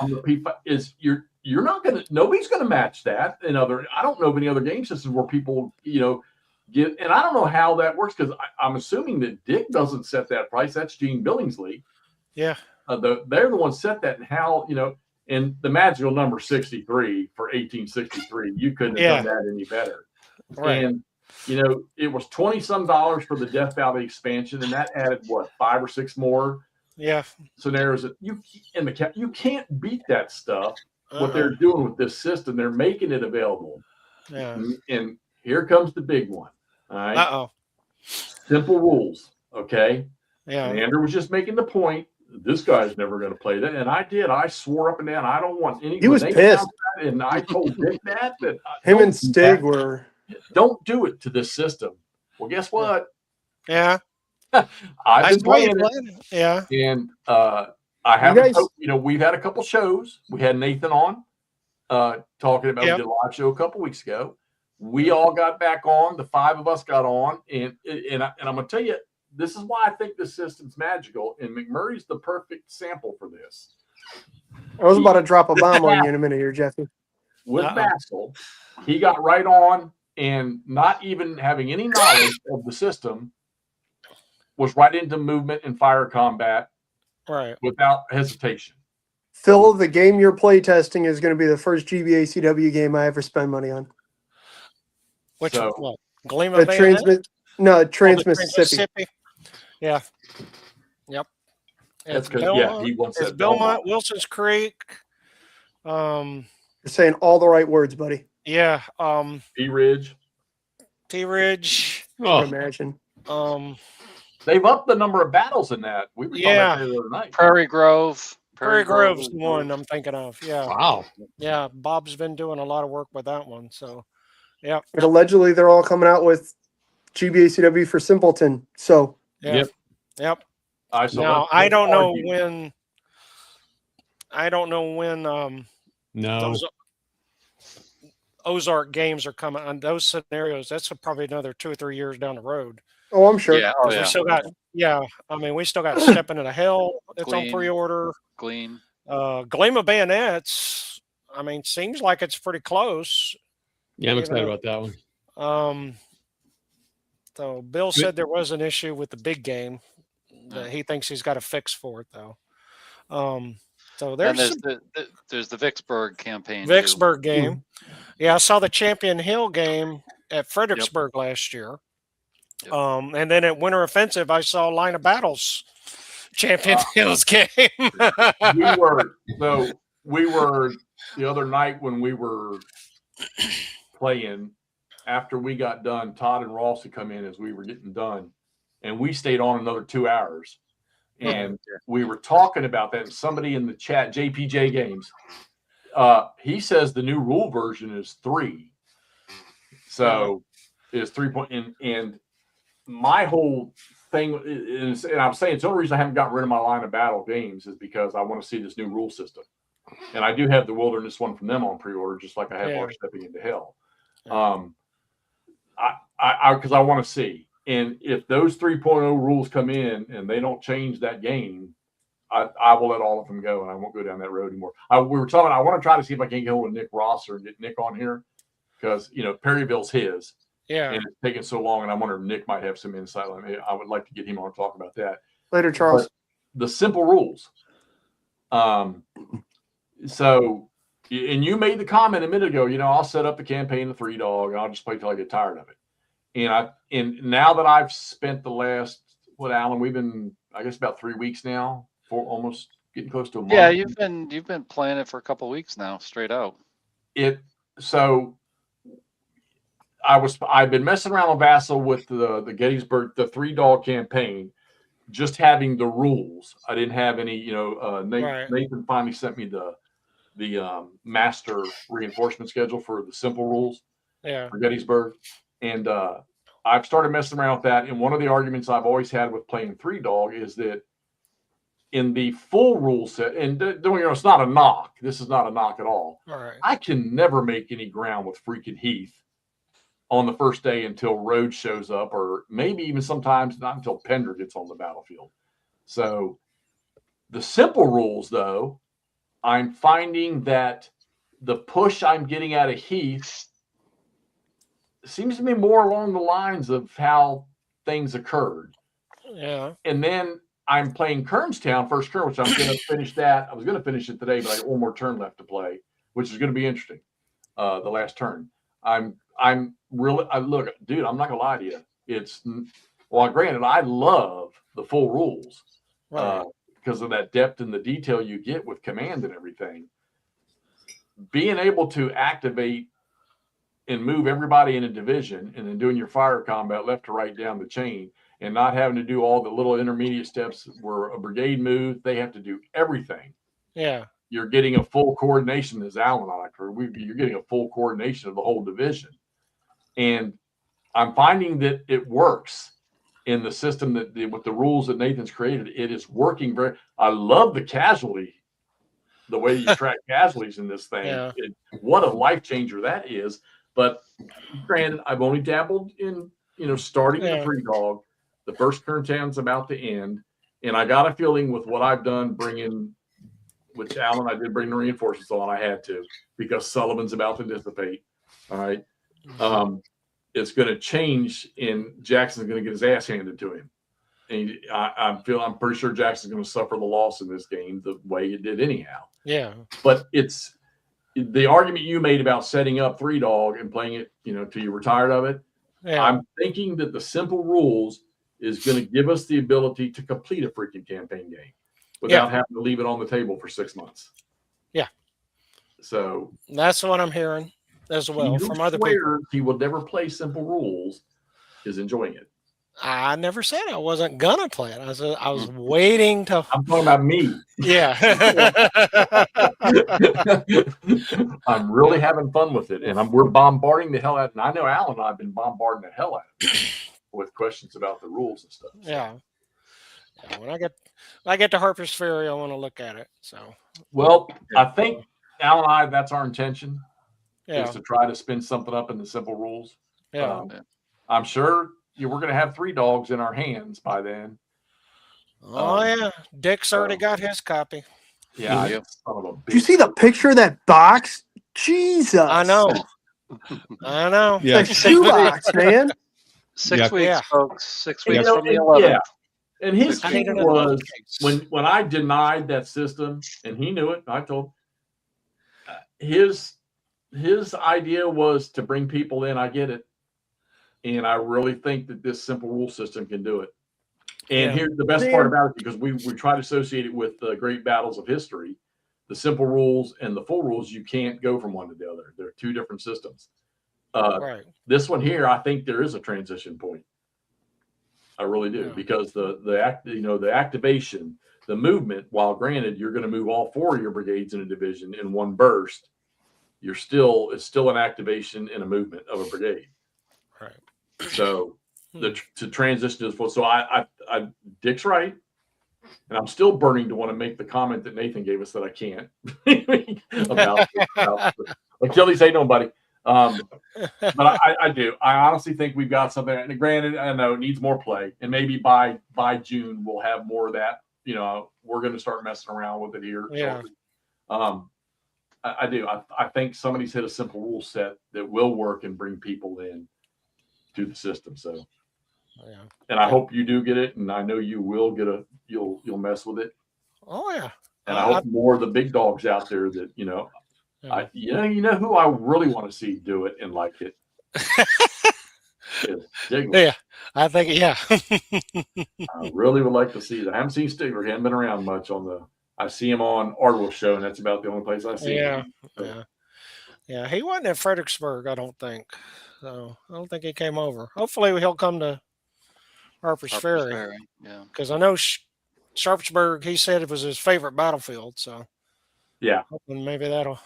on the P5 is you're not gonna, nobody's gonna match that. I don't know of any other game systems where people get, and I don't know how that works, because I'm assuming that Dick doesn't set that price. That's Gene Billingsley. Yeah. They're the ones set that, and how and the magical number 63 for 1863. You couldn't have done that any better. Right. And it was $20-some for the Death Valley expansion, and that added what, 5 or 6 more scenarios that you can't beat that stuff. What they're doing with this system, they're making it available. Yeah. And here comes the big one. All right. Simple rules. Okay. Yeah. And Andrew was just making the point. This guy's never going to play that, and I did. I swore up and down, I don't want any. He was pissed, and I told Dick that him and Stig were. Don't do it to this system. Well, guess what? Yeah. I've been playing it. Yeah. And I haven't. We've had a couple shows. We had Nathan on talking about. We did a live show a couple weeks ago. We all got back on. The 5 of us got on, and I'm going to tell you, this is why I think this system's magical. And McMurray's the perfect sample for this. I was about to drop a bomb on you in a minute here, Jeffy. With Vassal, he got right on, and not even having any knowledge of the system, was right into movement and fire combat, right, without hesitation. Phil, the game you're playtesting is going to be the first GBACW game I ever spend money on. Which one? Gleam of Trans Mississippi. Yeah. Yep. That's good. He wants it's that Belmont, Wilson's Creek. You're saying all the right words, buddy. Yeah. T Ridge. Oh. Imagine. They've upped the number of battles in that. We were talking about that the other night. Prairie Grove. Prairie Grove's the one I'm thinking of. Yeah. Wow. Yeah. Bob's been doing a lot of work with that one. So, yeah. And allegedly, they're all coming out with GBACW for Simpleton. So, Yep. I don't know when. Those Ozark games are coming on those scenarios. That's probably another 2 or 3 years down the road. Oh, I'm sure. Yeah. We still got. I mean, we still got Stepping into Hell. It's on pre-order. Gleam. Gleam of Bayonets. I mean, seems like it's pretty close. Yeah, I'm excited about that one. So Bill said there was an issue with the big game that he thinks he's got a fix for it, though. So there's the Vicksburg campaign. Vicksburg game. Yeah, I saw the Champion Hill game at Fredericksburg last year. Yep. And then at Winter Offensive, I saw Line of Battles Champion Hill's game. we were the other night when we were playing. After we got done, Todd and Ross had come in as we were getting done, and we stayed on another 2 hours. And we were talking about that. And somebody in the chat, JPJ Games, he says the new rule version is 3. So it's 3. And my whole thing is, and I'm saying it's the only reason I haven't gotten rid of my Line of Battle games is because I want to see this new rule system. And I do have the Wilderness one from them on pre-order, just like I have our Stepping into Hell. Because I want to see. And if those 3.0 rules come in and they don't change that game, I will let all of them go, and I won't go down that road anymore. We were talking. I want to try to see if I can go with Nick Rosser and get Nick on here, because Perryville's his, Yeah. and it's taking so long. And I wonder if Nick might have some insight on it. I would like to get him on and talk about that. Later, Charles. But the simple rules. So, and you made the comment a minute ago. I'll set up the campaign of 3-dog, and I'll just play till I get tired of it. And now that I've spent the last Alan, we've been, I guess, about 3 weeks now. For almost getting close to a month. Yeah, you've been playing it for a couple of weeks now, straight out. So I've been messing around with Vassal with the Gettysburg, the 3-dog campaign, just having the rules. I didn't have any, Nathan finally sent me the master reinforcement schedule for the simple rules for Gettysburg. And I've started messing around with that. And one of the arguments I've always had with playing 3-dog is that in the full rule set, and it's not a knock. This is not a knock at all. Right. I can never make any ground with freaking Heath on the first day until Rhodes shows up, or maybe even sometimes not until Pender gets on the battlefield. So the simple rules, though, I'm finding that the push I'm getting out of Heath seems to be more along the lines of how things occurred. Yeah. And then I'm playing Kernstown first turn, which I'm going to finish that. I was going to finish it today, but I got one more turn left to play, which is going to be interesting. The last turn. I'm really, look, dude, I'm not going to lie to you. Granted, I love the full rules because of that depth and the detail you get with command and everything. Being able to activate and move everybody in a division and then doing your fire combat left to right down the chain, and not having to do all the little intermediate steps where a brigade moves, they have to do everything. Yeah. You're getting a full coordination, as Alan and I heard. You're getting a full coordination of the whole division. And I'm finding that it works in the system with the rules that Nathan's created. It is working I love the casualty, the way you track casualties in this thing. Yeah. What a life changer that is. But granted, I've only dabbled in, starting in the 3-dog. The first Kerntown's about to end, and I got a feeling with what I've done, which Alan, I did bring the reinforcements on. I had to, because Sullivan's about to dissipate. All right, it's going to change, and Jackson's going to get his ass handed to him. And I'm pretty sure Jackson's going to suffer the loss in this game the way it did anyhow. Yeah. But it's the argument you made about setting up 3-dog and playing it, till you're retired of it. Yeah. I'm thinking that the simple rules is going to give us the ability to complete a freaking campaign game without having to leave it on the table for 6 months. Yeah. So that's what I'm hearing as well from other people. He will never play simple rules is enjoying it. I never said I wasn't gonna play it. I was waiting to. I'm talking about me. Yeah. I'm really having fun with it, and we're bombarding the hell out. And I know Alan and I have been bombarding the hell out of it with questions about the rules and stuff. Yeah. When I get to Harper's Ferry, I want to look at it. So. Well, I think Alan and I, that's our intention. Yeah. Is to try to spin something up in the simple rules. Yeah. I'm sure we're going to have 3-dogs in our hands by then. Oh yeah, Dick's already got his copy. Yeah. Son of a bitch. Did you see the picture of that box? Jesus. I know. Yeah. That shoebox, man. 6 weeks, Yeah. folks. 6 weeks from the 11th. Yeah. And his I thing need to know was the case. when I denied that system, and he knew it. I told his idea was to bring people in. I get it, and I really think that this simple rule system can do it. And here's the best part about it, because we try to associate it with the great battles of history. The simple rules and the full rules, you can't go from one to the other. They're two different systems. Right. This one here, I think there is a transition point. I really do, Yeah. because the activation, the movement, while granted you're going to move all 4 of your brigades in a division in one burst, it's still an activation and a movement of a brigade. Right. So to transition to the full, so I Dick's right, and I'm still burning to want to make the comment that Nathan gave us that I can't about Achilles. Hey, nobody. But I do. I honestly think we've got something. And granted, I know it needs more play, and maybe by June we'll have more of that. You know, we're going to start messing around with it here. Yeah. I do. I think somebody's hit a simple rule set that will work and bring people in to the system. So, Yeah. and I hope you do get it, and I know you will get you'll mess with it. Oh yeah. And I hope more of the big dogs out there that Yeah. you know who I really want to see do it and like it. Is Stigler. Yeah. I think yeah. I really would like to see that. I haven't seen Stigler. He hasn't been around much on the. I see him on Ardwell Show, and that's about the only place I see Yeah. him. So, Yeah. Yeah. He wasn't at Fredericksburg, I don't think. So I don't think he came over. Hopefully he'll come to Harper's Ferry. Yeah. Because I know Sharpsburg, he said it was his favorite battlefield. So yeah. hoping maybe that'll.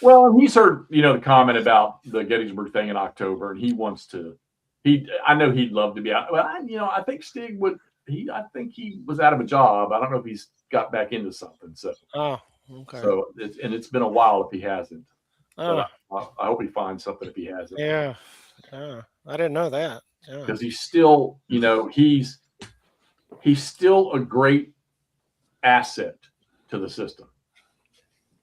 Well, and he's heard the comment about the Gettysburg thing in October, and he wants to. I know he'd love to be out. Well, I think Stig would. I think he was out of a job. I don't know if he's got back into something. So. Oh, okay. So it's been a while if he hasn't. Oh, But I hope he finds something if he hasn't. yeah. I didn't know that. Yeah. Because he's still, he's still a great asset to the system.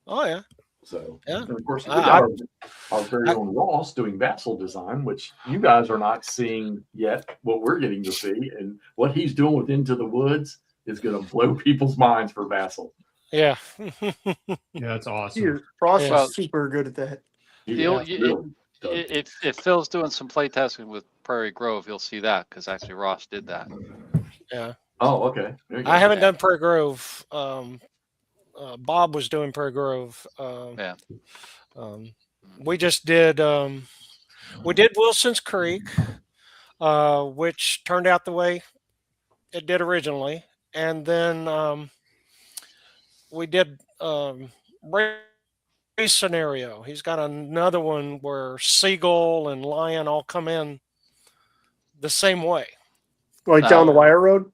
Oh yeah. So, Yeah. and of course, we got our very own Ross doing Vassal design, which you guys are not seeing yet. What we're getting to see, and what he's doing with Into the Woods is going to blow people's minds for Vassal. Yeah. Yeah, that's awesome. Here, Ross Yeah. is super good at that. If Phil's doing some play testing with Prairie Grove, you'll see that because actually Ross did that. Yeah. Oh, okay. There you go. I haven't done Prairie Grove. Bob was doing Prairie Grove. Yeah. We just did. We did Wilson's Creek, which turned out the way it did originally, and then we did Ray scenario. He's got another one where Seagull and Lion all come in the same way, Like down the wire road.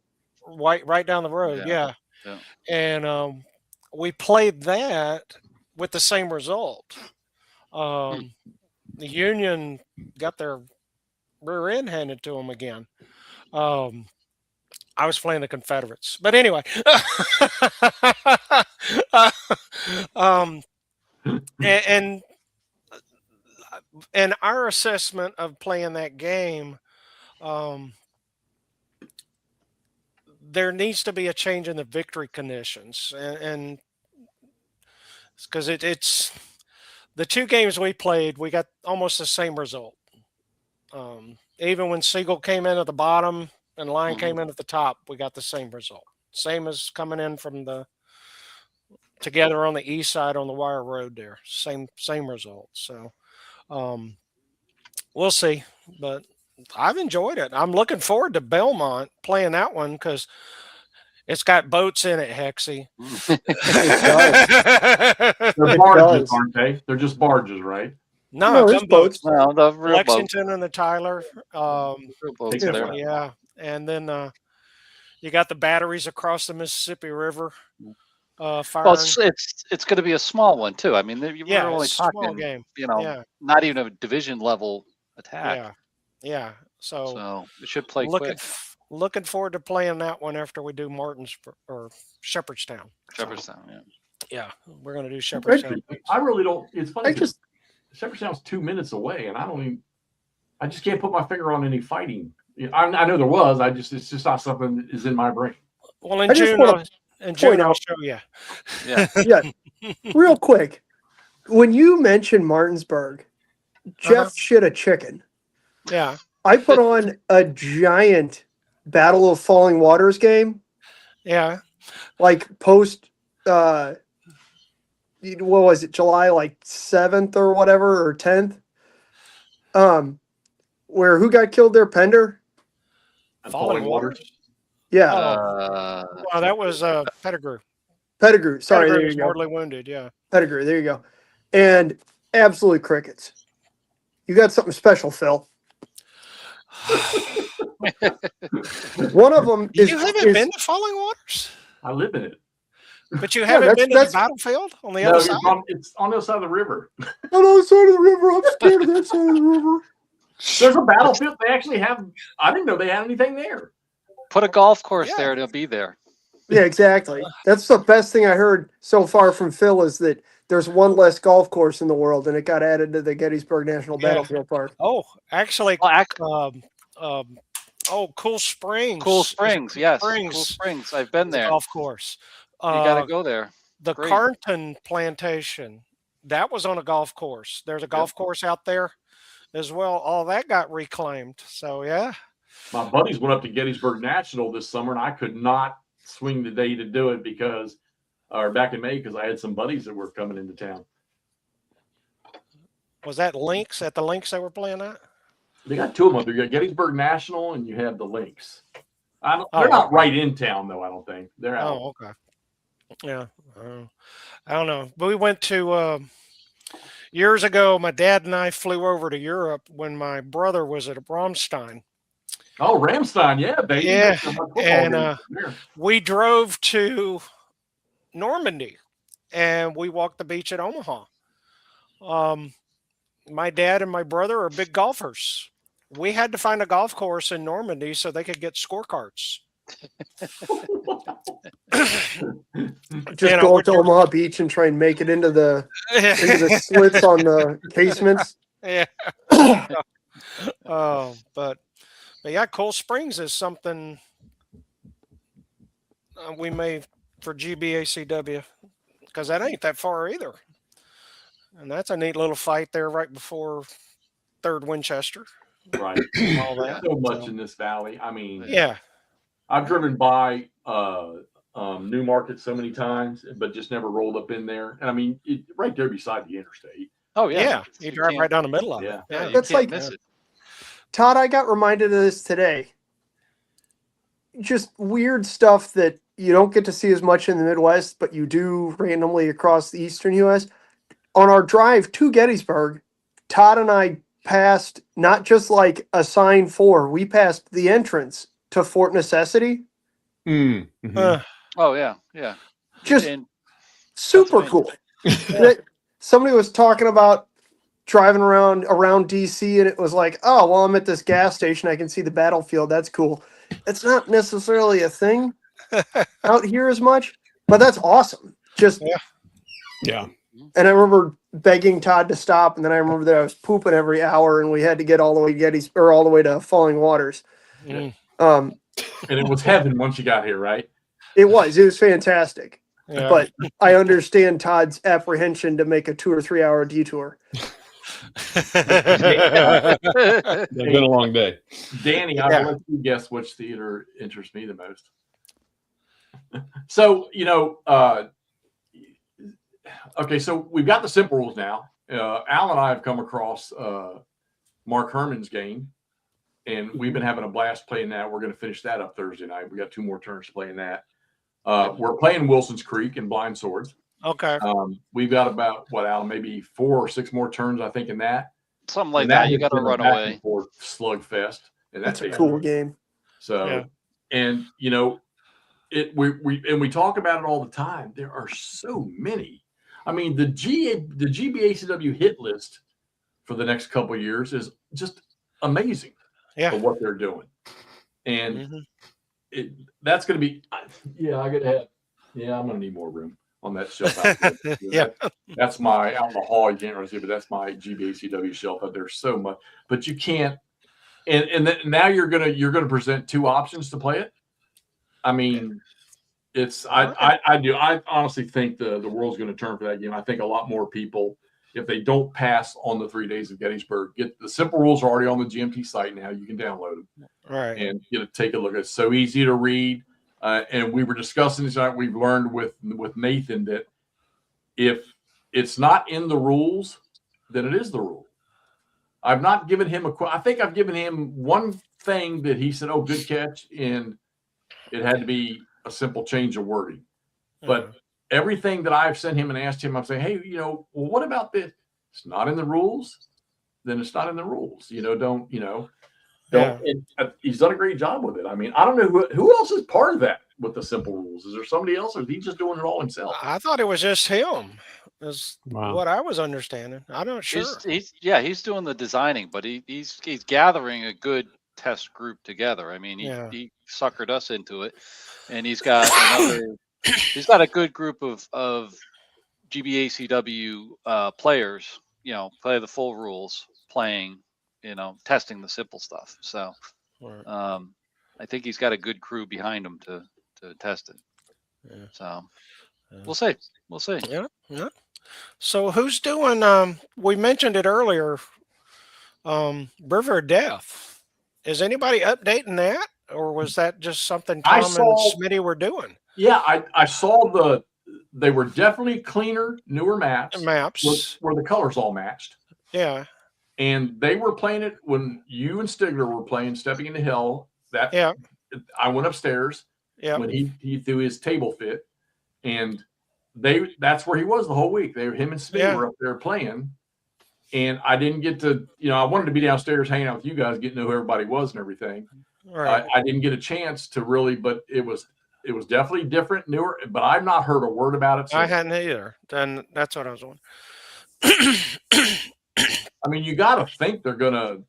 right down the road. Yeah. Yeah. And we played that with the same result. The Union got their rear end handed to them again. I was playing the Confederates, but anyway. And our assessment of playing that game, there needs to be a change in the victory conditions, and because it's the two games we played, we got almost the same result. Even when Seagull came in at the bottom and Lion came in at the top, we got the same result. Same as coming in from together on the east side on the wire road there. Same result. So we'll see. But I've enjoyed it. I'm looking forward to Belmont playing that one because it's got boats in it, Hexy. They're barges, aren't they? They're just barges, right? No, there's boats. Well, the real boats. Lexington and the Tyler. Real boats Yeah. there. Yeah. And then you got the batteries across the Mississippi River firing. Well, it's going to be a small one too. I mean, we're only it's a small talking, game. not even a division level attack. Yeah. So it should play looking quick. looking forward to playing that one after we do Martins or Shepherdstown. Shepherdstown, yeah. Yeah, we're going to do Shepherdstown. I really don't. It's funny. I just Shepherdstown's 2 minutes away, and I just can't put my finger on any fighting. I know there was. It's just not something that is in my brain. Well, in I just June, wanna I'll out- show you. Yeah. yeah, real quick. When you mentioned Martinsburg, Jeff shit a chicken. Yeah. I put on a giant Battle of Falling Waters game, Yeah. like post what was it, July like 7th or whatever, or 10th? Where who got killed there? Pender? Falling Waters. Yeah. Well, that was Pettigrew. Pettigrew. Sorry, Pettigrew there was you go. mortally wounded. Yeah. Pettigrew, there you go. And absolutely crickets. You got something special, Phil. One of them is. You haven't been to Falling Waters? I live in it. But you haven't that's- been to the that's- battlefield on the No, other it's side? on the other side of the river. On the other side of the river. I'm scared of that side of the river. There's a battlefield. They actually have. I didn't know they had anything there. Put a golf course Yeah. there, and it'll be there. Yeah, exactly. That's the best thing I heard so far from Phil is that there's one less golf course in the world, and it got added to the Gettysburg National Yeah. Battlefield Park. Oh, actually, Well, Cool Springs. Cool Is it Springs, yes. Cool Springs. Springs. I've been is a there. golf course. You got to go there. The Great. Carnton Plantation, that was on a golf course. There's a golf course out there as well. All that got reclaimed. So yeah. My buddies went up to Gettysburg National this summer, and I could not swing the day to do it or back in May, because I had some buddies that were coming into town. Was that Lynx at the Lynx they were playing at? They got two of them up there. You got Gettysburg National, and you have the Lynx. They're Oh, not right in town, though. I don't think they're out. Oh, okay. Yeah. I don't know. But we went to years ago, my dad and I flew over to Europe when my brother was at Bromstein. Oh, Ramstein, yeah, baby. Yeah, That's my football and, game there. We drove to Normandy and we walked the beach at Omaha. My dad and my brother are big golfers. We had to find a golf course in Normandy so they could get scorecards. Just go up to Omaha Beach and try and make it into the slits on the casements. Yeah. But yeah, Cold Springs is something we made for GBACW because that ain't that far either. And that's a neat little fight there right before 3rd Winchester. Right. All that. So much So, in this valley. I mean, yeah. I've driven by Newmarket so many times, but just never rolled up in there. And I mean, right there beside the interstate. Oh yeah. Yeah. You drive can't- right down the middle of Yeah. it. Yeah, Yeah. you That's can't like- miss it. Todd, I got reminded of this today. Just weird stuff that you don't get to see as much in the Midwest, but you do randomly across the eastern U.S. On our drive to Gettysburg, Todd and I passed not just like a sign for, we passed the entrance to Fort Necessity. Mm-hmm. Oh yeah, yeah. Just And super Pennsylvania. cool. That somebody was talking about driving around DC, and it was like, oh, well, I'm at this gas station. I can see the battlefield. That's cool. It's not necessarily a thing out here as much, but that's awesome. Just Yeah. And I remember begging Todd to stop, and then I remember that I was pooping every hour, and we had to get all the way to all the way to Falling Waters. Mm. And it was heaven once you got here, right? It was fantastic. Yeah. But I understand Todd's apprehension to make a 2 or 3 hour detour. It's been a long day. Danny, Yeah. I'll let you guess which theater interests me the most. So, okay, so we've got the simple rules now. Al and I have come across Mark Herman's game, and we've been having a blast playing that. We're going to finish that up Thursday night. We got 2 more turns playing that. We're playing Wilson's Creek and Blind Swords. Okay. We've got about, Al, maybe 4 or 6 more turns, I think, in that. Something like And that. You has got to been a run back away. and forth slugfest. And That's that's a cool game. So, Yeah. and we talk about it all the time. There are so many. I mean, the GBACW hit list for the next couple of years is just amazing. Yeah. For what they're doing, and Mhm. that's going to be. I'm going to need more room on that shelf. Out there. Yeah. That's my out in the hall. You can't really see, but that's my GBACW shelf. There's so much, but you can't. And then now you're gonna present 2 options to play it. I mean, it's I honestly think the world's going to turn for that game. I think a lot more people, if they don't pass on the 3 days of Gettysburg, get the simple rules are already on the GMT site now. You can download them Right. and take a look. It's so easy to read. And we were discussing this. We've learned with Nathan that if it's not in the rules, then it is the rule. I've not given him I think I've given him one thing that he said, "Oh, good catch," and it had to be a simple change of wording. But everything that I've sent him and asked him, I'm saying, "Hey, well, what about this? It's not in the rules. Then it's not in the rules. Don't." Yeah. And he's done a great job with it. I mean, I don't know who else is part of that. with the simple rules? Is there somebody else, or is he just doing it all himself? I thought it was just him. Is Wow. what I was understanding. I'm not sure. He's doing the designing, but he's gathering a good test group together. I mean, Yeah. he suckered us into it, and he's got he's got a good group of GBACW players. Play the full rules, playing, testing the simple stuff. So Right. I think he's got a good crew behind him to test it. Yeah. So Yeah. we'll see. We'll see. Yeah. Yeah. So who's doing? We mentioned it earlier. River of Death. Is anybody updating that, or was that just something I Tom and saw- Smitty were doing? Yeah, I saw they were definitely cleaner, newer maps Maps. where the colors all matched. Yeah. And they were playing it when you and Stigler were playing Stepping into Hell. Yeah. I went upstairs Yeah. when he threw his table fit, and that's where he was the whole week. Him and Smitty Yeah. were up there playing, and I didn't get to, I wanted to be downstairs hanging out with you guys, getting to know who everybody was and everything. Right. I didn't get a chance to really, but it was definitely different, newer. But I've not heard a word about it. I Since. hadn't either. Then that's what I was on. I mean, you got to think they're gonna.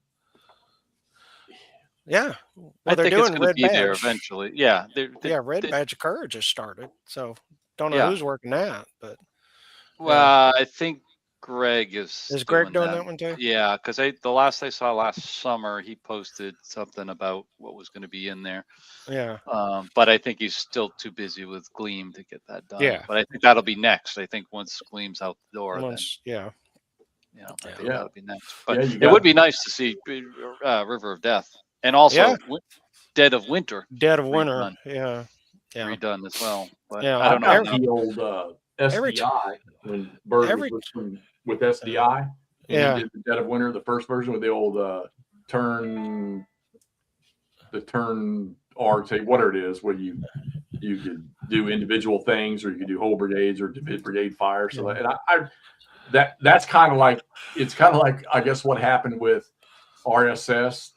Yeah. Well, I they're think it's doing going to Red be there Badge. eventually. Yeah. Yeah, Red Badge of Courage just started. So don't know Yeah. who's working that, but Well, I think Greg is. is Greg doing that one too? Yeah, because the last I saw last summer, he posted something about what was going to be in there. Yeah. But I think he's still too busy with Gleam to get that done. Yeah. But I think that'll be next. I think once Gleam's out the door, Once, yeah. then I think Yeah. that'll be next. But Yeah, you it got would be nice to see River of Death, and also Yeah. Dead of Winter Dead of Winter. Redone. Yeah. Yeah. redone as well. But Yeah, I don't know. I've now. got the old Every t- SDI when Bird every- was with SDI. And Yeah. he did the Dead of Winter, the first version with the old turn R tape, whatever it is, where you could do individual things, or you could do whole brigades or brigade fire. So and that's kind of like, it's kind of like, I guess, what happened with RSS,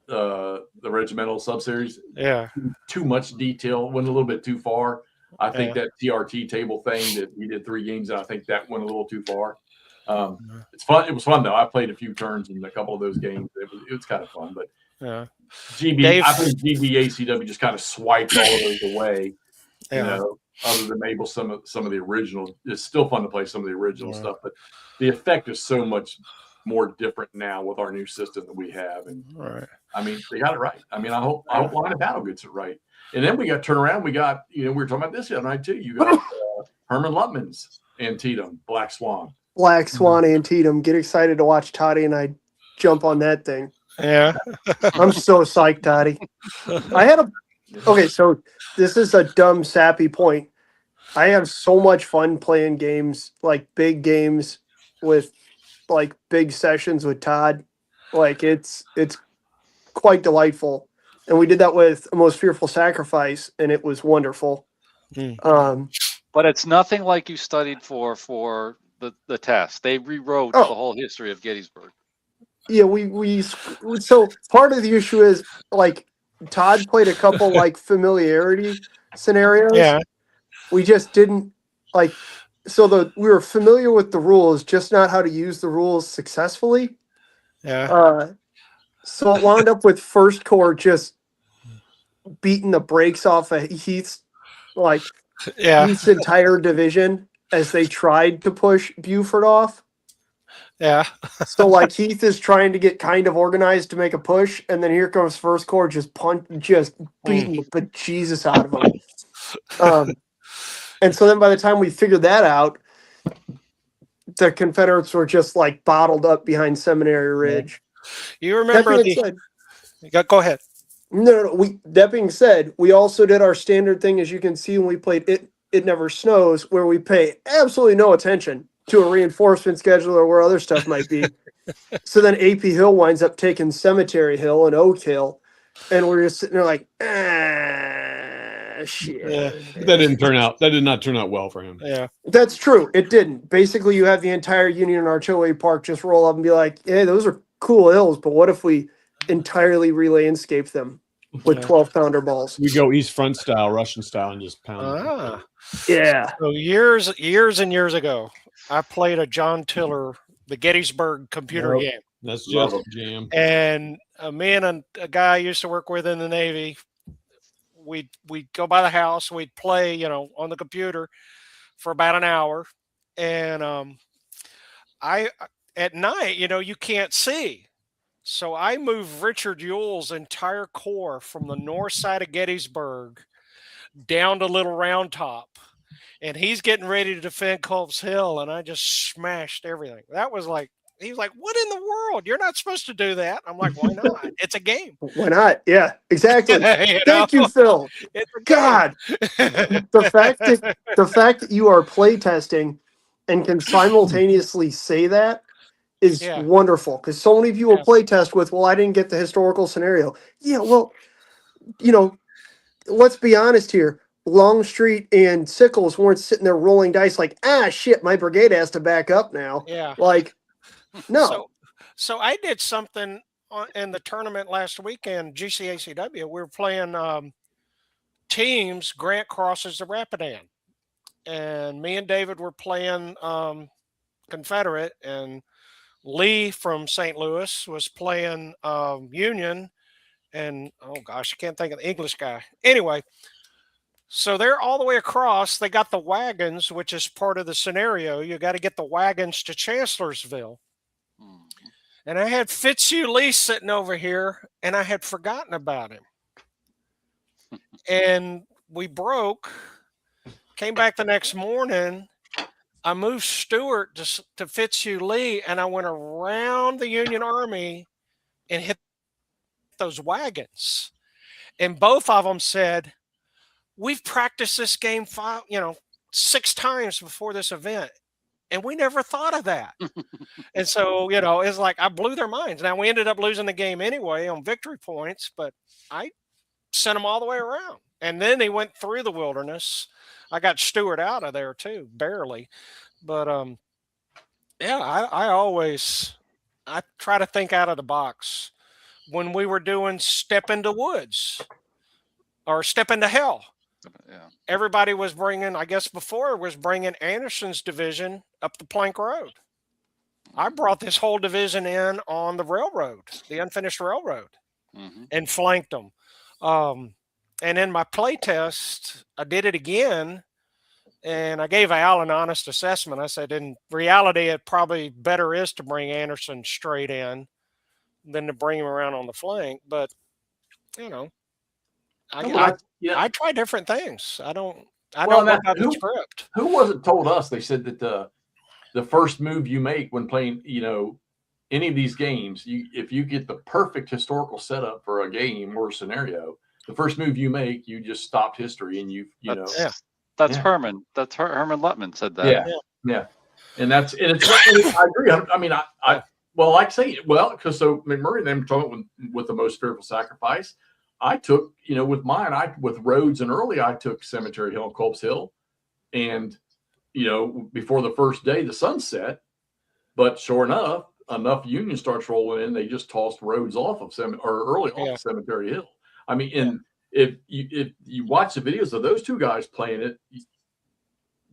the regimental subseries. Yeah. Too much detail, went a little bit too far. I think that TRT table thing that we did 3 games, and I think that went a little too far. It's fun. It was fun though. I played a few turns in a couple of those games. It was kind of fun, but Yeah. I think GBACW just kind of swiped all of those away. Yeah. Other than maybe some of the original. It's still fun to play some of the original Yeah. stuff, but the effect is so much more different now with our new system that we have. And All right. I mean, they got it right. I mean, I hope Line of Battle gets it right. And then we got turn around. We got, we were talking about this the other night too. You got Herman Lutman's Antietam Black Swan. Black Swan Antietam. Get excited to watch Toddy and I jump on that thing. Yeah. I'm so psyched, Toddy. Okay, so this is a dumb, sappy point. I have so much fun playing games, like big games with like big sessions with Todd. Like it's quite delightful. And we did that with A Most Fearful Sacrifice, and it was wonderful. But it's nothing like you studied for the test. They rewrote the whole history of Gettysburg. Yeah, so part of the issue is like Todd played a couple like familiarity scenarios. Yeah. We just didn't like, we were familiar with the rules, just not how to use the rules successfully. Yeah. So it wound up with First Corps just beating the brakes off of Heath's entire division as they tried to push Buford off. Yeah. So like Heath is trying to get kind of organized to make a push, and then here comes First Corps just beating the bejesus out of him. And so then by the time we figured that out, the Confederates were just like bottled up behind Seminary Ridge. You remember go ahead. No. That being said, we also did our standard thing, as you can see, when we played It Never Snows, where we pay absolutely no attention to a reinforcement schedule or where other stuff might be. So then AP Hill winds up taking Cemetery Hill and Oak Hill, and we're just sitting there like, shit. Yeah. That did not turn out well for him. Yeah. That's true. It didn't. Basically, you have the entire Union Artillery Park just roll up and be like, hey, those are cool hills, but what if we entirely re-landscape them? with Yeah. 12-pounder balls. We go East Front style, Russian style, and just pound. it. Ah. Yeah. So years and years ago, I played a John Tiller, the Gettysburg computer Yep. game. That's Love just jam. And me and a guy I used to work with in the Navy, we'd go by the house, we'd play, on the computer for about an hour. And I at night, you can't see. So I moved Richard Ewell's entire corps from the north side of Gettysburg down to Little Round Top. And he's getting ready to defend Culp's Hill, and I just smashed everything. That was like, he was like, "What in the world? You're not supposed to do that." I'm like, "Why not? It's a game." Why not? Yeah, exactly. You Thank you, know? Phil. It's a game. God, the fact that you are playtesting and can simultaneously say that is Yeah. wonderful, because so many people Yeah. playtest with, well, I didn't get the historical scenario. Yeah, well, let's be honest here. Longstreet and Sickles weren't sitting there rolling dice like, shit, my brigade has to back up now. Yeah. Like, no. So I did something in the tournament last weekend, GCACW. We were playing teams, Grant crosses the Rapidan. And me and David were playing Confederate, and Lee from St. Louis was playing Union. And, oh gosh, I can't think of the English guy. Anyway, so they're all the way across. They got the wagons, which is part of the scenario. You got to get the wagons to Chancellorsville. And I had Fitzhugh Lee sitting over here, and I had forgotten about him. And we broke, came back the next morning. I moved Stewart to Fitzhugh Lee, and I went around the Union Army and hit those wagons. And both of them said, "We've practiced this game 6 times before this event, and we never thought of that." And so, it's like I blew their minds. Now, we ended up losing the game anyway on victory points, but I sent them all the way around. And then they went through the wilderness. I got Stewart out of there too, barely. But I try to think out of the box. When we were doing Step into Woods or Step into Hell, Yeah. everybody was bringing, I guess before was bringing Anderson's division up the Plank Road. I brought this whole division in on the railroad, the unfinished railroad, and flanked them. And in my play test, I did it again, and I gave Al an honest assessment. I said, in reality, it probably better is to bring Anderson straight in than to bring him around on the flank. But, I try different things. I don't work out the script. Who was it told us? They said that the first move you make when playing, any of these games, if you get the perfect historical setup for a game or a scenario, the first move you make, you just stopped history, and That's Herman. That's Herman Lutman said that. Yeah. And it's I agree. I mean, because McMurray and them talking with the most fearful sacrifice. I took, with mine, with Rhodes and early, I took Cemetery Hill and Culp's Hill, and before the first day, the sun set. But sure enough Union starts rolling in. They just tossed Rhodes off of off Cemetery Hill. I mean, and if you watch the videos of those two guys playing it,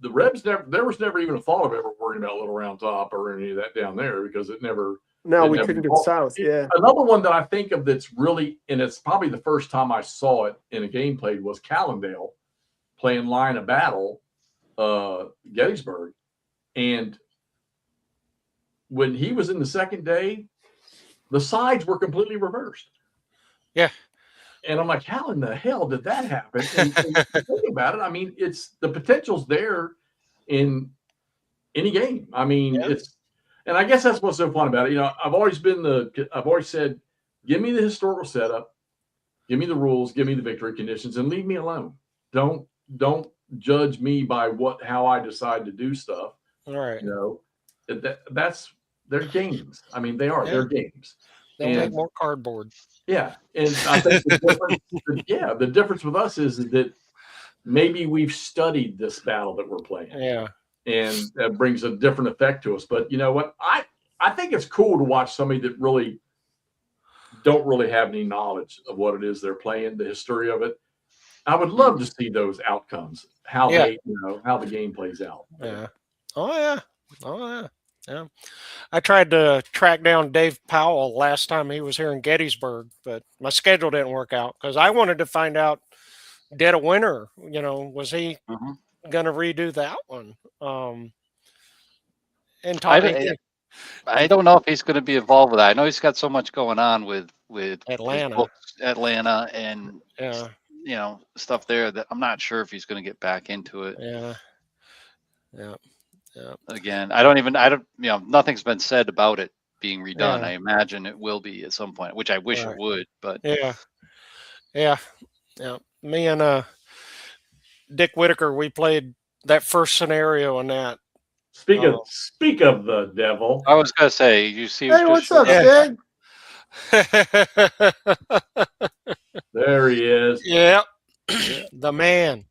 the Rebs there was never even a thought of ever worrying about Little Round Top or any of that down there, because it never. No, we couldn't get south. Yeah. Another one that I think of that's really, and it's probably the first time I saw it in a game played, was Callendale playing Line of Battle, Gettysburg. And when he was in the second day, the sides were completely reversed. Yeah. And I'm like, how in the hell did that happen? And think about it. I mean, the potential's there in any game. I mean, and I guess that's what's so fun about it. I've always said, give me the historical setup, give me the rules, give me the victory conditions, and leave me alone. Don't judge me by how I decide to do stuff. All right. That's their games. I mean, they are their games. They'll make more cardboard. Yeah. And I think the difference with us is that maybe we've studied this battle that we're playing. Yeah. And that brings a different effect to us. But you know what? I think it's cool to watch somebody that really don't really have any knowledge of what it is they're playing, the history of it. I would love to see those outcomes, how Yeah. they, how the game plays out. Yeah. Oh yeah. Oh yeah. Yeah. I tried to track down Dave Powell last time he was here in Gettysburg, but my schedule didn't work out because I wanted to find out dead of winter. Was he Mhm. going to redo that one? And I talk don't, I don't know if he's going to be involved with that. I know he's got so much going on with his Atlanta. books, Atlanta, and Yeah. stuff there that I'm not sure if he's going to get back into it Yeah. Yeah. again. I don't, nothing's been said about it being redone. Yeah. I imagine it will be at some point, which I wish Right. it would, but Yeah. Yeah. Yeah. Me and Dick Whitaker, we played that first scenario in that. Speak of the devil. I was going to say, you see, Hey, what's up, Yeah. Stig? There he is. Yeah. The man.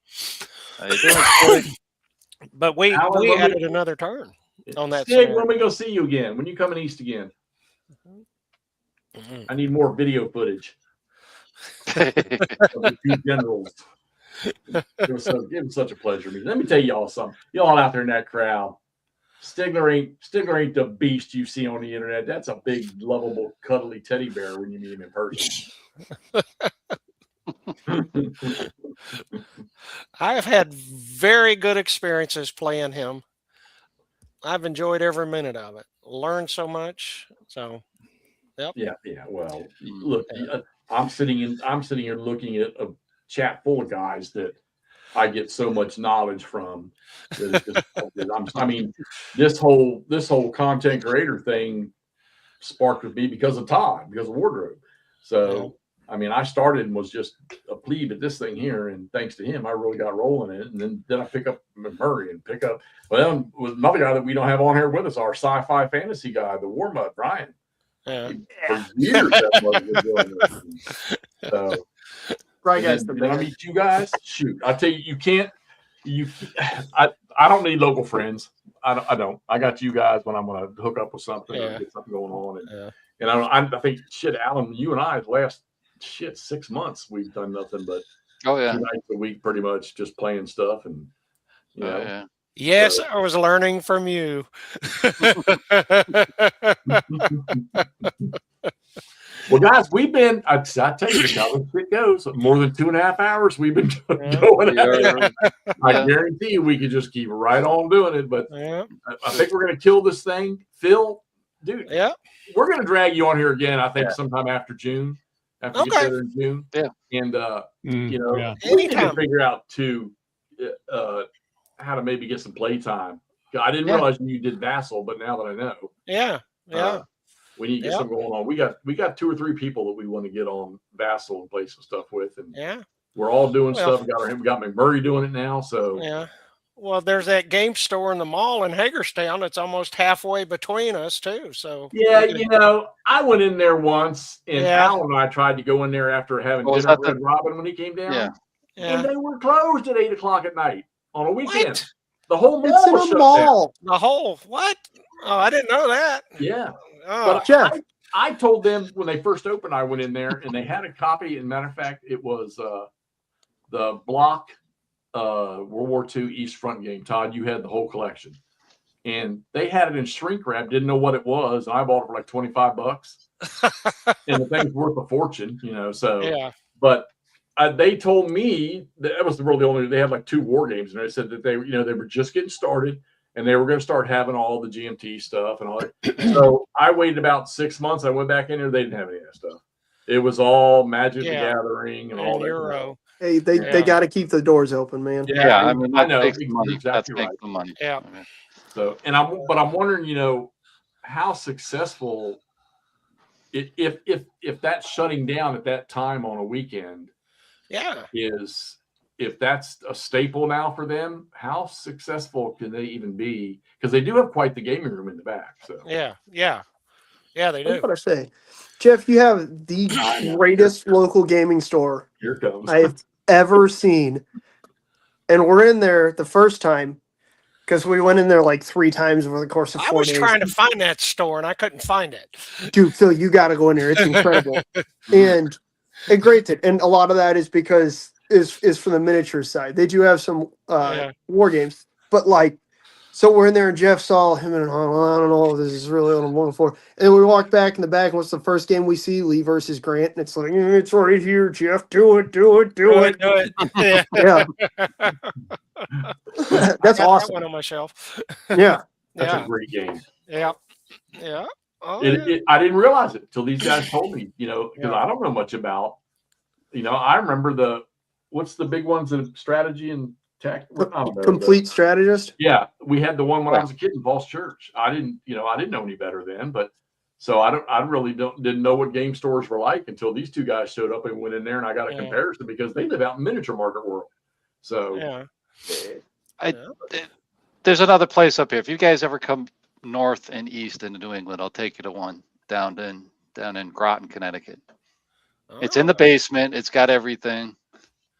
How you doing, Stig? But we Alan, when we- added another turn on that. Stig, scenario. when we go see you again? When you coming east again? Mhm. I need more video footage of the two generals. It was such a pleasure meeting. Let me tell y'all something. Y'all out there in that crowd, Stigler ain't the beast you see on the internet. That's a big, lovable, cuddly teddy bear when you meet him in person. I have had very good experiences playing him. I've enjoyed every minute of it. Learned so much. So, Yeah. Well, look, I'm sitting here looking at a chat full of guys that I get so much knowledge from. That it's just, this whole content creator thing sparked with me because of Todd, because of Wardrobe. So, I started and was just a plebe at this thing here, and thanks to him, I really got rolling in it. And then I pick up Murray and pick up. Well, with another guy that we don't have on here with us, our sci-fi fantasy guy, the War Mud, Brian. yeah. For years, that was doing this. So, Right, guys. and then I meet you guys. Shoot, I tell you, you can't. I don't need local friends. I don't. I got you guys when I'm going to hook up with something or get something going on. And I think Alan, you and I, the last 6 months, we've done nothing but 2 nights a week, pretty much just playing stuff and Yes, I was learning from you. Well, guys, we've been, I tell you, how this shit goes. More than 2.5 hours we've been going at it. I guarantee you we could just keep right on doing it. But I think we're going to kill this thing. Phil, dude, we're going to drag you on here again, I think, sometime after June. After you get there in June. Yeah. And, we need to figure out, too, how to maybe get some play time. I didn't realize you did Vassal, but now that I know. Yeah. We need to get some going on. We got 2 or 3 people that we want to get on Vassal and play some stuff with, and we're all doing stuff. We got McMurray doing it now. So well, there's that game store in the mall in Hagerstown. It's almost halfway between us too. So I went in there once, and Alan and I tried to go in there after having dinner with Red Robin when he came down. And they were closed at 8:00 at night on a weekend. What? The whole mall It's in was a shut mall. down. The whole what? Oh, I didn't know that. Yeah. Oh, But Jeff. I told them when they first opened, I went in there and they had a copy. And matter of fact, it was the Block World War II East Front game. Todd, you had the whole collection. And they had it in shrink wrap, didn't know what it was. And I bought it for like $25. And the thing's worth a fortune, so. But they told me that was really the only, they had like 2 war games. And they said that they were just getting started. And they were going to start having all the GMT stuff and all that. So I waited about 6 months. I went back in there. They didn't have any of that stuff. It was all Magic the Gathering and all that. Euro. Hey, they got to keep the doors open, man. Yeah, I know. takes the money. Exactly That takes the money. Yeah. So, but I'm wondering, how successful if that's shutting down at that time on a weekend. Is. If that's a staple now for them, how successful can they even be? Because they do have quite the gaming room in the back. So Yeah, they do. That's what I say. Jeff, you have the greatest local gaming store here it comes. I've ever seen. And we're in there the first time, because we went in there like 3 times over the course of I 4 was days. trying to find that store and I couldn't find it. Dude, Phil, you got to go in there. It's incredible. and granted, and a lot of that is because is from the miniature side. They do have some Yeah. war games, but like, so we're in there and Jeff saw him and I don't know if this is really what I'm looking for. And we walk back in the back. And what's the first game we see? Lee versus Grant, and it's like it's right here, Jeff. Do it. Do it. Yeah. Yeah, that's I got awesome. that one on my shelf. Yeah, That's Yeah. a great game. Yeah. Yeah. Oh, yeah. I didn't realize it till these guys told me, because Yeah. I don't know much about, I remember what's the big ones of strategy and tech? I don't know, complete strategist. Yeah, we had the one when I was a kid in Falls Church. I didn't know any better then, but so I really didn't know what game stores were like until these two guys showed up and went in there and I got a Yeah. comparison because they live out in miniature market world. So Yeah. There's another place up here. If you guys ever come north and east into New England, I'll take you to one down in Groton, Connecticut. It's in the Oh. basement. It's got everything.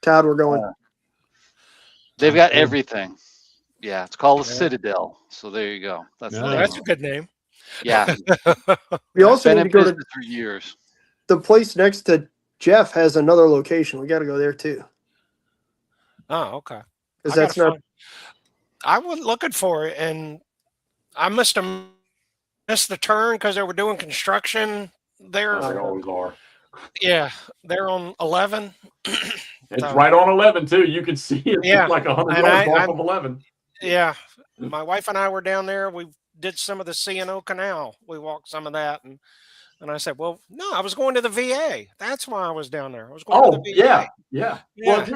Todd, we're going. They've got Cool. everything. Yeah, it's called the Yeah. Citadel. So there you go. That's the Yeah. name That's of a it. good name. Yeah. We also Been need in to go to business for years. the place next to Jeff has another location. We got to go there too, Oh, okay. because I that's gotta not. find- I was looking for it, and I must have missed the turn because they were doing construction there. they always are. Yeah, they're on 11. It's So- right on 11 too. You can see it's Yeah, like 100 and yards off I'm- of 11. Yeah, my wife and I were down there. We did some of the C&O Canal. We walked some of that, and I said, "Well, no, I was going to the VA. That's why I was down there. I was going to Oh the VA." yeah. Yeah. Well,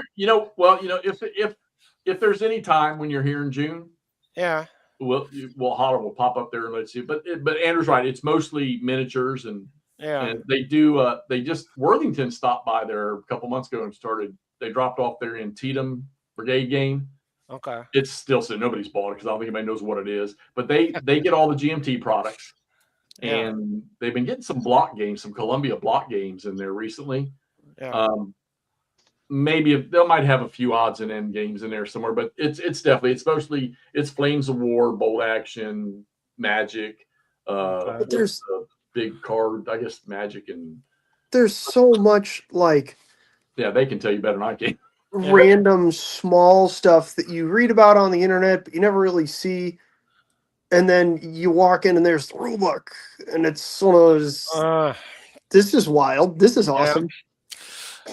if there's any time when you're here in June, Yeah, Holler will pop up there and let's see. But Andrew's right. It's mostly miniatures and yeah. they do. Worthington stopped by there a couple months ago and started. They dropped off their Antietam Brigade game. Okay. It's still so nobody's bought it because I don't think anybody knows what it is. But they get all the GMT products, Yeah. and they've been getting some block games, some Columbia block games in there recently. Yeah. Maybe they might have a few odds and end games in there somewhere, but it's mostly Flames of War, Bolt Action, Magic. Okay. But there's what's the big card, I guess Magic, and there's so much like yeah, they can tell you better than I can. Yeah. random small stuff that you read about on the internet, but you never really see. And then you walk in and there's the rulebook, and it's one of those. This is wild. This is awesome.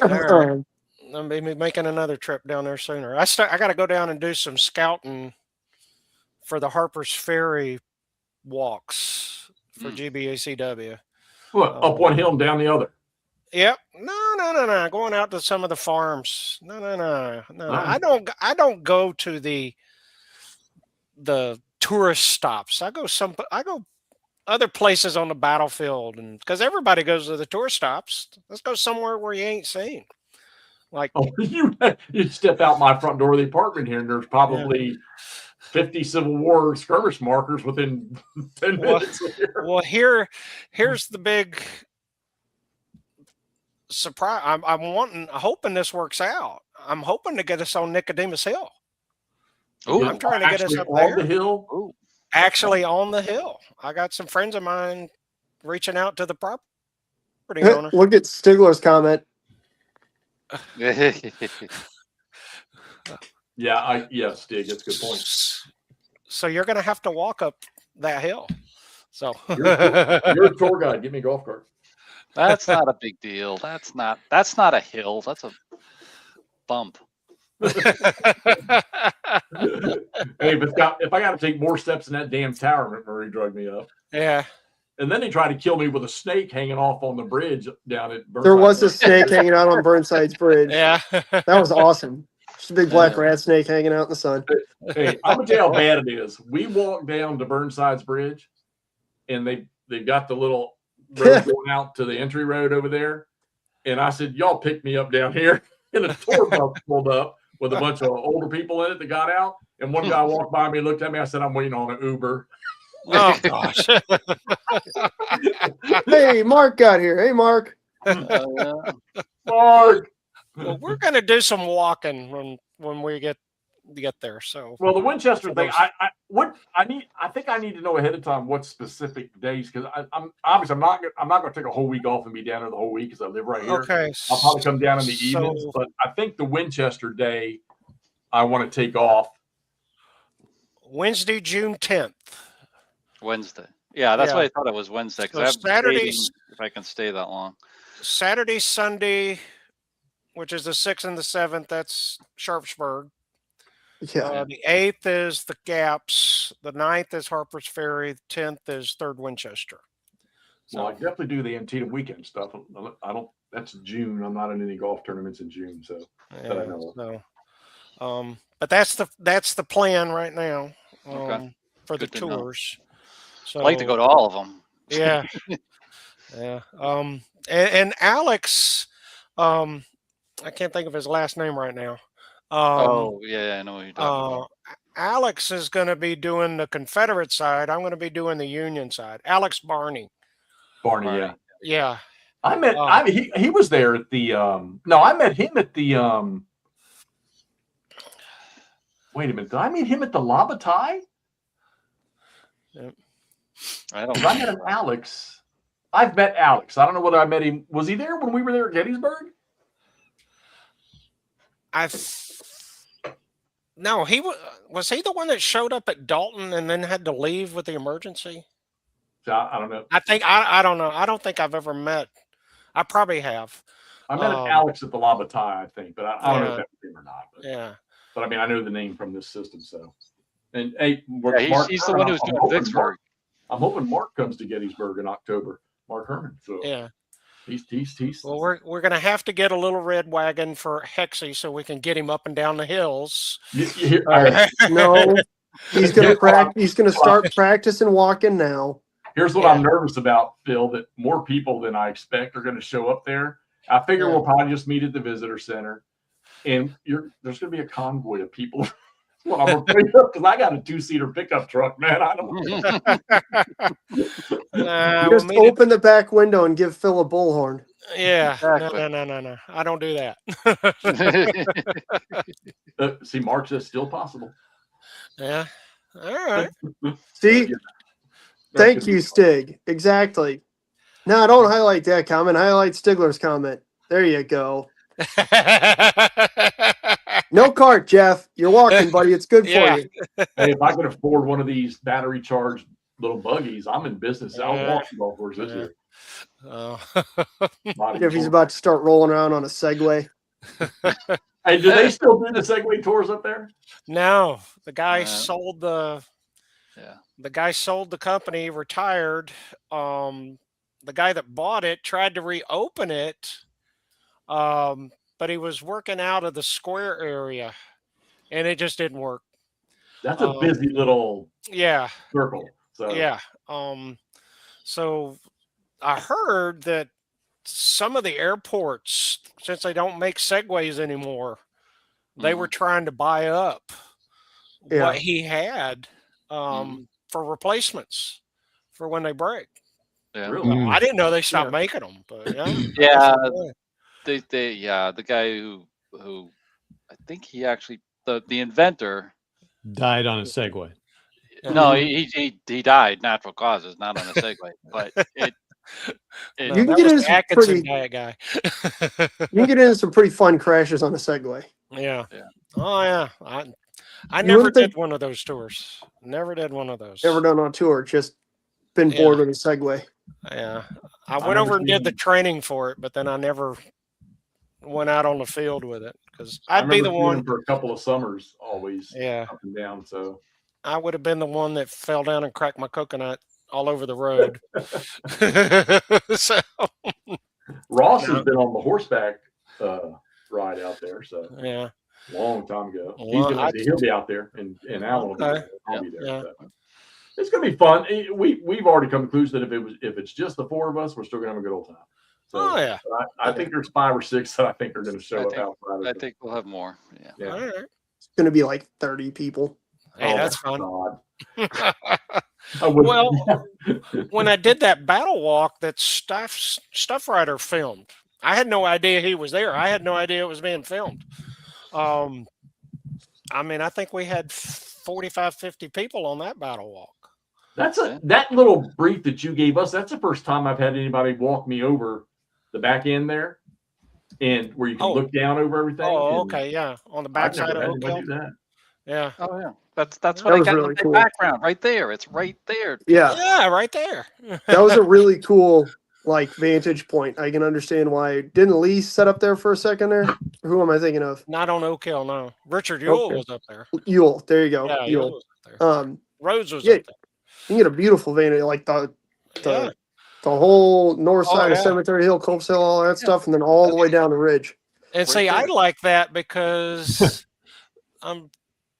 All right. Um, I'll be making another trip down there sooner. I got to go down and do some scouting for the Harper's Ferry walks for GBACW. What, up one hill and down the other? Yep. No. Going out to some of the farms. No. Oh. I don't go to the tourist stops. I go other places on the battlefield, and because everybody goes to the tourist stops. Let's go somewhere where you ain't seen. Like, Oh, you step out my front door of the apartment here, and there's probably 50 Civil War skirmish markers within 10 Well, minutes of here. well, here's the big surprise. I'm hoping this works out. I'm hoping to get us on Nicodemus Hill. Ooh. I'm trying to get us Actually up on there. the hill. Ooh. Actually, on the hill. I got some friends of mine reaching out to the property owner. look at Stigler's comment. Yeah, Stig, that's a good point. So you're going to have to walk up that hill. So You're a tour guide. Give me a golf cart. That's not a big deal. That's not a hill. That's a bump. Hey, if I got to take more steps in that damn tower, McMurray drug me up. yeah. And then they tried to kill me with a snake hanging off on the bridge down at Burnside. There was a snake hanging out on Burnside's bridge. Yeah. That was awesome. Just a big black rat snake hanging out in the sun. Hey, I'm gonna tell you how bad it is. We walked down to Burnside's bridge, and they got the little road going out to the entry road over there. And I said, "Y'all pick me up down here." And a tour bus pulled up with a bunch of older people in it that got out. And one guy walked by me, looked at me. I said, "I'm waiting on an Uber." Oh gosh. Hey, Mark got here. Hey, Mark. Mark. Well, we're going to do some walking when we get get there. So Well, the Winchester For thing, those- I think I need to know ahead of time what specific days, because I'm obviously I'm not going to take a whole week off and be down there the whole week because I live right here. okay, I'll probably come down in the evenings, so but I think the Winchester day I want to take off. Wednesday, June 10th. Wednesday. Yeah, that's Yeah. why I thought it was Wednesday because So I'm Saturday's- debating if I can stay that long. Saturday, Sunday, which is the 6th and the 7th, that's Sharpsburg. Yeah. The 8th is the Gaps. The 9th is Harper's Ferry. The 10th is Third Winchester. So I definitely do the Antietam weekend stuff. I don't. That's June. I'm not in any golf tournaments in June, so that I Yeah, know of. so, but that's the plan right now Okay. for the Good to know. tours. So I'd like to go to all of them. Yeah, yeah. And Alex, I can't think of his last name right now. Oh, yeah, I know what you're talking about. Alex is going to be doing the Confederate side. I'm going to be doing the Union side. Alex Barney. Barney, Barney. yeah. Yeah. I met. Oh. He was there at the. No, I met him at the. Wait a minute. Did I meet him at the Labatai? I don't. I met him, Alex. I've met Alex. I don't know whether I met him. Was he there when we were there at Gettysburg? No, he was he the one that showed up at Dalton and then had to leave with the emergency? So I don't know. I don't know. I don't think I've ever met. I probably have. I met Alex at the Labatai, I think, but I don't know if Yeah. that was him or not. Yeah. But I mean, I know the name from this system, so. And hey, Yeah, he's the one who's doing Vicksburg. I'm hoping Mark comes to Gettysburg in October. Mark Herman. So Yeah. he's. Well, we're gonna have to get a little red wagon for Hexy so we can get him up and down the hills. No, he's gonna start practicing walking now. Here's what Yeah. I'm nervous about, Phil, that more people than I expect are going to show up there. I figure we'll probably just meet at the visitor center, and there's going to be a convoy of people. Well, I'm afraid of because I got a 2-seater pickup truck, man. I don't. We'll Just meet at- open the back window and give Phil a bullhorn. yeah. Exactly. No. I don't do that. See, Mark says still possible. Yeah. All right. See, That's thank gonna you, be fun. Stig. Exactly. No, don't highlight that comment. Highlight Stigler's comment. There you go. No cart, Jeff. You're walking, buddy. It's good for Yeah. you. Hey, if I could afford one of these battery charged little buggies, I'm in business. I'll walk the golf course this Yeah. year. Oh. Not Jeffy's even- about to start rolling around on a Segway. Hey, do they still do the Segway tours up there? No, the guy Uh, sold the Yeah. the guy sold the company, retired. The guy that bought it tried to reopen it, but he was working out of the square area, and it just didn't work. That's a busy little Yeah, circle. So yeah. So I heard that some of the airports, since they don't make Segways anymore, they were trying to buy up Yeah. what he had for replacements for when they break. Yeah. really. Mm. I didn't know they stopped making them, but yeah. Yeah, Yeah. the guy who I think he actually the inventor. Died on a Segway. No, he died natural causes, not on a Segway. But it You No, can that get was into the some Atkinson pretty- diet guy. You can get into some pretty fun crashes on a Segway. Yeah. Yeah. Oh yeah. I You never wouldn't think- did one of those tours. Never did one of those. Never done on tour, just been Yeah. bored with a Segway. Yeah. I I went over never and did the seen- training for it, but then I never went out on the field with it because I I'd be the remember seeing one. them for a couple of summers, always Yeah. up and down. So I would have been the one that fell down and cracked my coconut all over the road. So Ross Yeah. has been on the horseback ride out there. So yeah. long time ago. Well, He'll be out there, and Alan will be Okay. there. I'll be there. Yeah. So. It's gonna be fun. We've already come to the conclusion that if it's just the four of us, we're still gonna have a good old time. So Oh yeah. I think there's 5 or 6 that I think are gonna show up think- outside. I of think we'll have more. Yeah. Yeah. All right. It's going to be like 30 people. Hey, Oh, that's fun. God. I wouldn't- Well, when I did that battle walk that Stuff Rider filmed, I had no idea he was there. I had no idea it was being filmed. I mean, I think we had 45, 50 people on that battle walk. That's that little brief that you gave us. That's the first time I've had anybody walk me over the back end there, and where you can look down over everything. Oh, and okay, yeah, on the I've backside never of had Oak anybody Hill. do that. Yeah. Oh yeah, that's what That I was got really in the cool. background right there. It's right there. Yeah, Yeah, right there. that was a really cool like vantage point. I can understand why. Didn't Lee set up there for a second there? Who am I thinking of? Not on Oak Hill, no. Richard Ewell Okay. was up there. Ewell. There you go. Yeah, Ewell Ewell. was up there. Rhodes was up there. You get a beautiful vantage, like the Yeah. the whole north Oh, side of yeah. Cemetery Hill, Copes Hill, all that stuff, and then all the way down the ridge. And Right see, I there. like that because I'm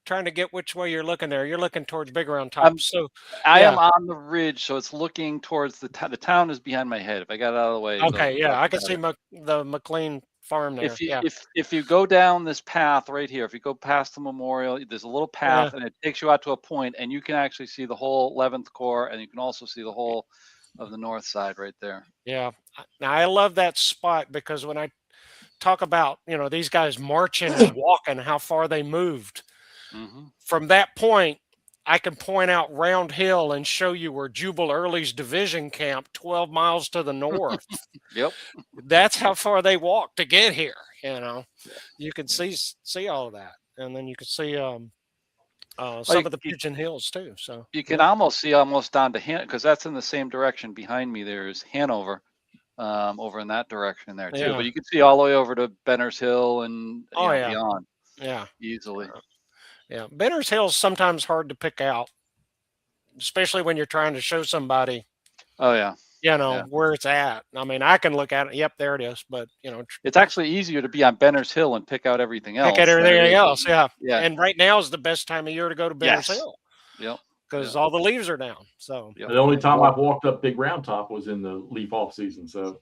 trying to get which way you're looking there. You're looking towards Big Round Top. So I yeah. am on the ridge, so it's looking towards the town. The town is behind my head. If I got it out of the way. so okay, yeah, I can that's see better. the McLean farm there. If you Yeah. if you go down this path right here, if you go past the memorial, there's a little path and it takes you out to a point, and you can actually see the whole 11th Corps, and you can also see the whole of the north side right there. Yeah. Now I love that spot because when I talk about, these guys marching and walking, how far they moved. Hmm. From that point, I can point out Round Hill and show you where Jubal Early's division camp 12 miles to the north. Yep. That's how far they walked to get here. You can see all of that. And then you can see some of the Pigeon Hills too. So You can almost see almost down to Hanover, because that's in the same direction behind me. There's Hanover over in that direction there too. Yeah. But you can see all the way over to Benner's Hill and Oh, yeah. beyond yeah. easily. Yeah. Benner's Hill is sometimes hard to pick out, especially when you're trying to show somebody, Oh yeah. where it's at. I mean, I can look at it. Yep, there it is. But, It's actually easier to be on Benner's Hill and pick out everything else. pick at than it everything is- else. Yeah. Yeah. And right now is the best time of year to go to Benner's Yes. Hill Yep. because Yeah. all the leaves are down. So, Yep. The only time I've walked up Big Round Top was in the leaf off season. So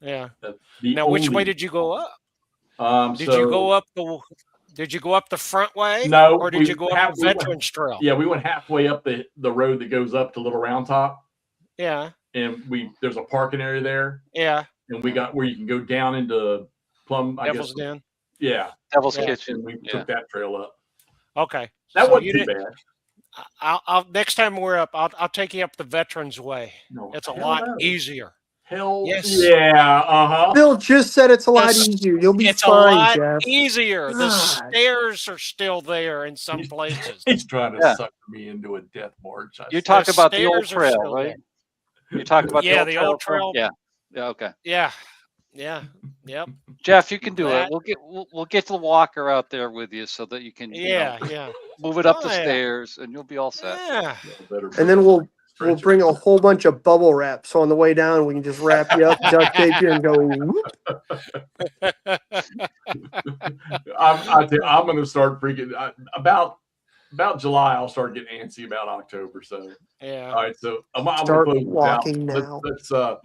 yeah. that's the Now, which way only- did you go up? Did so, you go up the front way? No, Or did we you go up have- the we went- Veterans Trail? Yeah, we went halfway up the road that goes up to Little Round Top, Yeah. and there's a parking area there, Yeah. and we got where you can go down into Plum. I Devil's guess. Den. Yeah, Devil's Yeah. Kitchen. and we Yeah. took that trail up. Okay. That So wasn't you too didn't- bad. I'll next time we're up, I'll take you up the Veterans Way. No, It's a hell lot no. easier. Hell Yes. yeah, Bill just said it's a lot Yes. easier. You'll be It's a fine, lot Jeff. easier. The God. stairs are still there in some places. He's trying to Yeah. suck me into a death march. You talk The about the old stairs are trail, still right? You talk about Yeah, the the old old trail. Yeah. Yeah. Okay. Yeah. Yeah. Yep. Jeff, you can do That- it. We'll get the walker out there with you so that you can Yeah. Yeah. move it up Oh, the yeah. stairs and you'll be all set. Yeah. And then we'll bring a whole bunch of bubble wrap. So on the way down, we can just wrap you up, duct tape you, and go. Whoop. I'm going to start freaking about July. I'll start getting antsy about October. So Yeah. all right, so I'm gonna Start close this out. walking now. Let's so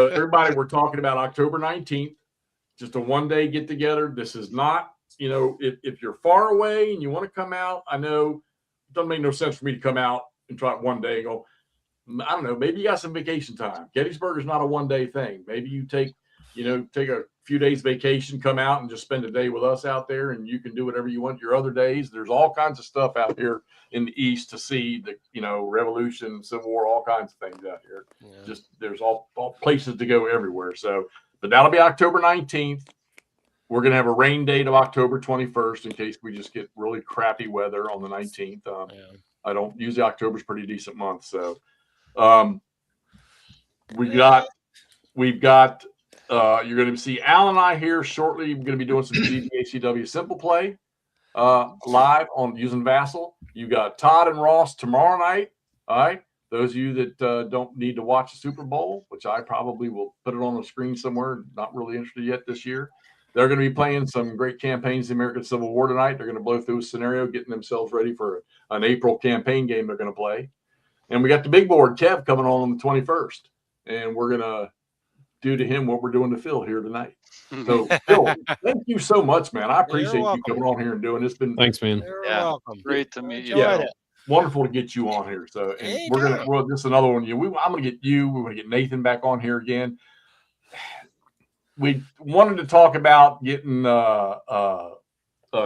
everybody, we're talking about October 19th, just a one-day get together. This is not, if you're far away and you want to come out, I know it doesn't make no sense for me to come out and try it one day and go. I don't know. Maybe you got some vacation time. Gettysburg is not a one-day thing. Maybe you take a few days vacation, come out and just spend a day with us out there, and you can do whatever you want your other days. There's all kinds of stuff out here in the East to see, Revolution, Civil War, all kinds of things out here. Yeah. Just there's all places to go everywhere. So, but that'll be October 19th. We're going to have a rain date of October 21st in case we just get really crappy weather on the 19th. Yeah. I don't usually October's a pretty decent month. So, we've got, you're going to see Al and I here shortly. We're going to be doing some GBACW Simple Play live on using Vassal. You got Todd and Ross tomorrow night. All right. Those of you that don't need to watch the Super Bowl, which I probably will put it on the screen somewhere, not really interested yet this year. They're going to be playing some great campaigns in the American Civil War tonight. They're going to blow through a scenario, getting themselves ready for an April campaign game they're going to play. And we got the big board, Kev, coming on the 21st. And we're going to do to him what we're doing to Phil here tonight. So, Phil, thank you so much, man. I appreciate you welcome. coming on here and doing this. It's been Thanks, man. You're Yeah. welcome. Great to meet you. Enjoyed Yeah. it. wonderful to get you on here. So, and Anytime. this is another one. I'm going to get you. We're going to get Nathan back on here again. We wanted to talk about getting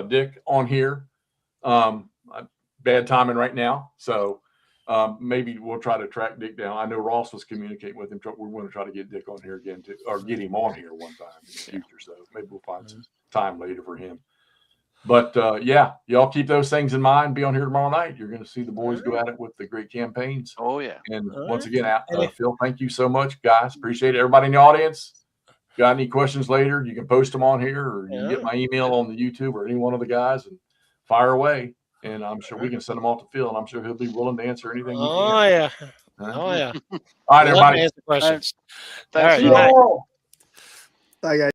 Dick on here. Bad timing right now, so maybe we'll try to track Dick down. I know Ross was communicating with him. We're going to try to get Dick on here again, or get him on here one time in the future. So maybe we'll find some time later for him. But yeah, y'all keep those things in mind. Be on here tomorrow night. You're going to see the boys go at it with the great campaigns. Oh yeah. And All once right. again, Phil, thank you so much, guys. Appreciate it. Everybody in the audience. Got any questions later? You can post them on here, or you can get my email on the YouTube or any one of the guys and fire away. And I'm sure we can send them off to Phil, and I'm sure he'll be willing to answer anything. Oh yeah. Huh? Oh yeah. All right, Love to everybody. answer questions. Thanks, All See right. you all. Bye, guys.